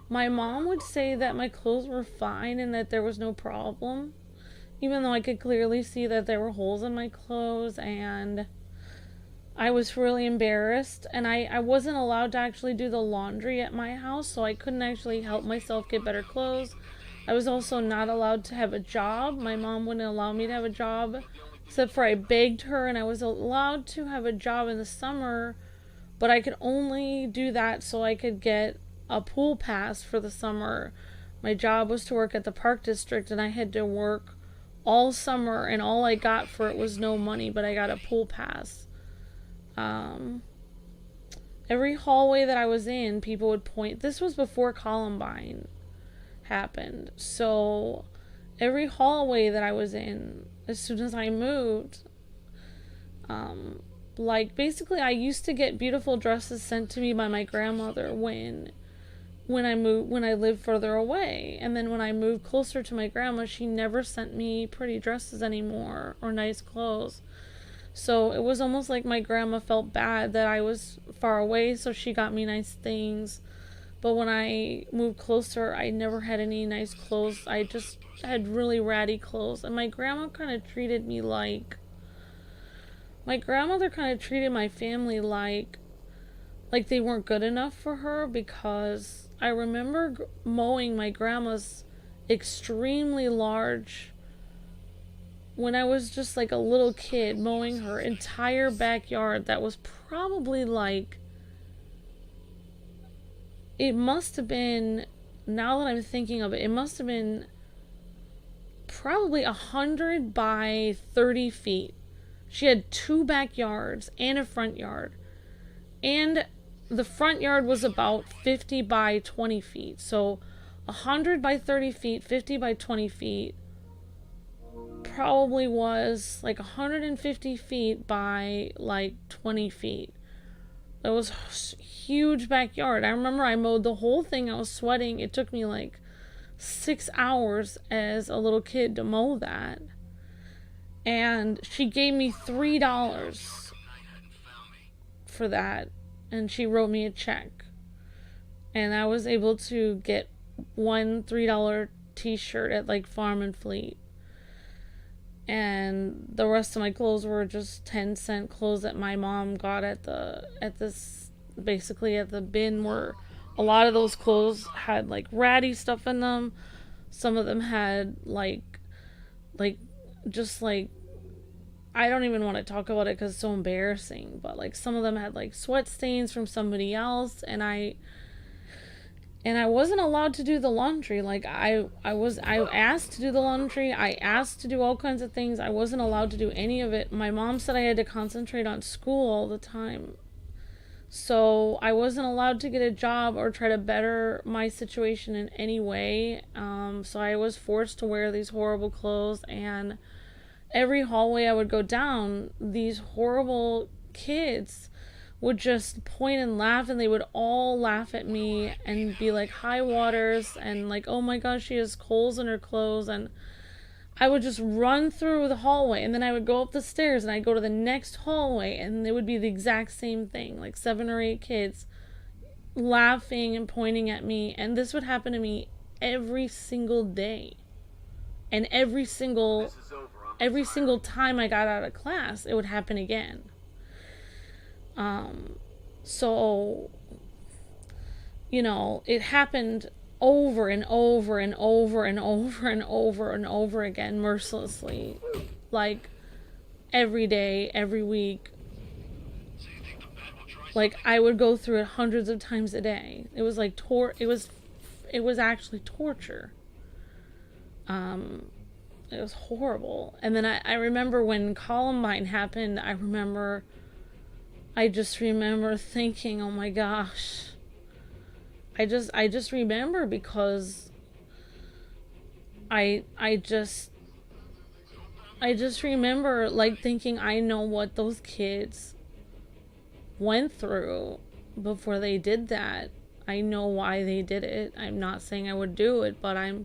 [SPEAKER 1] my mom would say that my clothes were fine and that there was no problem, even though I could clearly see that there were holes in my clothes, and I was really embarrassed, and I wasn't allowed to actually do the laundry at my house, so I couldn't actually help myself get better clothes. I was also not allowed to have a job. My mom wouldn't allow me to have a job, except for I begged her, and I was allowed to have a job in the summer, but I could only do that so I could get a pool pass for the summer. My job was to work at the park district, and I had to work all summer, and all I got for it was no money, but I got a pool pass. Every hallway that I was in, people would point. This was before Columbine happened, so every hallway that I was in, as soon as I moved, basically I used to get beautiful dresses sent to me by my grandmother when I lived further away, and then when I moved closer to my grandma, she never sent me pretty dresses anymore or nice clothes. So it was almost like my grandma felt bad that I was far away, so she got me nice things. But when I moved closer, I never had any nice clothes. I just had really ratty clothes. And my grandmother kind of treated my family like they weren't good enough for her, because I remember mowing my grandma's extremely large, when I was just like a little kid, mowing her entire backyard that was probably it must have been, now that I'm thinking of it, it must have been probably 100 by 30 feet. She had 2 backyards and a front yard. And the front yard was about 50 by 20 feet. So 100 by 30 feet, 50 by 20 feet, probably was 150 feet by 20 feet. It was a huge backyard. I remember I mowed the whole thing. I was sweating. It took me 6 hours as a little kid to mow that. And she gave me $3 for that. And she wrote me a check. And I was able to get one $3 t-shirt at Farm and Fleet. And the rest of my clothes were just 10-cent clothes that my mom got at the bin, where a lot of those clothes had ratty stuff in them. Some of them had I don't even want to talk about it because it's so embarrassing, but some of them had sweat stains from somebody else, and I wasn't allowed to do the laundry. I asked to do the laundry. I asked to do all kinds of things. I wasn't allowed to do any of it. My mom said I had to concentrate on school all the time. So I wasn't allowed to get a job or try to better my situation in any way. So I was forced to wear these horrible clothes, and every hallway I would go down, these horrible kids would just point and laugh, and they would all laugh at me and be like, high waters, and oh my gosh, she has holes in her clothes. And I would just run through the hallway, and then I would go up the stairs, and I'd go to the next hallway, and it would be the exact same thing, 7 or 8 kids laughing and pointing at me. And this would happen to me every single day, and every single time I got out of class, it would happen again. So, it happened over and over and over and over and over and over again, mercilessly, like every day, every week. Like, I would go through it hundreds of times a day. It was like it was actually torture. It was horrible. And then I remember when Columbine happened, I just remember thinking, oh my gosh. I just remember because I just remember, like, thinking, I know what those kids went through before they did that. I know why they did it. I'm not saying I would do it, but I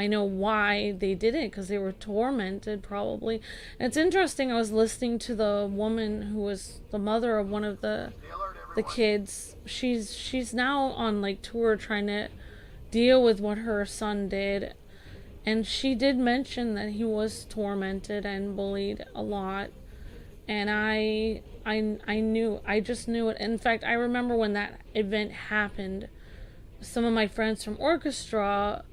[SPEAKER 1] know why they did it, because they were tormented, probably. And it's interesting, I was listening to the woman who was the mother of one of the kids. She's now on, like, tour trying to deal with what her son did. And she did mention that he was tormented and bullied a lot. And I just knew it. In fact, I remember when that event happened, some of my friends from orchestra,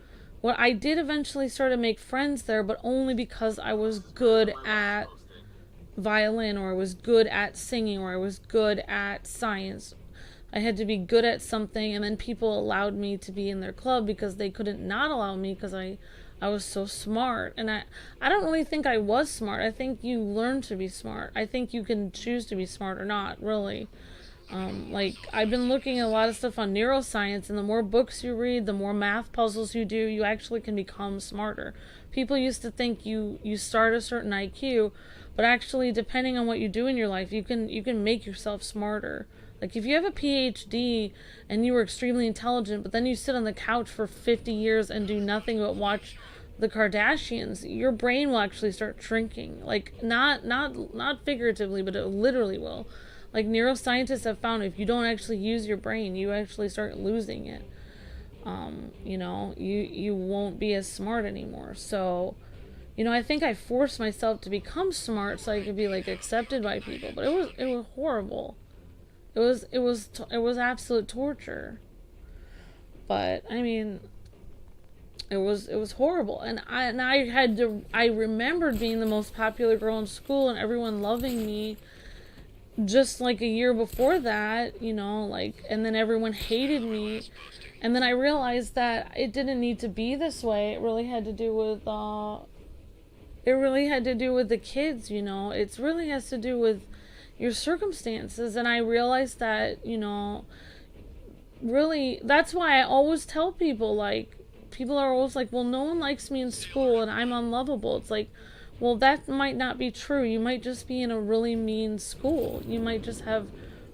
[SPEAKER 1] well, I did eventually start to make friends there, but only because I was good at violin, or I was good at singing, or I was good at science. I had to be good at something, and then people allowed me to be in their club because they couldn't not allow me because I was so smart. And I don't really think I was smart. I think you learn to be smart. I think you can choose to be smart or not, really. Like, I've been looking at a lot of stuff on neuroscience, and the more books you read, the more math puzzles you do, you actually can become smarter. People used to think you start a certain IQ, but actually, depending on what you do in your life, you can make yourself smarter. Like, if you have a PhD and you were extremely intelligent, but then you sit on the couch for 50 years and do nothing but watch the Kardashians, your brain will actually start shrinking. Like, not figuratively, but it literally will. Like, neuroscientists have found if you don't actually use your brain, you actually start losing it. You know, you won't be as smart anymore. So, you know, I think I forced myself to become smart so I could be, like, accepted by people. But it was horrible. It was absolute torture. But I mean, it was horrible. And I remembered being the most popular girl in school and everyone loving me. Just like a year before that, you know, like, and then everyone hated me. And then I realized that it didn't need to be this way. It really had to do with the kids, you know. It really has to do with your circumstances. And I realized that, you know, really, that's why I always tell people, like, people are always like, well, no one likes me in school and I'm unlovable. It's like, well, that might not be true. You might just be in a really mean school. You might just have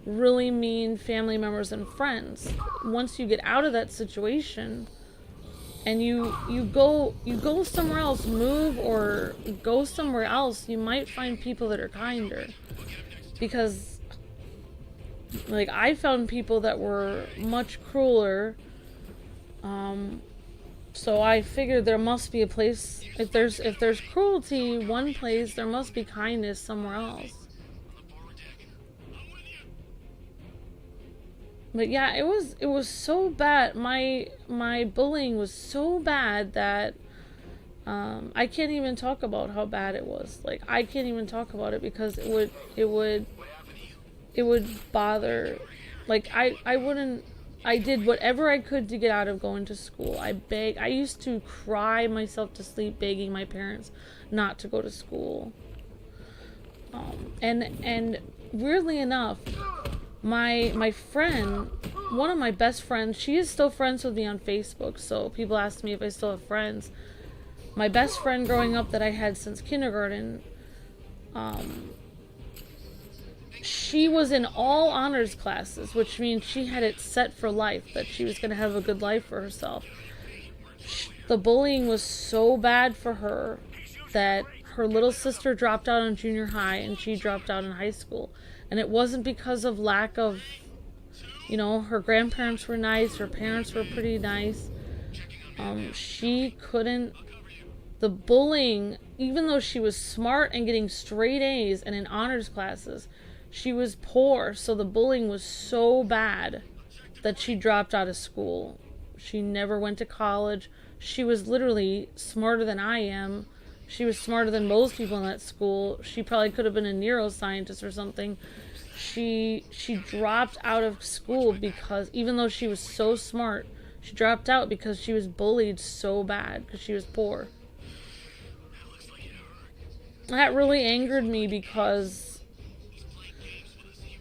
[SPEAKER 1] really mean family members and friends. Once you get out of that situation and you go somewhere else, move or go somewhere else, you might find people that are kinder. Because, like, I found people that were much crueler. So I figured there must be a place, if there's cruelty one place, there must be kindness somewhere else. But yeah, it was so bad. My bullying was so bad that I can't even talk about how bad it was. Like, I can't even talk about it because it would bother. Like, I did whatever I could to get out of going to school. I used to cry myself to sleep begging my parents not to go to school. And weirdly enough, my friend, one of my best friends, she is still friends with me on Facebook, so people ask me if I still have friends. My best friend growing up that I had since kindergarten, she was in all honors classes, which means she had it set for life, that she was going to have a good life for herself. The bullying was so bad for her that her little sister dropped out in junior high and she dropped out in high school. And it wasn't because of lack of, you know, her grandparents were nice, her parents were pretty nice. She couldn't, the bullying, even though she was smart and getting straight A's and in honors classes, she was poor, so the bullying was so bad that she dropped out of school. She never went to college. She was literally smarter than I am. She was smarter than most people in that school. She probably could have been a neuroscientist or something. She dropped out of school because, even though she was so smart, she dropped out because she was bullied so bad because she was poor. That really angered me because,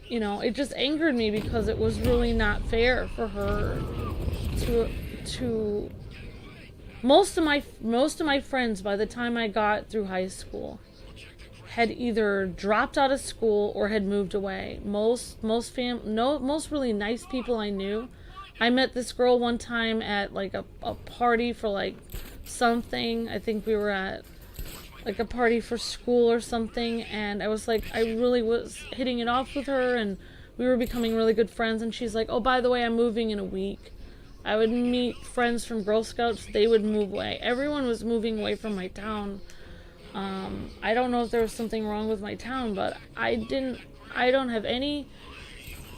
[SPEAKER 1] you know, it just angered me because it was really not fair for her to most of my friends by the time I got through high school had either dropped out of school or had moved away. Most really nice people I knew. I met this girl one time at like a party for like something. I think we were at like a party for school or something, and I was like, I really was hitting it off with her, and we were becoming really good friends, and she's like, oh, by the way, I'm moving in a week. I would meet friends from Girl Scouts, they would move away. Everyone was moving away from my town. I don't know if there was something wrong with my town, but I don't have any,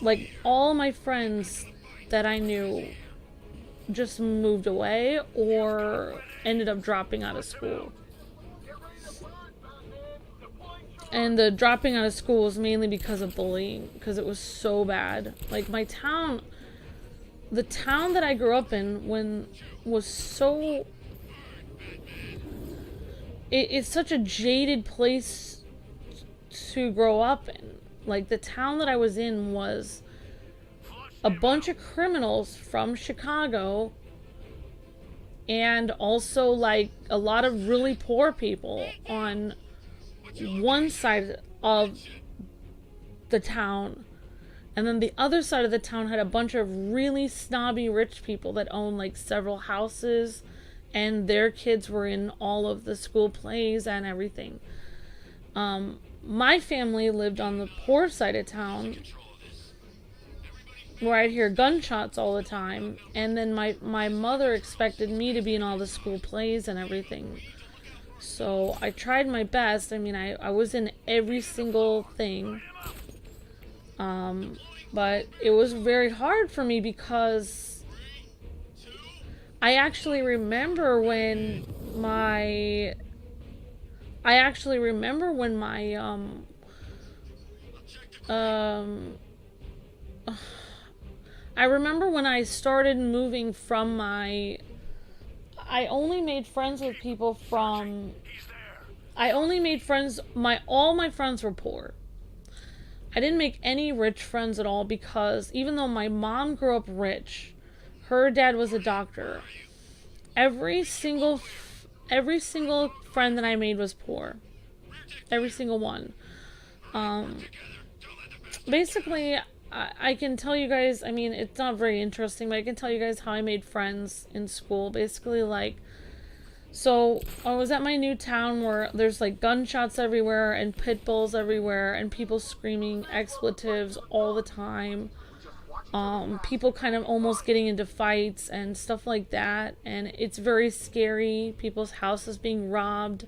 [SPEAKER 1] like, all my friends that I knew just moved away or ended up dropping out of school. And the dropping out of school was mainly because of bullying, because it was so bad. Like, my town, the town that I grew up in was so... It's such a jaded place to grow up in. Like, the town that I was in was a bunch of criminals from Chicago, and also, like, a lot of really poor people on one side of the town, and then the other side of the town had a bunch of really snobby rich people that owned like several houses, and their kids were in all of the school plays and everything. My family lived on the poor side of town, where I'd hear gunshots all the time, and then my mother expected me to be in all the school plays and everything. So I tried my best. I mean, I was in every single thing. But it was very hard for me because I actually remember when my I remember when I started moving from my... I only made friends with people from... all my friends were poor. I didn't make any rich friends at all because even though my mom grew up rich, her dad was a doctor. Every single friend that I made was poor. Every single one. Basically, I can tell you guys, I mean, it's not very interesting, but I can tell you guys how I made friends in school. Basically, like, so I was at my new town where there's like gunshots everywhere and pit bulls everywhere and people screaming expletives all the time. People kind of almost getting into fights and stuff like that, and it's very scary. People's houses being robbed,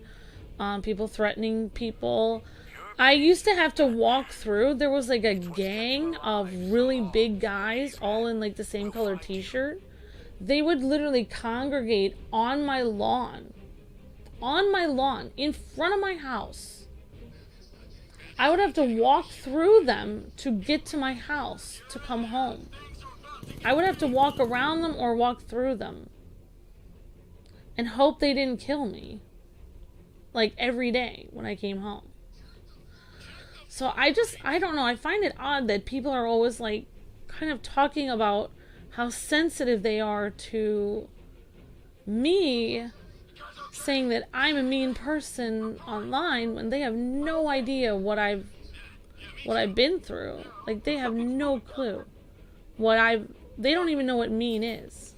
[SPEAKER 1] people threatening people. I used to have to walk through. There was like a gang of really big guys all in like the same color t-shirt. They would literally congregate on my lawn, in front of my house. I would have to walk through them to get to my house to come home. I would have to walk around them or walk through them and hope they didn't kill me, like every day when I came home. So I don't know, I find it odd that people are always like kind of talking about how sensitive they are to me saying that I'm a mean person online when they have no idea what I've been through. Like, they have no clue they don't even know what mean is.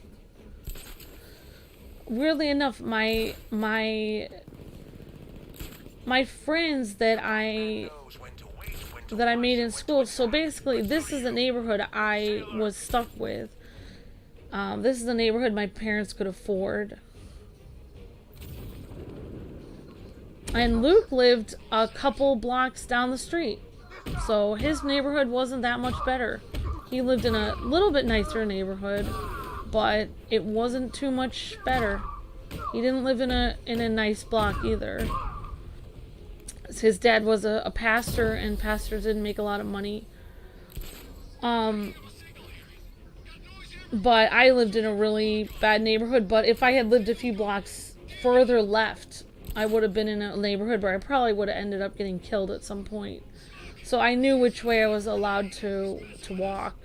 [SPEAKER 1] Weirdly enough, my friends that I made in school, so basically this is the neighborhood I was stuck with. This is the neighborhood my parents could afford. And Luke lived a couple blocks down the street, so his neighborhood wasn't that much better. He lived in a little bit nicer neighborhood, but it wasn't too much better. He didn't live in a nice block either. His dad was a pastor, and pastors didn't make a lot of money. But I lived in a really bad neighborhood, but if I had lived a few blocks further left, I would have been in a neighborhood where I probably would have ended up getting killed at some point. So I knew which way I was allowed to walk.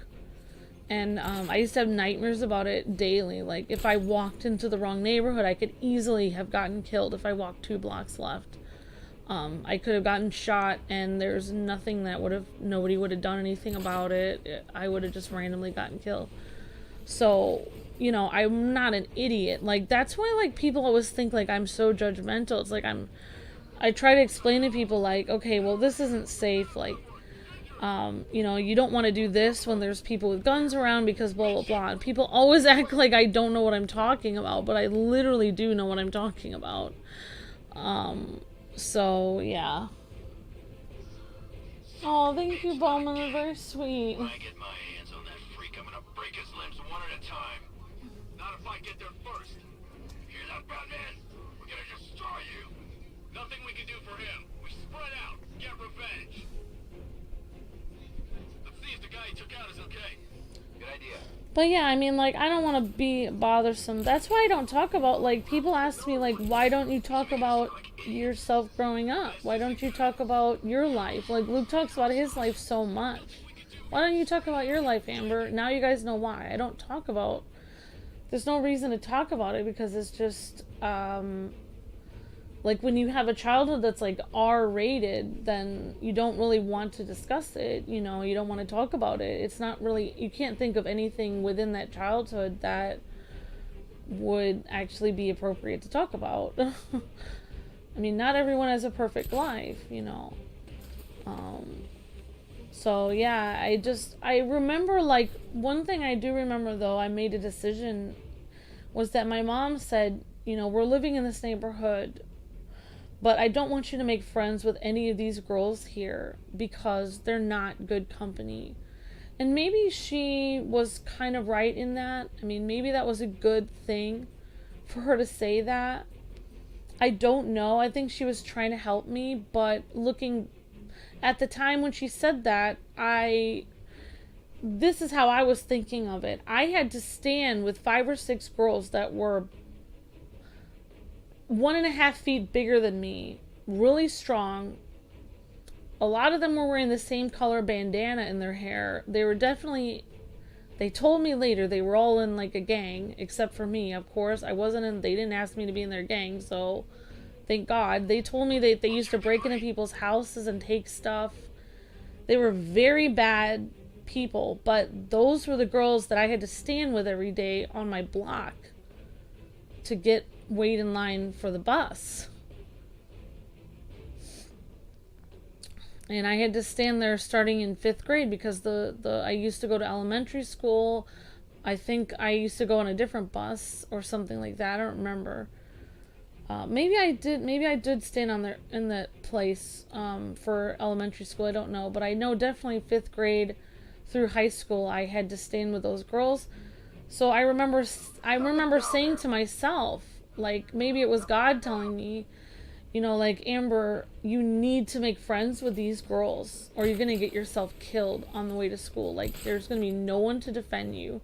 [SPEAKER 1] And I used to have nightmares about it daily. Like, if I walked into the wrong neighborhood, I could easily have gotten killed if I walked 2 blocks left. I could have gotten shot, and there's nothing that nobody would have done anything about it. I would have just randomly gotten killed. So, you know, I'm not an idiot. Like, that's why, like, people always think, like, I'm so judgmental. It's like I try to explain to people, like, okay, well, this isn't safe. Like, you know, you don't want to do this when there's people with guns around because blah, blah, blah. And people always act like I don't know what I'm talking about, but I literally do know what I'm talking about. So, yeah. Oh, thank you, Bowman. They're very sweet.
[SPEAKER 2] When I get my hands on that freak, I'm gonna break his limbs one at a time. Not if I get there first. Hear that, Batman? We're gonna destroy you. Nothing we can do for him. We spread out, get revenge. Let's see if the guy he took out is okay. Good idea.
[SPEAKER 1] But yeah, I mean, like, I don't want to be bothersome. That's why I don't talk about, like, people ask me, like, why don't you talk about yourself growing up? Why don't you talk about your life? Like, Luke talks about his life so much. Why don't you talk about your life, Amber? Now you guys know why. I don't talk about... There's no reason to talk about it because it's just, like, when you have a childhood that's, like, R-rated, then you don't really want to discuss it, you know, you don't want to talk about it. It's not really, you can't think of anything within that childhood that would actually be appropriate to talk about. I mean, not everyone has a perfect life, you know. So, yeah, I remember, like, one thing I do remember, though, I made a decision, was that my mom said, you know, we're living in this neighborhood, but I don't want you to make friends with any of these girls here because they're not good company. And maybe she was kind of right in that. I mean, maybe that was a good thing for her to say that. I don't know. I think she was trying to help me, but looking at the time when she said that, this is how I was thinking of it. I had to stand with 5 or 6 girls that were 1.5 feet bigger than me, really strong. A lot of them were wearing the same color bandana in their hair. They were definitely, they told me later, they were all in like a gang, except for me, of course. I wasn't in, they didn't ask me to be in their gang, so thank God. They told me that they used to break into people's houses and take stuff. They were very bad people, but those were the girls that I had to stand with every day on my block to wait in line for the bus. And I had to stand there starting in 5th grade because I used to go to elementary school. I think I used to go on a different bus or something like that. I don't remember. Maybe I did stand on there in that place for elementary school. I don't know, but I know definitely 5th grade through high school I had to stand with those girls. So I remember saying to myself, like, maybe it was God telling me, you know, like, Amber, you need to make friends with these girls or you're gonna get yourself killed on the way to school. Like, there's gonna be no one to defend you.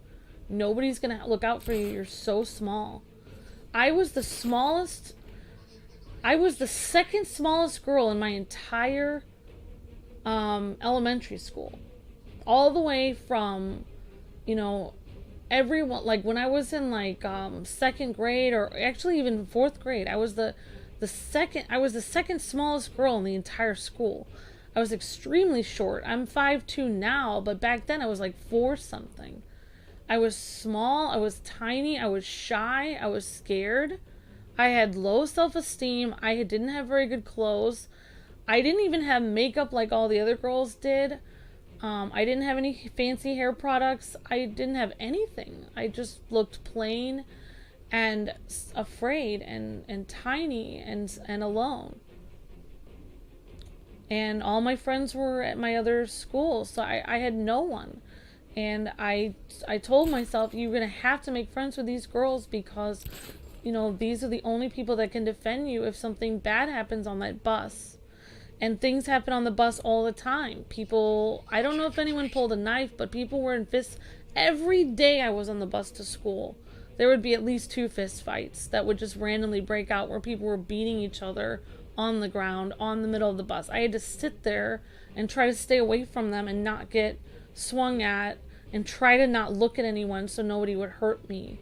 [SPEAKER 1] Nobody's gonna look out for you. You're so small. I was the smallest. I was the second smallest girl in my entire elementary school. All the way from, you know, everyone, like when I was in like 2nd grade or actually even 4th grade, I was the second smallest girl in the entire school. I was extremely short. I'm 5'2" now, but back then I was like 4 something. I was small, I was tiny, I was shy, I was scared. I had low self-esteem. I didn't have very good clothes. I didn't even have makeup like all the other girls did. I didn't have any fancy hair products. I didn't have anything. I just looked plain and afraid and tiny and alone. And all my friends were at my other school, so I had no one. And I told myself, you're gonna have to make friends with these girls because, you know, these are the only people that can defend you if something bad happens on that bus. And things happen on the bus all the time. People, I don't know if anyone pulled a knife, but people were in fists. Every day I was on the bus to school, there would be at least 2 fist fights that would just randomly break out where people were beating each other on the ground, on the middle of the bus. I had to sit there and try to stay away from them and not get swung at, and try to not look at anyone so nobody would hurt me.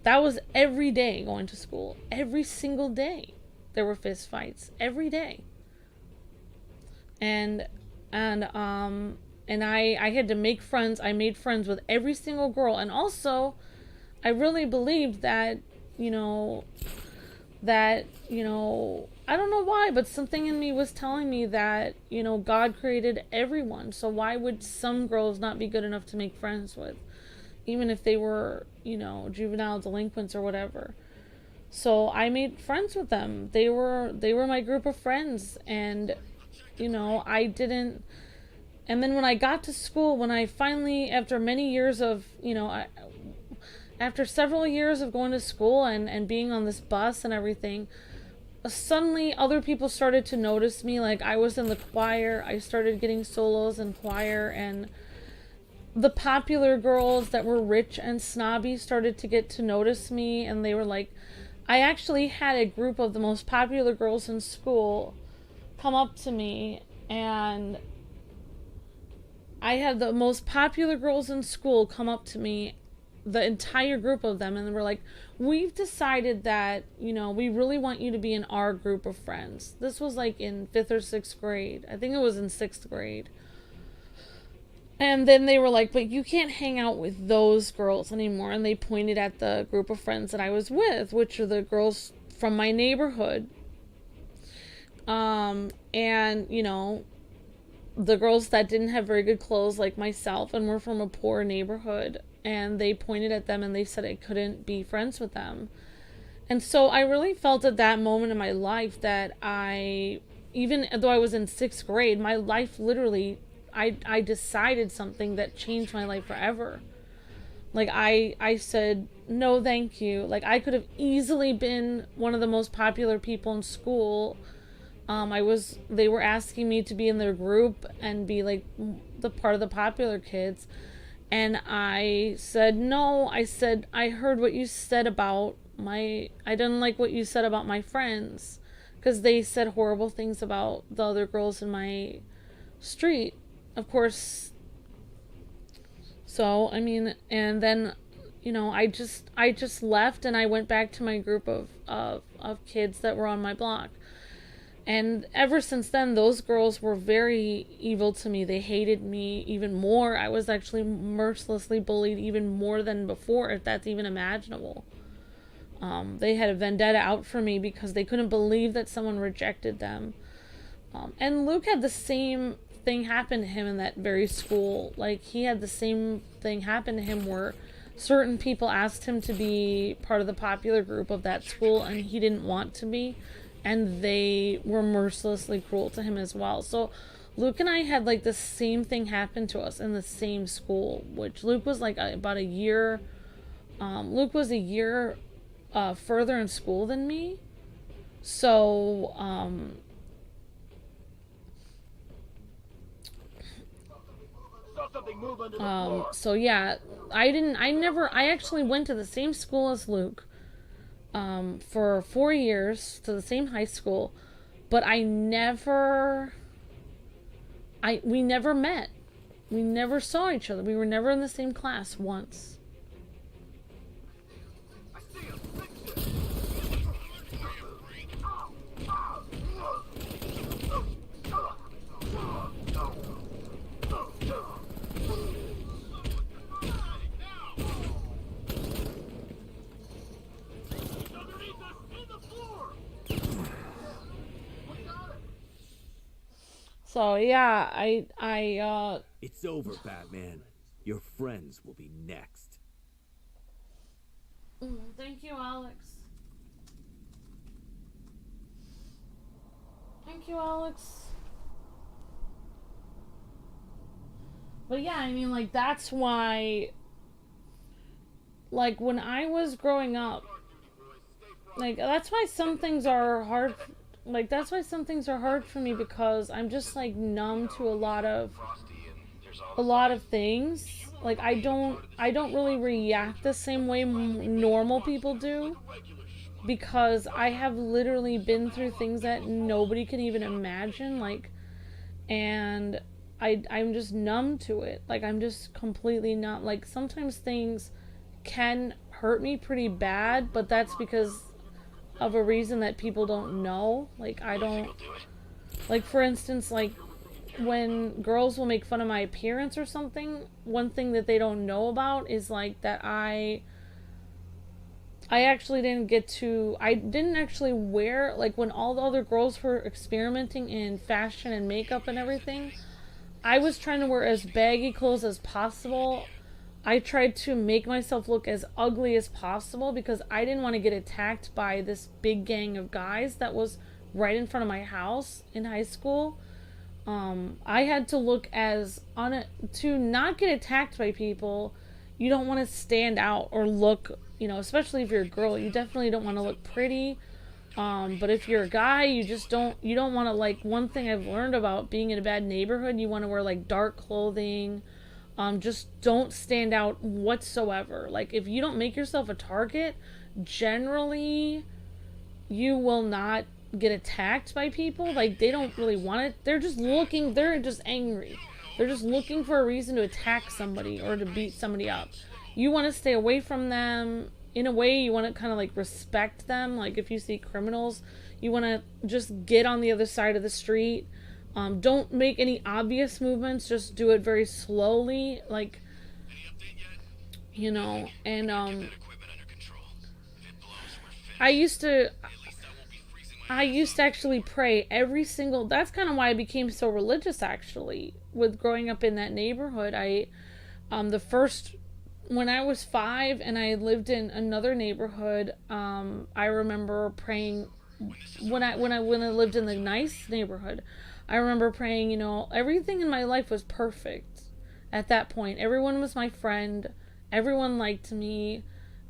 [SPEAKER 1] That was every day going to school. Every single day there were fist fights. Every day. And I had to make friends. I made friends with every single girl. And also, I really believed that, I don't know why, but something in me was telling me that, God created everyone. So why would some girls not be good enough to make friends with? Even if they were, juvenile delinquents or whatever. So I made friends with them. They were my group of friends. And, I didn't... And then when I got to school, when I finally, after many years of, after several years of going to school and being on this bus and everything, suddenly other people started to notice me. Like, I was in the choir. I started getting solos in choir, and the popular girls that were rich and snobby started to get to notice me, and they were like, I actually had a group of the most popular girls in school come up to me, and I had the most popular girls in school come up to me, the entire group of them, and they were like, we've decided that, we really want you to be in our group of friends. This was like in 5th or 6th grade. I think it was in 6th grade. And then they were like, but you can't hang out with those girls anymore. And they pointed at the group of friends that I was with, which are the girls from my neighborhood. And, the girls that didn't have very good clothes like myself and were from a poor neighborhood. And they pointed at them and they said I couldn't be friends with them. And so I really felt at that moment in my life that even though I was in 6th grade, my life literally, I decided something that changed my life forever. Like, I said, no, thank you. Like, I could have easily been one of the most popular people in school. They were asking me to be in their group and be like the part of the popular kids. And I said, no. I said, I heard what you said about I didn't like what you said about my friends, because they said horrible things about the other girls in my street, of course. So, and then, I just left and I went back to my group of kids that were on my block. And ever since then, those girls were very evil to me. They hated me even more. I was actually mercilessly bullied even more than before, if that's even imaginable. They had a vendetta out for me because they couldn't believe that someone rejected them. And Luke had the same thing happen to him in that very school. Like, he had the same thing happen to him where certain people asked him to be part of the popular group of that school, and he didn't want to be. And they were mercilessly cruel to him as well. So Luke and I had like the same thing happen to us in the same school, which Luke was like about a year. Luke was a year further in school than me. So so yeah, I actually went to the same school as Luke. For 4 years, to the same high school, but we never met. We never saw each other. We were never in the same class once. So yeah,
[SPEAKER 6] It's over, Batman. Your friends will be next.
[SPEAKER 1] Thank you, Alex. Thank you, Alex. But yeah, I mean, like, that's why, like, when I was growing up, like, that's why some things are hard, like, that's why some things are hard for me, because I'm just, like, numb to a lot of things. Like, I don't really react the same way normal people do, because I have literally been through things that nobody can even imagine, like, and I'm just numb to it. Like, I'm just completely not, like, sometimes things can hurt me pretty bad, but that's because of a reason that people don't know. Like, I don't, like, for instance, like, when girls will make fun of my appearance or something, one thing that they don't know about is, like, that I actually I didn't actually wear, like, when all the other girls were experimenting in fashion and makeup and everything, I was trying to wear as baggy clothes as possible. I tried to make myself look as ugly as possible because I didn't want to get attacked by this big gang of guys that was right in front of my house in high school. I had to look to not get attacked by people. You don't want to stand out or look, especially if you're a girl, you definitely don't want to look pretty. But if you're a guy, you don't want to, like, one thing I've learned about being in a bad neighborhood, you want to wear, like, dark clothing. Just don't stand out whatsoever. Like, if you don't make yourself a target, generally, you will not get attacked by people. Like, they don't really want it. They're just angry. They're just looking for a reason to attack somebody or to beat somebody up. You want to stay away from them. In a way, you want to kind of, like, respect them. Like, if you see criminals, you want to just get on the other side of the street. Don't make any obvious movements. Just do it very slowly. Like, and, I used to actually pray every single, that's kind of why I became so religious, actually, with growing up in that neighborhood. When I was 5 and I lived in another neighborhood, I remember praying when I lived in the nice neighborhood. I remember praying, everything in my life was perfect at that point. Everyone was my friend. Everyone liked me.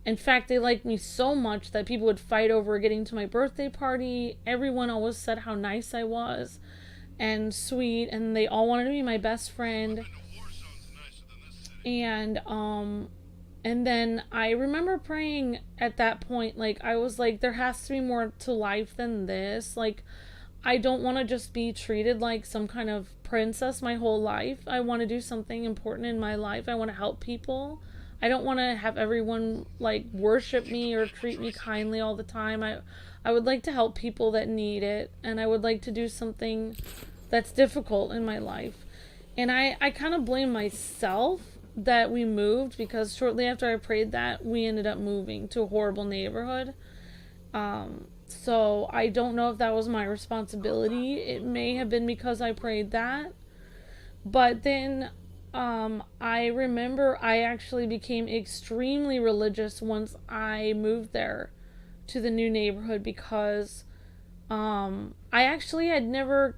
[SPEAKER 1] In fact, they liked me so much that people would fight over getting to my birthday party. Everyone always said how nice I was and sweet, and they all wanted to be my best friend. And then I remember praying at that point, like, I was like, there has to be more to life than this. Like, I don't want to just be treated like some kind of princess my whole life. I want to do something important in my life. I want to help people. I don't want to have everyone, like, worship me or treat me kindly all the time. I would like to help people that need it, and I would like to do something that's difficult in my life. And I kind of blame myself that we moved, because shortly after I prayed that, we ended up moving to a horrible neighborhood. So I don't know if that was my responsibility. It may have been because I prayed that. But then I remember I actually became extremely religious once I moved there to the new neighborhood, because I actually had never,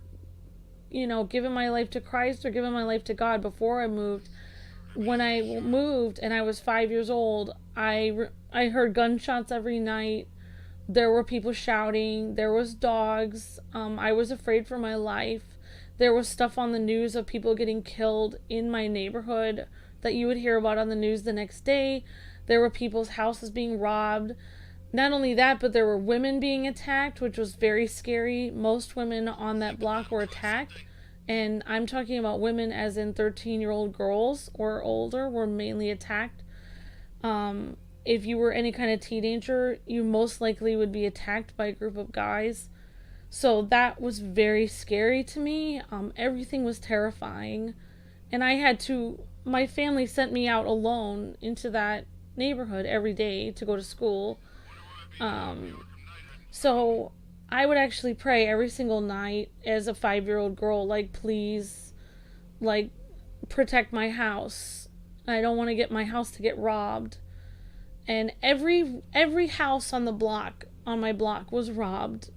[SPEAKER 1] given my life to Christ or given my life to God before I moved. When I moved and I was 5 years old, I heard gunshots every night. There were people shouting. There was dogs. I was afraid for my life. There was stuff on the news of people getting killed in my neighborhood that you would hear about on the news the next day. There were people's houses being robbed. Not only that, but there were women being attacked, which was very scary. Most women on that block were attacked. And I'm talking about women as in 13-year-old girls or older were mainly attacked. If you were any kind of teenager, you most likely would be attacked by a group of guys. So that was very scary to me. Everything was terrifying. And my family sent me out alone into that neighborhood every day to go to school. So I would actually pray every single night as a 5-year-old girl, like, please, like, protect my house. I don't want to get my house to get robbed. And every house on my block was robbed.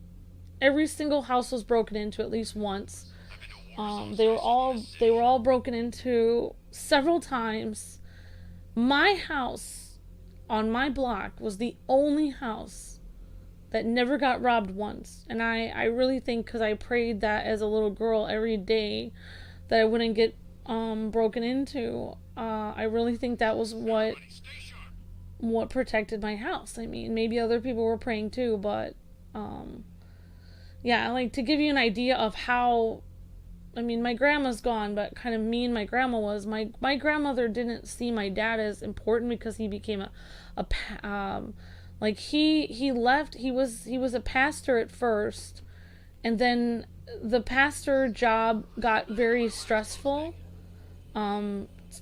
[SPEAKER 1] Every single house was broken into at least once. They were all broken into. several times. My house on my block was the only house that never got robbed once. And I really think, because I prayed that as a little girl every day, that I wouldn't get broken into. I really think that was what protected my house. I mean, maybe other people were praying too, but yeah, like, to give you an idea of how, I mean, my grandma's gone, but kind of mean my grandma was. My grandmother didn't see my dad as important because he became like, he left. He was a pastor at first, and then the pastor job got very stressful.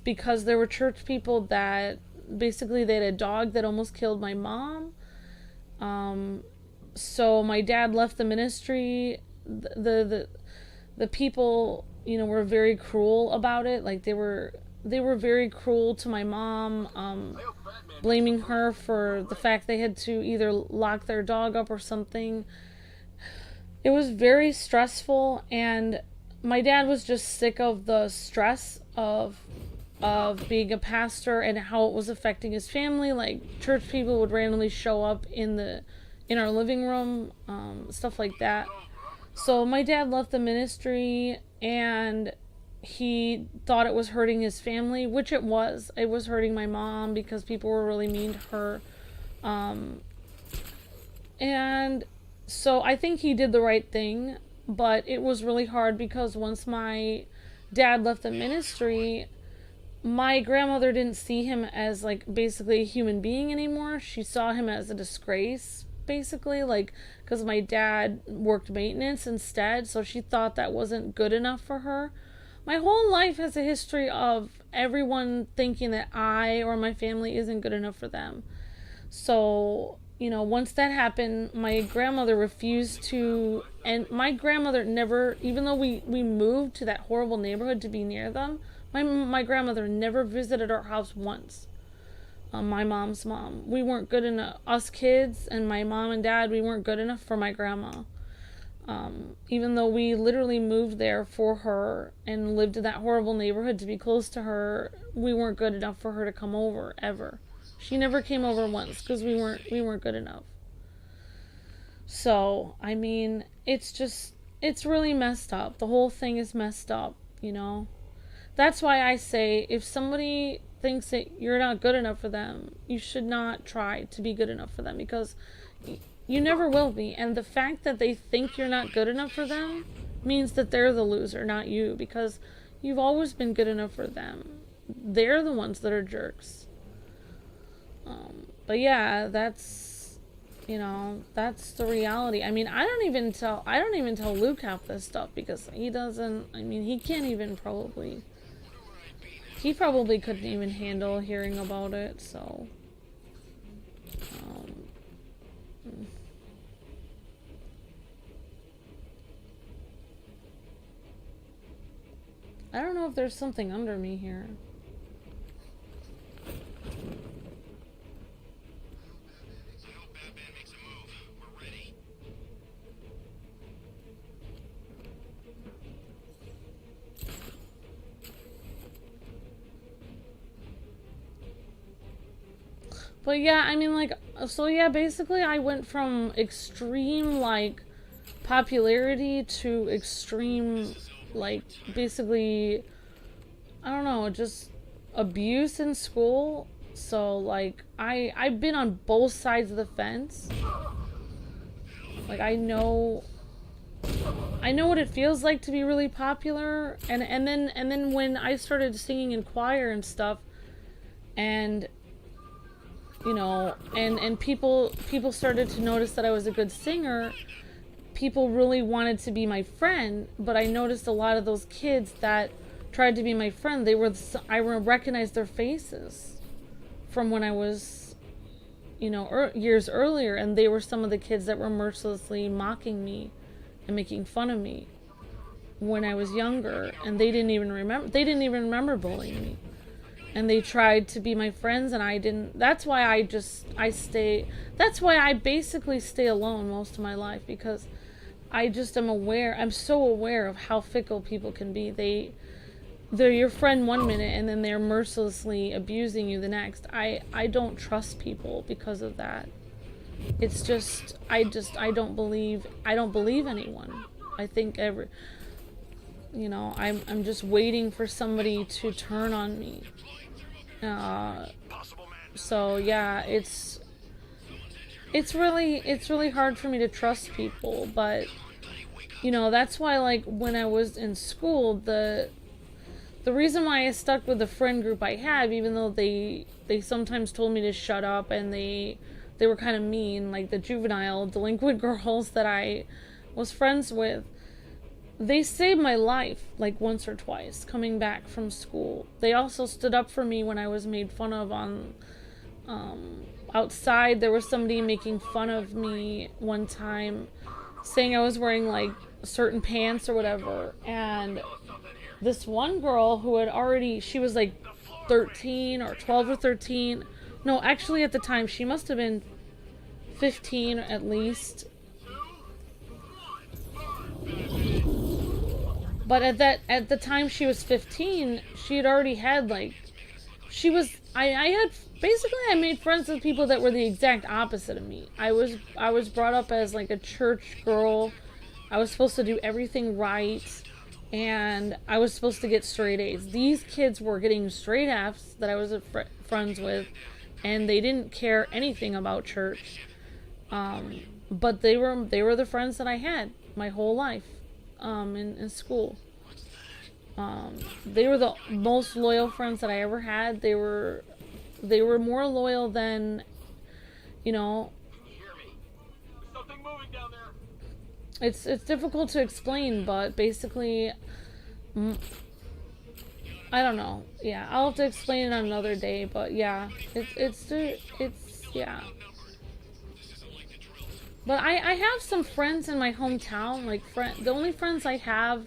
[SPEAKER 1] Because there were church people that basically, they had a dog that almost killed my mom. So my dad left the ministry. The people, you know, were very cruel about it. Like, they were very cruel to my mom, blaming her for the fact they had to either lock their dog up or something. It was very stressful, and my dad was just sick of the stress of being a pastor and how it was affecting his family. Like, church people would randomly show up in our living room, stuff like that. So my dad left the ministry, and he thought it was hurting his family, which it was. It was hurting my mom because people were really mean to her. And so I think he did the right thing, but it was really hard because once my dad left the ministry, my grandmother didn't see him as, like, basically a human being anymore. She saw him as a disgrace, basically, like, because my dad worked maintenance instead, so she thought that wasn't good enough for her. My whole life has a history of everyone thinking that I or my family isn't good enough for them. So, you know, once that happened, my grandmother refused to, and my grandmother never, even though we moved to that horrible neighborhood to be near them, my grandmother never visited our house once. My mom's mom. We weren't good enough. Us kids and my mom and dad, we weren't good enough for my grandma. Even though we literally moved there for her and lived in that horrible neighborhood to be close to her, we weren't good enough for her to come over, ever. She never came over once because we weren't good enough. So, I mean, it's really messed up. The whole thing is messed up, you know? That's why I say, if somebody thinks that you're not good enough for them, you should not try to be good enough for them, because you never will be. And the fact that they think you're not good enough for them means that they're the loser, not you, because you've always been good enough for them. They're the ones that are jerks. But yeah, that's, you know, that's the reality. I mean, I don't even tell Luke half this stuff, because he doesn't, I mean, he can't even probably, he probably couldn't even handle hearing about it, so, I don't know if there's something under me here. But yeah, I mean, like, so yeah, basically I went from extreme, like, popularity to extreme, like, basically, I don't know, just abuse in school. So, like, I've been on both sides of the fence. Like, I know what it feels like to be really popular, and then when I started singing in choir and stuff, and you know, and people started to notice that I was a good singer. People really wanted to be my friend, but I noticed a lot of those kids that tried to be my friend, I recognized their faces from when I was, you know, years earlier, and they were some of the kids that were mercilessly mocking me and making fun of me when I was younger, and they didn't even remember bullying me. And they tried to be my friends, and I didn't. That's why that's why I basically stay alone most of my life, because I just am aware. I'm so aware of how fickle people can be. they're your friend one minute and then they're mercilessly abusing you the next. I don't trust people because of that. It's just I don't believe anyone. I think I'm just waiting for somebody to turn on me. So yeah, it's really hard for me to trust people, but that's why, like, when I was in school, the reason why I stuck with the friend group I have, even though they sometimes told me to shut up and they were kind of mean, like the juvenile delinquent girls that I was friends with, they saved my life like once or twice coming back from school. They also stood up for me when I was made fun of on outside. There was somebody making fun of me one time, saying I was wearing like certain pants or whatever, and this one girl who had already, she was like 13 or 12 or 13. No, actually at the time she must have been 15 at least. But at the time she was 15, she had already had like, I made friends with people that were the exact opposite of me. I was brought up as like a church girl. I was supposed to do everything right, and I was supposed to get straight A's. These kids were getting straight F's that I was friends with, and they didn't care anything about church. But they were the friends that I had my whole life, in school. They were the most loyal friends that I ever had. They were more loyal than, it's difficult to explain, but basically, I don't know. Yeah, I'll have to explain it on another day, but yeah, it's yeah. But I have some friends in my hometown, like the only friends I have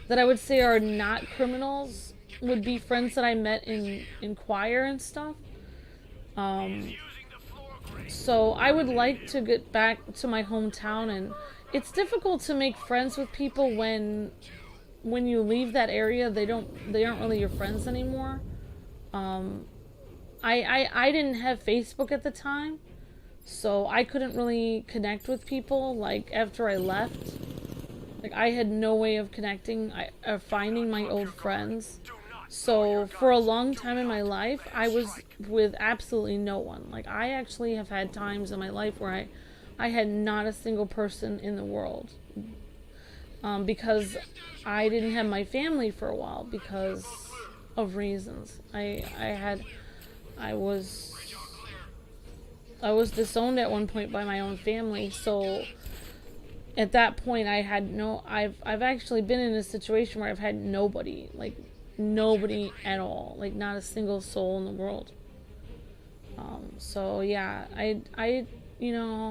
[SPEAKER 1] that I would say are not criminals would be friends that I met in choir and stuff. So I would like to get back to my hometown, and it's difficult to make friends with people when you leave that area. They aren't really your friends anymore. I didn't have Facebook at the time, so I couldn't really connect with people like after I left. Like, I had no way of connecting, finding my old friends. So for a long time in my life, I was with absolutely no one. Like, I actually have had times in my life where I had not a single person in the world. Because I didn't have my family for a while because of reasons. I was disowned at one point by my own family, so at that point I've actually been in a situation where I've had nobody, like nobody at all, like not a single soul in the world. So yeah, yeah.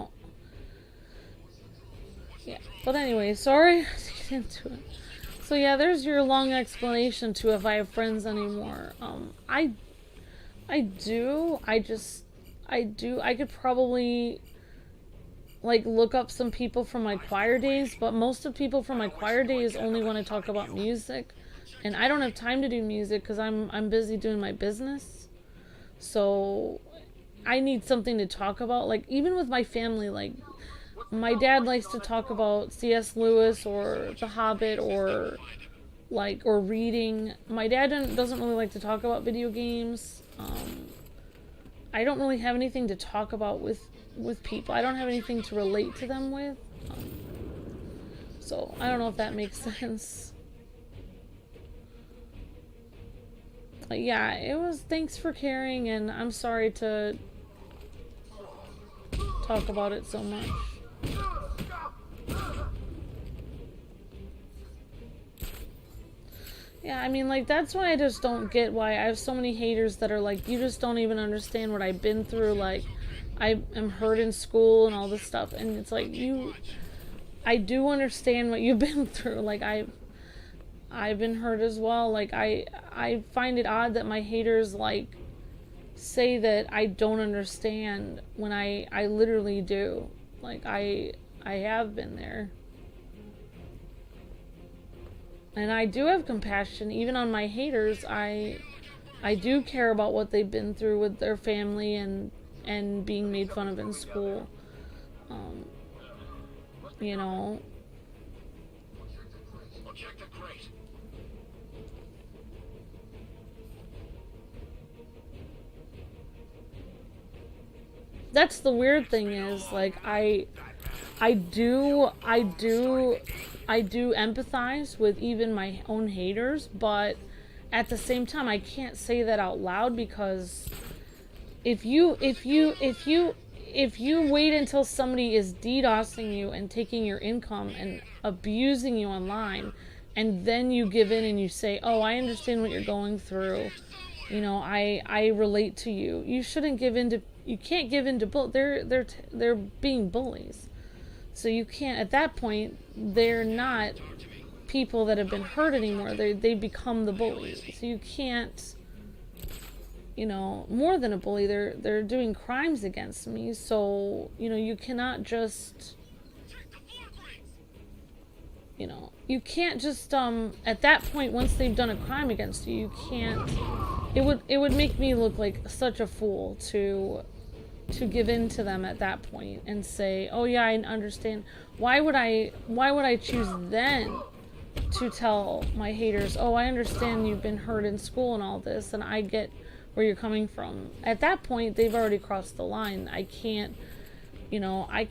[SPEAKER 1] But anyway, sorry to get into it. So yeah, there's your long explanation to if I have friends anymore. I do. I could probably like look up some people from my choir days, but most of people from my choir days only want to talk about music, and I don't have time to do music because I'm busy doing my business. So I need something to talk about. Like, even with my family, like my dad likes to talk about C.S. Lewis or The Hobbit or reading. My dad doesn't really like to talk about video games. I don't really have anything to talk about with people. I don't have anything to relate to them with. So I don't know if that makes sense. But yeah, it was, thanks for caring, and I'm sorry to talk about it so much. Yeah, I mean, like, that's why I just don't get why I have so many haters that are like, you just don't even understand what I've been through. Like, I am hurt in school and all this stuff. And it's like, I do understand what you've been through. Like, I've been hurt as well. Like, I find it odd that my haters, like, say that I don't understand when I literally do. Like, I have been there. And I do have compassion, even on my haters. I do care about what they've been through with their family and being made fun of in school. You know.
[SPEAKER 2] I'll check the crate.
[SPEAKER 1] That's the weird thing is, like, I do empathize with even my own haters, but at the same time I can't say that out loud, because if you wait until somebody is DDoSing you and taking your income and abusing you online, and then you give in and you say, oh, I understand what you're going through, you know, I relate to you. You shouldn't give in to, you can't give in to they're being bullies. So you can't, at that point, they're not people that have been hurt anymore. They become the bullies. So you can't, you know, more than a bully, they're doing crimes against me. So, you know, you cannot just, you know, you can't just, at that point, once they've done a crime against you, you can't, it would make me look like such a fool to give in to them at that point and say, oh yeah, I understand. Why would I choose then to tell my haters, oh, I understand you've been hurt in school and all this, and I get where you're coming from. At that point, they've already crossed the line. I can't, you know, I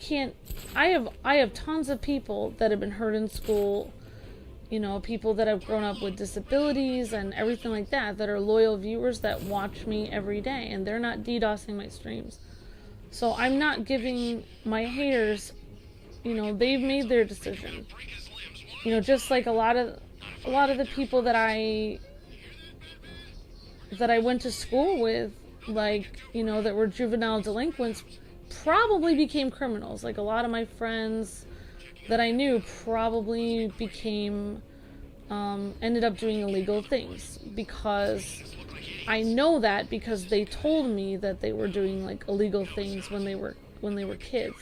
[SPEAKER 1] have tons of people that have been hurt in school, you know, people that have grown up with disabilities and everything like that are loyal viewers that watch me every day, and they're not DDoSing my streams. So I'm not giving my haters, you know, they've made their decision. You know, just like a lot of the people that I went to school with, like, you know, that were juvenile delinquents, probably became criminals. Like, a lot of my friends that I knew probably became, ended up doing illegal things, because I know that because they told me that they were doing, like, illegal things when they were kids.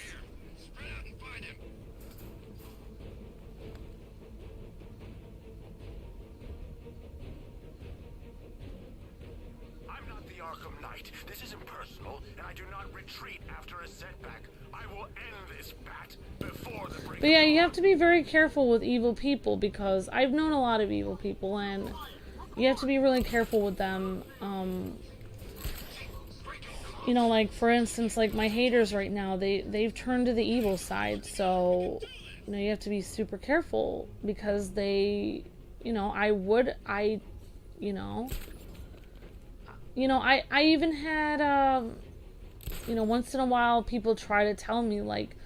[SPEAKER 2] I'm not the Arkham Knight. This isn't personal, and I do not retreat after a setback. I will end this bat before the break.
[SPEAKER 1] But yeah, you have to be very careful with evil people, because I've known a lot of evil people, and you have to be really careful with them. You know, like, for instance, like, my haters right now, they've turned to the evil side, so, you know, you have to be super careful, because they, you know, I even had, you know, once in a while, people try to tell me, like,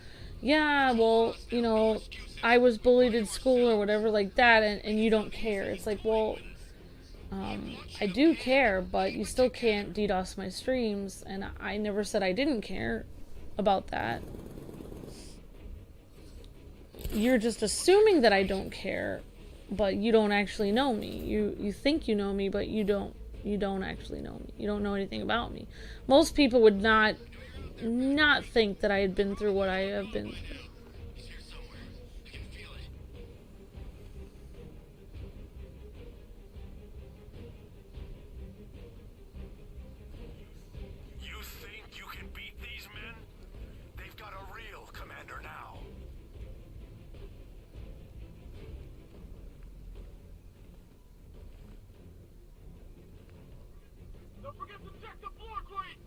[SPEAKER 1] yeah, well, you know, I was bullied in school or whatever like that, and you don't care. It's like, well, I do care, but you still can't DDoS my streams, and I never said I didn't care about that. You're just assuming that I don't care, but you don't actually know me. You think you know me, but you don't actually know me. You don't know anything about me. Most people would not think that I had been through what I have been through.
[SPEAKER 2] You think you can beat these men? They've got a real commander now.
[SPEAKER 4] Don't forget to check the floor, Queen!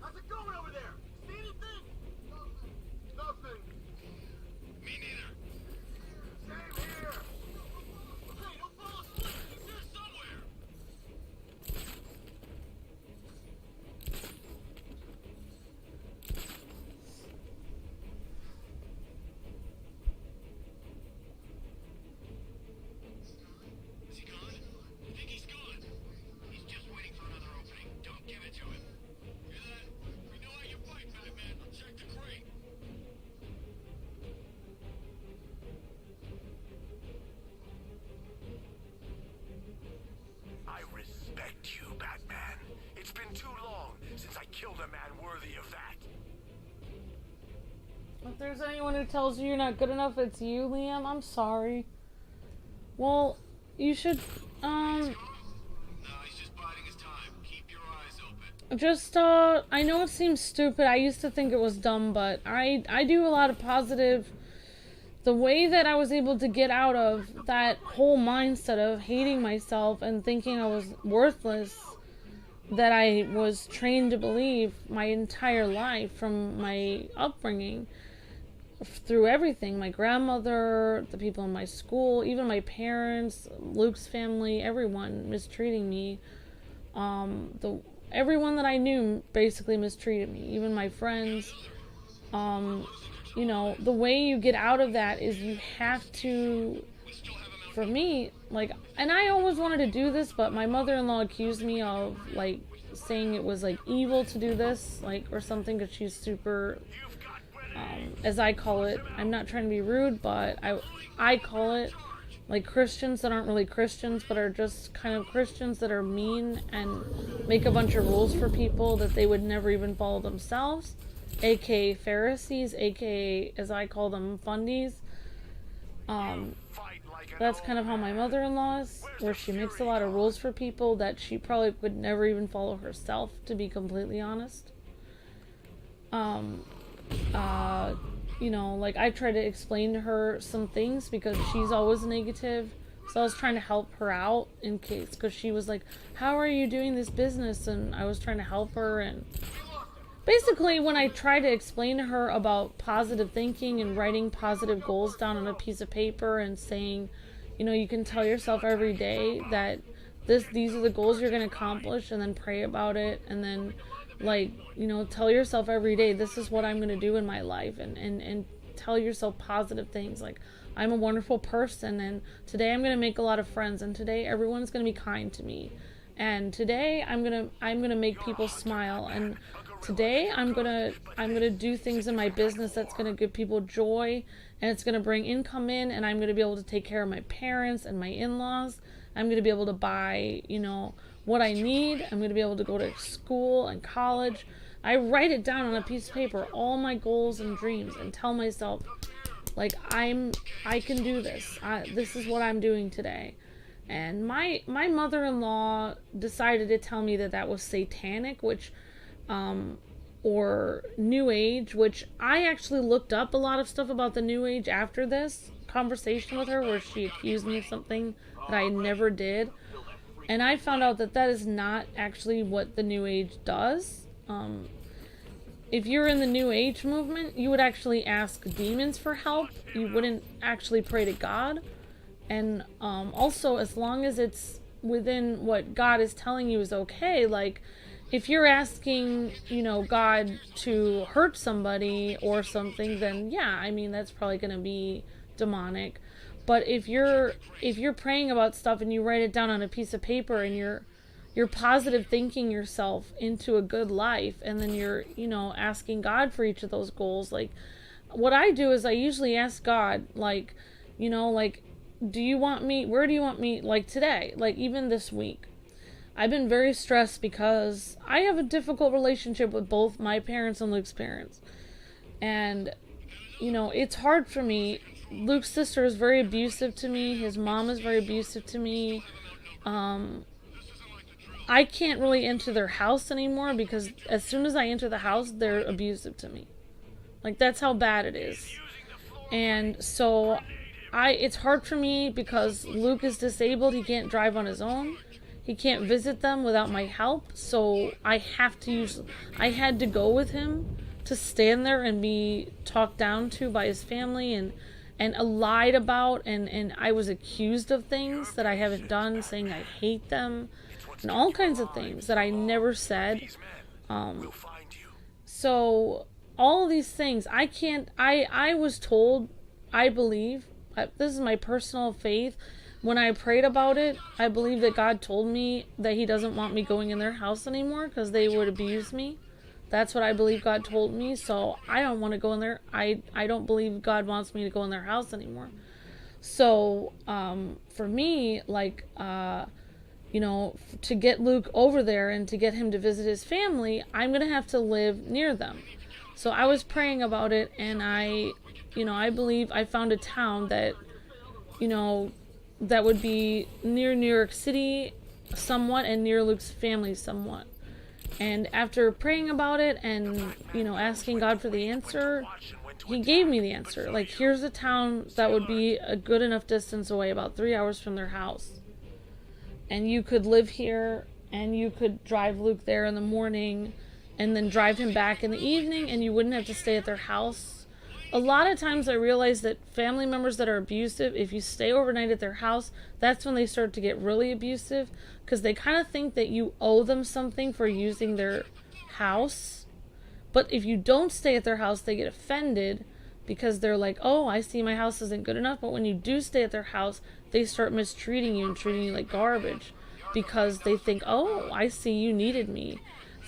[SPEAKER 4] How's it going over there? See anything? Nothing.
[SPEAKER 2] Me neither.
[SPEAKER 4] Same here. Hey, don't fall asleep. He's here somewhere.
[SPEAKER 1] If there's anyone who tells you you're not good enough, it's you, Liam. I'm sorry. Well, you should,
[SPEAKER 2] No, he's just biding his time. Keep your eyes open.
[SPEAKER 1] just, I know it seems stupid. I used to think it was dumb, but I do a lot of positive. The way that I was able to get out of that whole mindset of hating myself and thinking I was worthless, that I was trained to believe my entire life from my upbringing, through everything, my grandmother, the people in my school, even my parents, Luke's family, everyone mistreating me. Everyone that I knew basically mistreated me, even my friends. You know, the way you get out of that is you have to, for me, like, and I always wanted to do this, but my mother-in-law accused me of, like, saying it was, like, evil to do this, like, or something, because she's super, as I call it, I'm not trying to be rude, but I call it, like, Christians that aren't really Christians, but are just kind of Christians that are mean and make a bunch of rules for people that they would never even follow themselves. AKA Pharisees, AKA, as I call them, fundies. That's kind of how my mother-in-law is, where she makes a lot of rules for people that she probably would never even follow herself, to be completely honest. You know, like, I try to explain to her some things because she's always negative, so I was trying to help her out in case, because she was like, how are you doing this business? And I was trying to help her, and basically, when I try to explain to her about positive thinking and writing positive goals down on a piece of paper and saying, you know, you can tell yourself every day that these are the goals you're going to accomplish, and then pray about it, and then, like, you know, tell yourself every day, this is what I'm going to do in my life, and tell yourself positive things, like, I'm a wonderful person, and today I'm going to make a lot of friends, and today everyone's going to be kind to me, and today I'm going to make people smile, and today I'm gonna do things in my business that's gonna give people joy, and it's gonna bring income in, and I'm gonna be able to take care of my parents and my in-laws. I'm gonna be able to buy, you know, what I need. I'm gonna be able to go to school and college. I write it down on a piece of paper, all my goals and dreams, and tell myself, like, I can do this. This is what I'm doing today. And my mother-in-law decided to tell me that that was satanic, which or New Age, which I actually looked up a lot of stuff about the New Age after this conversation with her, where she accused me of something that I never did, and I found out that that is not actually what the New Age does. If you're in the New Age movement, you would actually ask demons for help. You wouldn't actually pray to God. And also, as long as it's within what God is telling you is okay, like, if you're asking, you know, God to hurt somebody or something, then yeah, I mean, that's probably going to be demonic. But if you're praying about stuff and you write it down on a piece of paper, and you're positive thinking yourself into a good life, and then you're, you know, asking God for each of those goals, like, what I do is I usually ask God, like, you know, like, where do you want me, like, today, like, even this week, I've been very stressed because I have a difficult relationship with both my parents and Luke's parents. And, you know, it's hard for me. Luke's sister is very abusive to me. His mom is very abusive to me. I can't really enter their house anymore because as soon as I enter the house, they're abusive to me. Like, that's how bad it is. And so it's hard for me because Luke is disabled. He can't drive on his own. He can't visit them without my help, so I had to go with him to stand there and be talked down to by his family and lied about, and I was accused of things that I haven't done, saying I hate them, and all kinds of things that I never said. So all of these things, I was told, I believe, this is my personal faith. When I prayed about it, I believe that God told me that he doesn't want me going in their house anymore because they would abuse me. That's what I believe God told me, so I don't want to go in there. I don't believe God wants me to go in their house anymore. So, for me, like, you know, to get Luke over there and to get him to visit his family, I'm going to have to live near them. So I was praying about it, and I believe I found a town that, that would be near New York City somewhat and near Luke's family somewhat. And after praying about it and, asking God for the answer, he gave me the answer. Like, here's a town that would be a good enough distance away, about 3 hours from their house. And you could live here, and you could drive Luke there in the morning, and then drive him back in the evening, and you wouldn't have to stay at their house. A lot of times I realize that family members that are abusive, if you stay overnight at their house, that's when they start to get really abusive, because they kind of think that you owe them something for using their house. But if you don't stay at their house, they get offended, because they're like, oh, I see my house isn't good enough. But when you do stay at their house, they start mistreating you and treating you like garbage, because they think, oh, I see you needed me.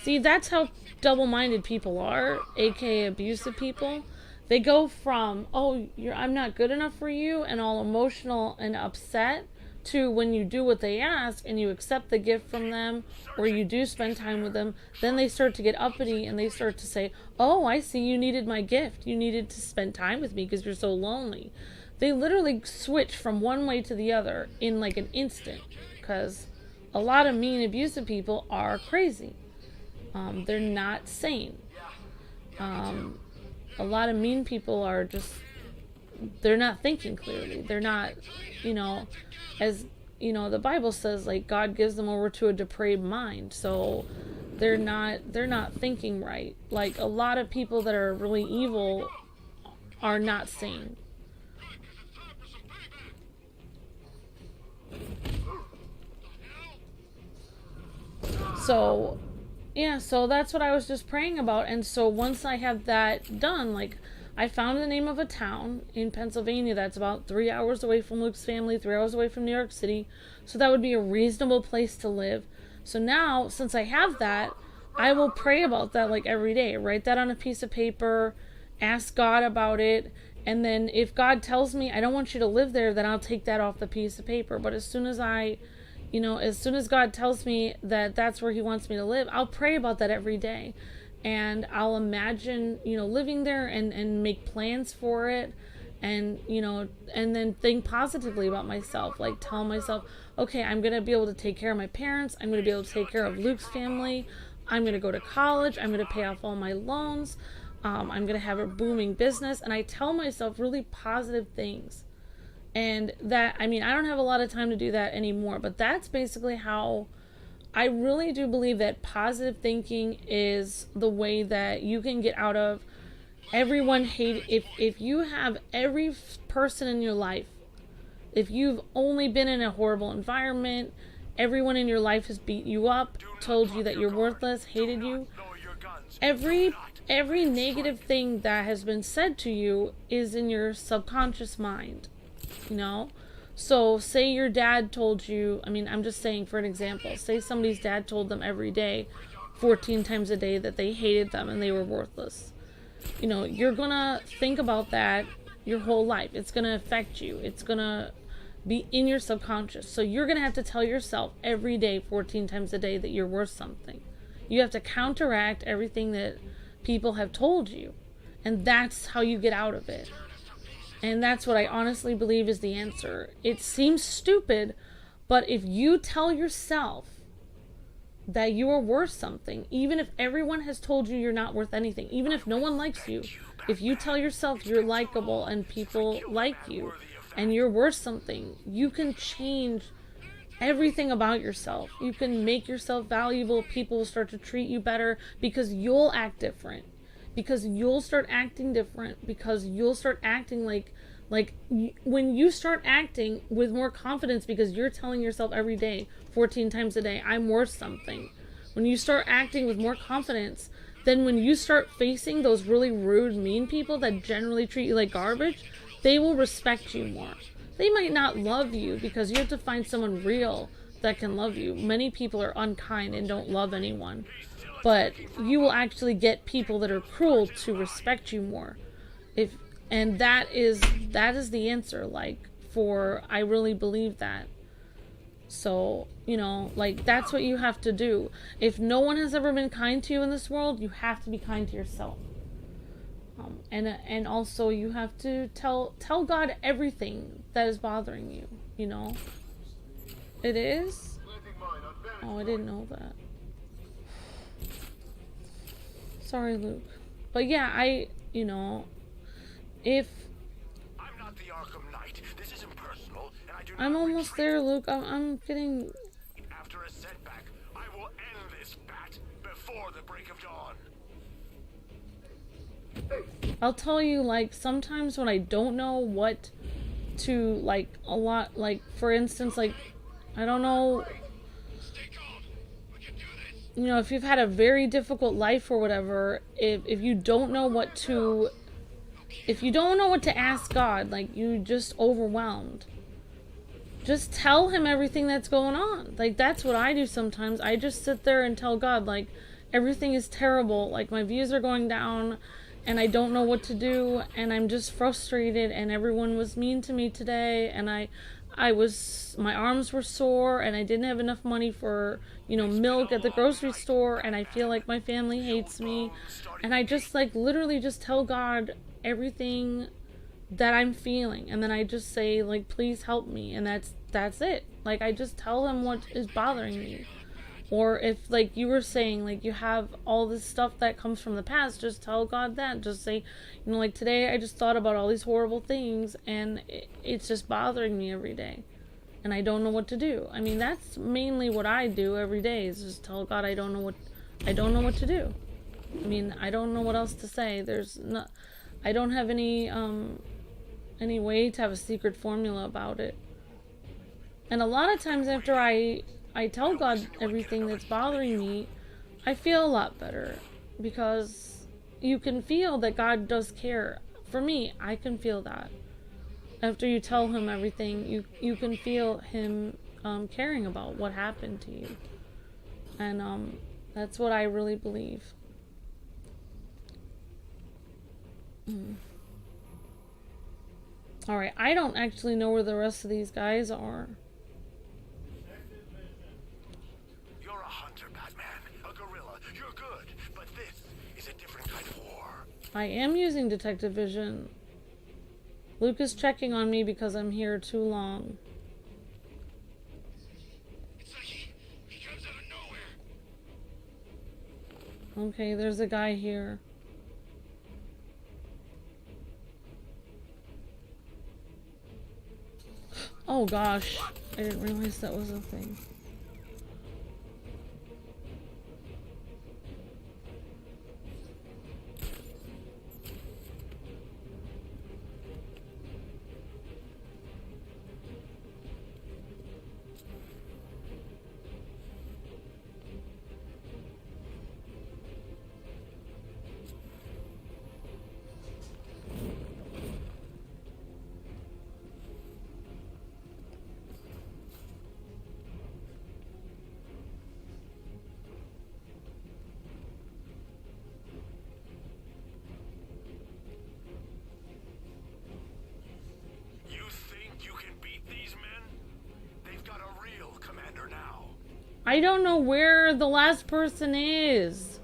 [SPEAKER 1] See, that's how double-minded people are, aka abusive people. They go from, oh, I'm not good enough for you, and all emotional and upset, to when you do what they ask and you accept the gift from them, or you do spend time with them, then they start to get uppity and they start to say, oh, I see you needed my gift. You needed to spend time with me because you're so lonely. They literally switch from one way to the other in like an instant, because a lot of mean, abusive people are crazy. They're not sane. A lot of mean people are just, they're not thinking clearly. They're not, as, the Bible says, like, God gives them over to a depraved mind. So they're not thinking right. Like, a lot of people that are really evil are not sane. So, yeah, so that's what I was just praying about. And so once I have that done, like, I found the name of a town in Pennsylvania that's about 3 hours away from Luke's family, 3 hours away from New York City. So that would be a reasonable place to live. So now, since I have that, I will pray about that like every day. Write that on a piece of paper, ask God about it, and then if God tells me I don't want you to live there, then I'll take that off the piece of paper. But as soon as as soon as God tells me that that's where he wants me to live, I'll pray about that every day. And I'll imagine, living there and make plans for it. And, and then think positively about myself. Like, tell myself, okay, I'm going to be able to take care of my parents. I'm going to be able to take care of Luke's family. I'm going to go to college. I'm going to pay off all my loans. I'm going to have a booming business. And I tell myself really positive things. And that, I don't have a lot of time to do that anymore, but that's basically how I really do believe that positive thinking is the way that you can get out of everyone hate. If you have every person in your life, if you've only been in a horrible environment, everyone in your life has beat you up, told you that you're worthless, hated you, every negative thing that has been said to you is in your subconscious mind. So say your dad told you, I'm just saying for an example, say somebody's dad told them every day, 14 times a day, that they hated them and they were worthless. You're gonna think about that your whole life. It's gonna affect you. It's gonna be in your subconscious. So you're gonna have to tell yourself every day, 14 times a day, that you're worth something. You have to counteract everything that people have told you. And that's how you get out of it. And that's what I honestly believe is the answer. It seems stupid, but if you tell yourself that you are worth something, even if everyone has told you you're not worth anything, even if no one likes you, if you tell yourself you're likable and people like you and you're worth something, you can change everything about yourself. You can make yourself valuable. People will start to treat you better because you'll act different. Because you'll start acting different, because you'll start acting like when you start acting with more confidence, because you're telling yourself every day, 14 times a day, I'm worth something. When you start acting with more confidence, then when you start facing those really rude, mean people that generally treat you like garbage, they will respect you more. They might not love you, because you have to find someone real that can love you. Many people are unkind and don't love anyone. But you will actually get people that are cruel to respect you more. And that is the answer. I really believe that. So, that's what you have to do. If no one has ever been kind to you in this world, you have to be kind to yourself. And also you have to tell God everything that is bothering you, you know. It is? Oh, I didn't know that. Sorry, Luke. But yeah, you know, if
[SPEAKER 6] I'm not the Arkham Knight. This isn't personal, and I do not
[SPEAKER 1] I'm almost
[SPEAKER 6] retreat.
[SPEAKER 1] there, Luke. I'm getting.
[SPEAKER 6] After a setback, I will end this bat before the break of dawn.
[SPEAKER 1] I'll tell you, like, sometimes when I don't know what to, like, a lot, like, for instance, like, I don't know,
[SPEAKER 2] Stay calm. We can do this.
[SPEAKER 1] you know, if you've had a very difficult life or whatever, if you don't know what to, if you don't know what to ask God, like, you just overwhelmed, just tell him everything that's going on. Like, that's what I do sometimes. I just sit there and tell God, like, everything is terrible, like, my views are going down, and I don't know what to do, and I'm just frustrated, and everyone was mean to me today, and my arms were sore, and I didn't have enough money for, you know, milk at the grocery store, and I feel like my family hates me, and I just, like, literally just tell God everything that I'm feeling, and then I just say, like, please help me, and that's it. Like, I just tell him what is bothering me. Or if, like you were saying, like, you have all this stuff that comes from the past, just tell God that. Just say, you know, like, today I just thought about all these horrible things, and it's just bothering me every day, and I don't know what to do. I mean, that's mainly what I do every day, is just tell God I don't know what to do. I mean, I don't know what else to say. I don't have any way to have a secret formula about it. And a lot of times after I tell God everything that's bothering me, I feel a lot better, because you can feel that God does care. For me, I can feel that. After you tell him everything, you can feel him caring about what happened to you. And that's what I really believe. Alright, I don't actually know where the rest of these guys are. I am using detective vision. Luke is checking on me because I'm here too long.
[SPEAKER 2] It's like he comes out of nowhere.
[SPEAKER 1] Okay, there's a guy here. Oh gosh, I didn't realize that was a thing. I don't know where the last person is.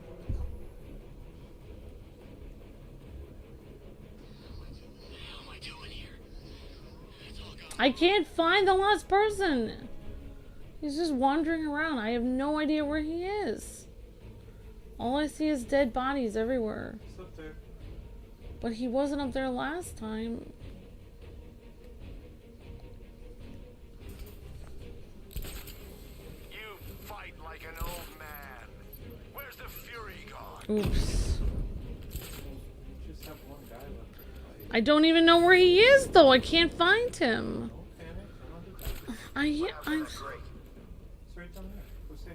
[SPEAKER 2] What am I doing here? It's all gone.
[SPEAKER 1] I can't find the last person. He's just wandering around. I have no idea where he is. All I see is dead bodies everywhere.
[SPEAKER 7] It's up there.
[SPEAKER 1] But he wasn't up there last time. Oops.
[SPEAKER 7] Just have one guy left to fight.
[SPEAKER 1] I don't even know where he is, though. I can't find him.
[SPEAKER 7] Don't panic. I'm under attack. It's right down there. Go see.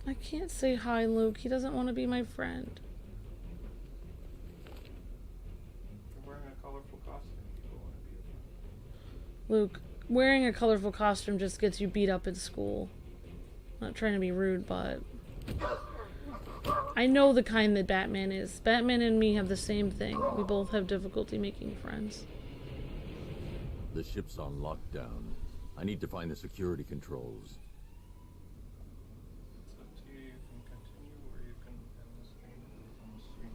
[SPEAKER 1] I can't say hi, Luke. He doesn't want to be my friend.
[SPEAKER 7] You're wearing a colorful costume. People want to be your friend.
[SPEAKER 1] Luke, wearing a colorful costume just gets you beat up in school. I'm not trying to be rude, but I know the kind that Batman is. Batman and me have the same thing. We both have difficulty making friends.
[SPEAKER 5] The ship's on lockdown. I need to find the security controls.
[SPEAKER 7] It's up to you. You can continue or you can end the stream on the stream.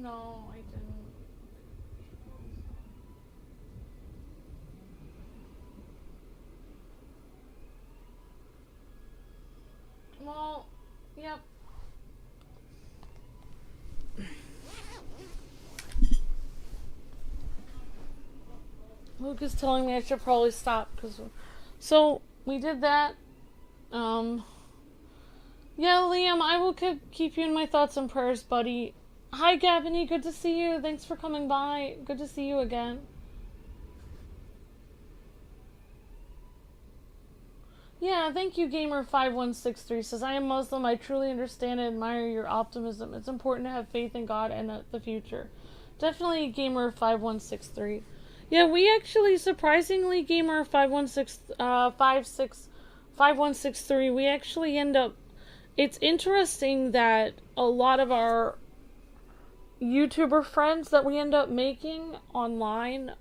[SPEAKER 1] No, I didn't. Well, yep. Luke is telling me I should probably stop because. So we did that. Yeah, Liam, I will keep you in my thoughts and prayers, buddy. Hi, Gabony. Good to see you. Thanks for coming by. Good to see you again. Yeah, thank you, Gamer5163 says, I am Muslim. I truly understand and admire your optimism. It's important to have faith in God and the future. Definitely, Gamer5163. Yeah, we actually, surprisingly, Gamer5163, we actually end up, it's interesting that a lot of our YouTuber friends that we end up making online,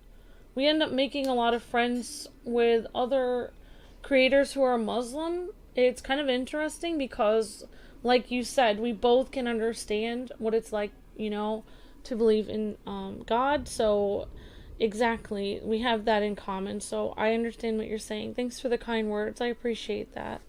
[SPEAKER 1] we end up making a lot of friends with other creators who are Muslim. It's kind of interesting because, like you said, we both can understand what it's like, you know, to believe in God. So exactly, we have that in common. So I understand what you're saying. Thanks for the kind words. I appreciate that.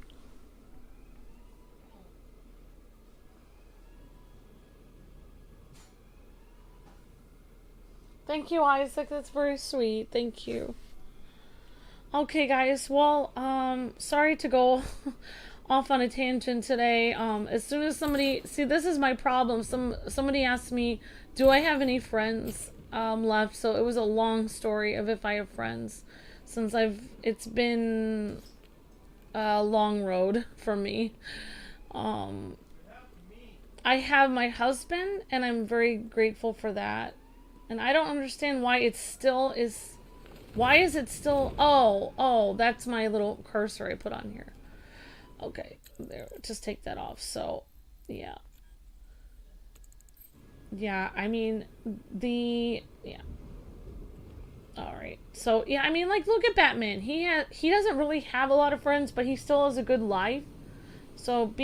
[SPEAKER 1] Thank you, Isaac. That's very sweet. Thank you. Okay, guys. Well, sorry to go off on a tangent today. As soon as somebody... See, this is my problem. Somebody asked me, do I have any friends left? So it was a long story of if I have friends. Since it's been a long road for me. I have my husband, and I'm very grateful for that. And I don't understand why it still is... Why is it still... Oh, that's my little cursor I put on here. Okay, there, just take that off. So, yeah. Yeah, I mean, yeah. Alright, so, yeah, I mean, like, look at Batman. He doesn't really have a lot of friends, but he still has a good life. So,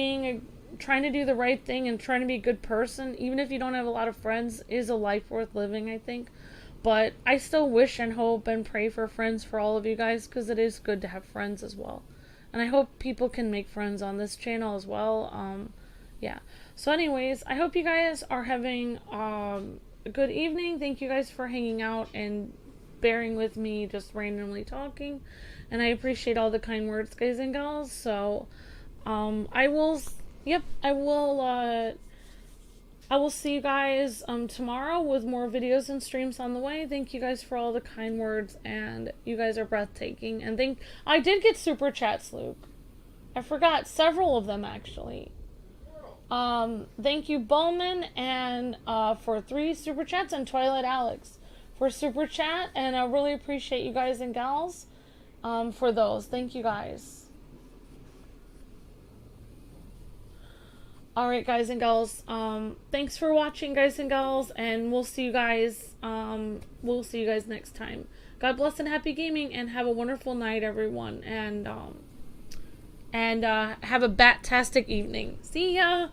[SPEAKER 1] trying to do the right thing and trying to be a good person, even if you don't have a lot of friends, is a life worth living, I think. But I still wish and hope and pray for friends for all of you guys, because it is good to have friends as well. And I hope people can make friends on this channel as well. Yeah. So anyways, I hope you guys are having a good evening. Thank you guys for hanging out and bearing with me just randomly talking. And I appreciate all the kind words, guys and gals. So I will see you guys tomorrow with more videos and streams on the way. Thank you guys for all the kind words, and you guys are breathtaking. And I did get super chats, Luke. I forgot several of them actually. Thank you, Bowman, and for 3 super chats, and Twilight Alex for super chat, and I really appreciate you guys and gals for those. Thank you guys. Alright, guys and gals, thanks for watching, guys and gals, and we'll see you guys next time. God bless and happy gaming, and have a wonderful night, everyone, and have a bat-tastic evening. See ya!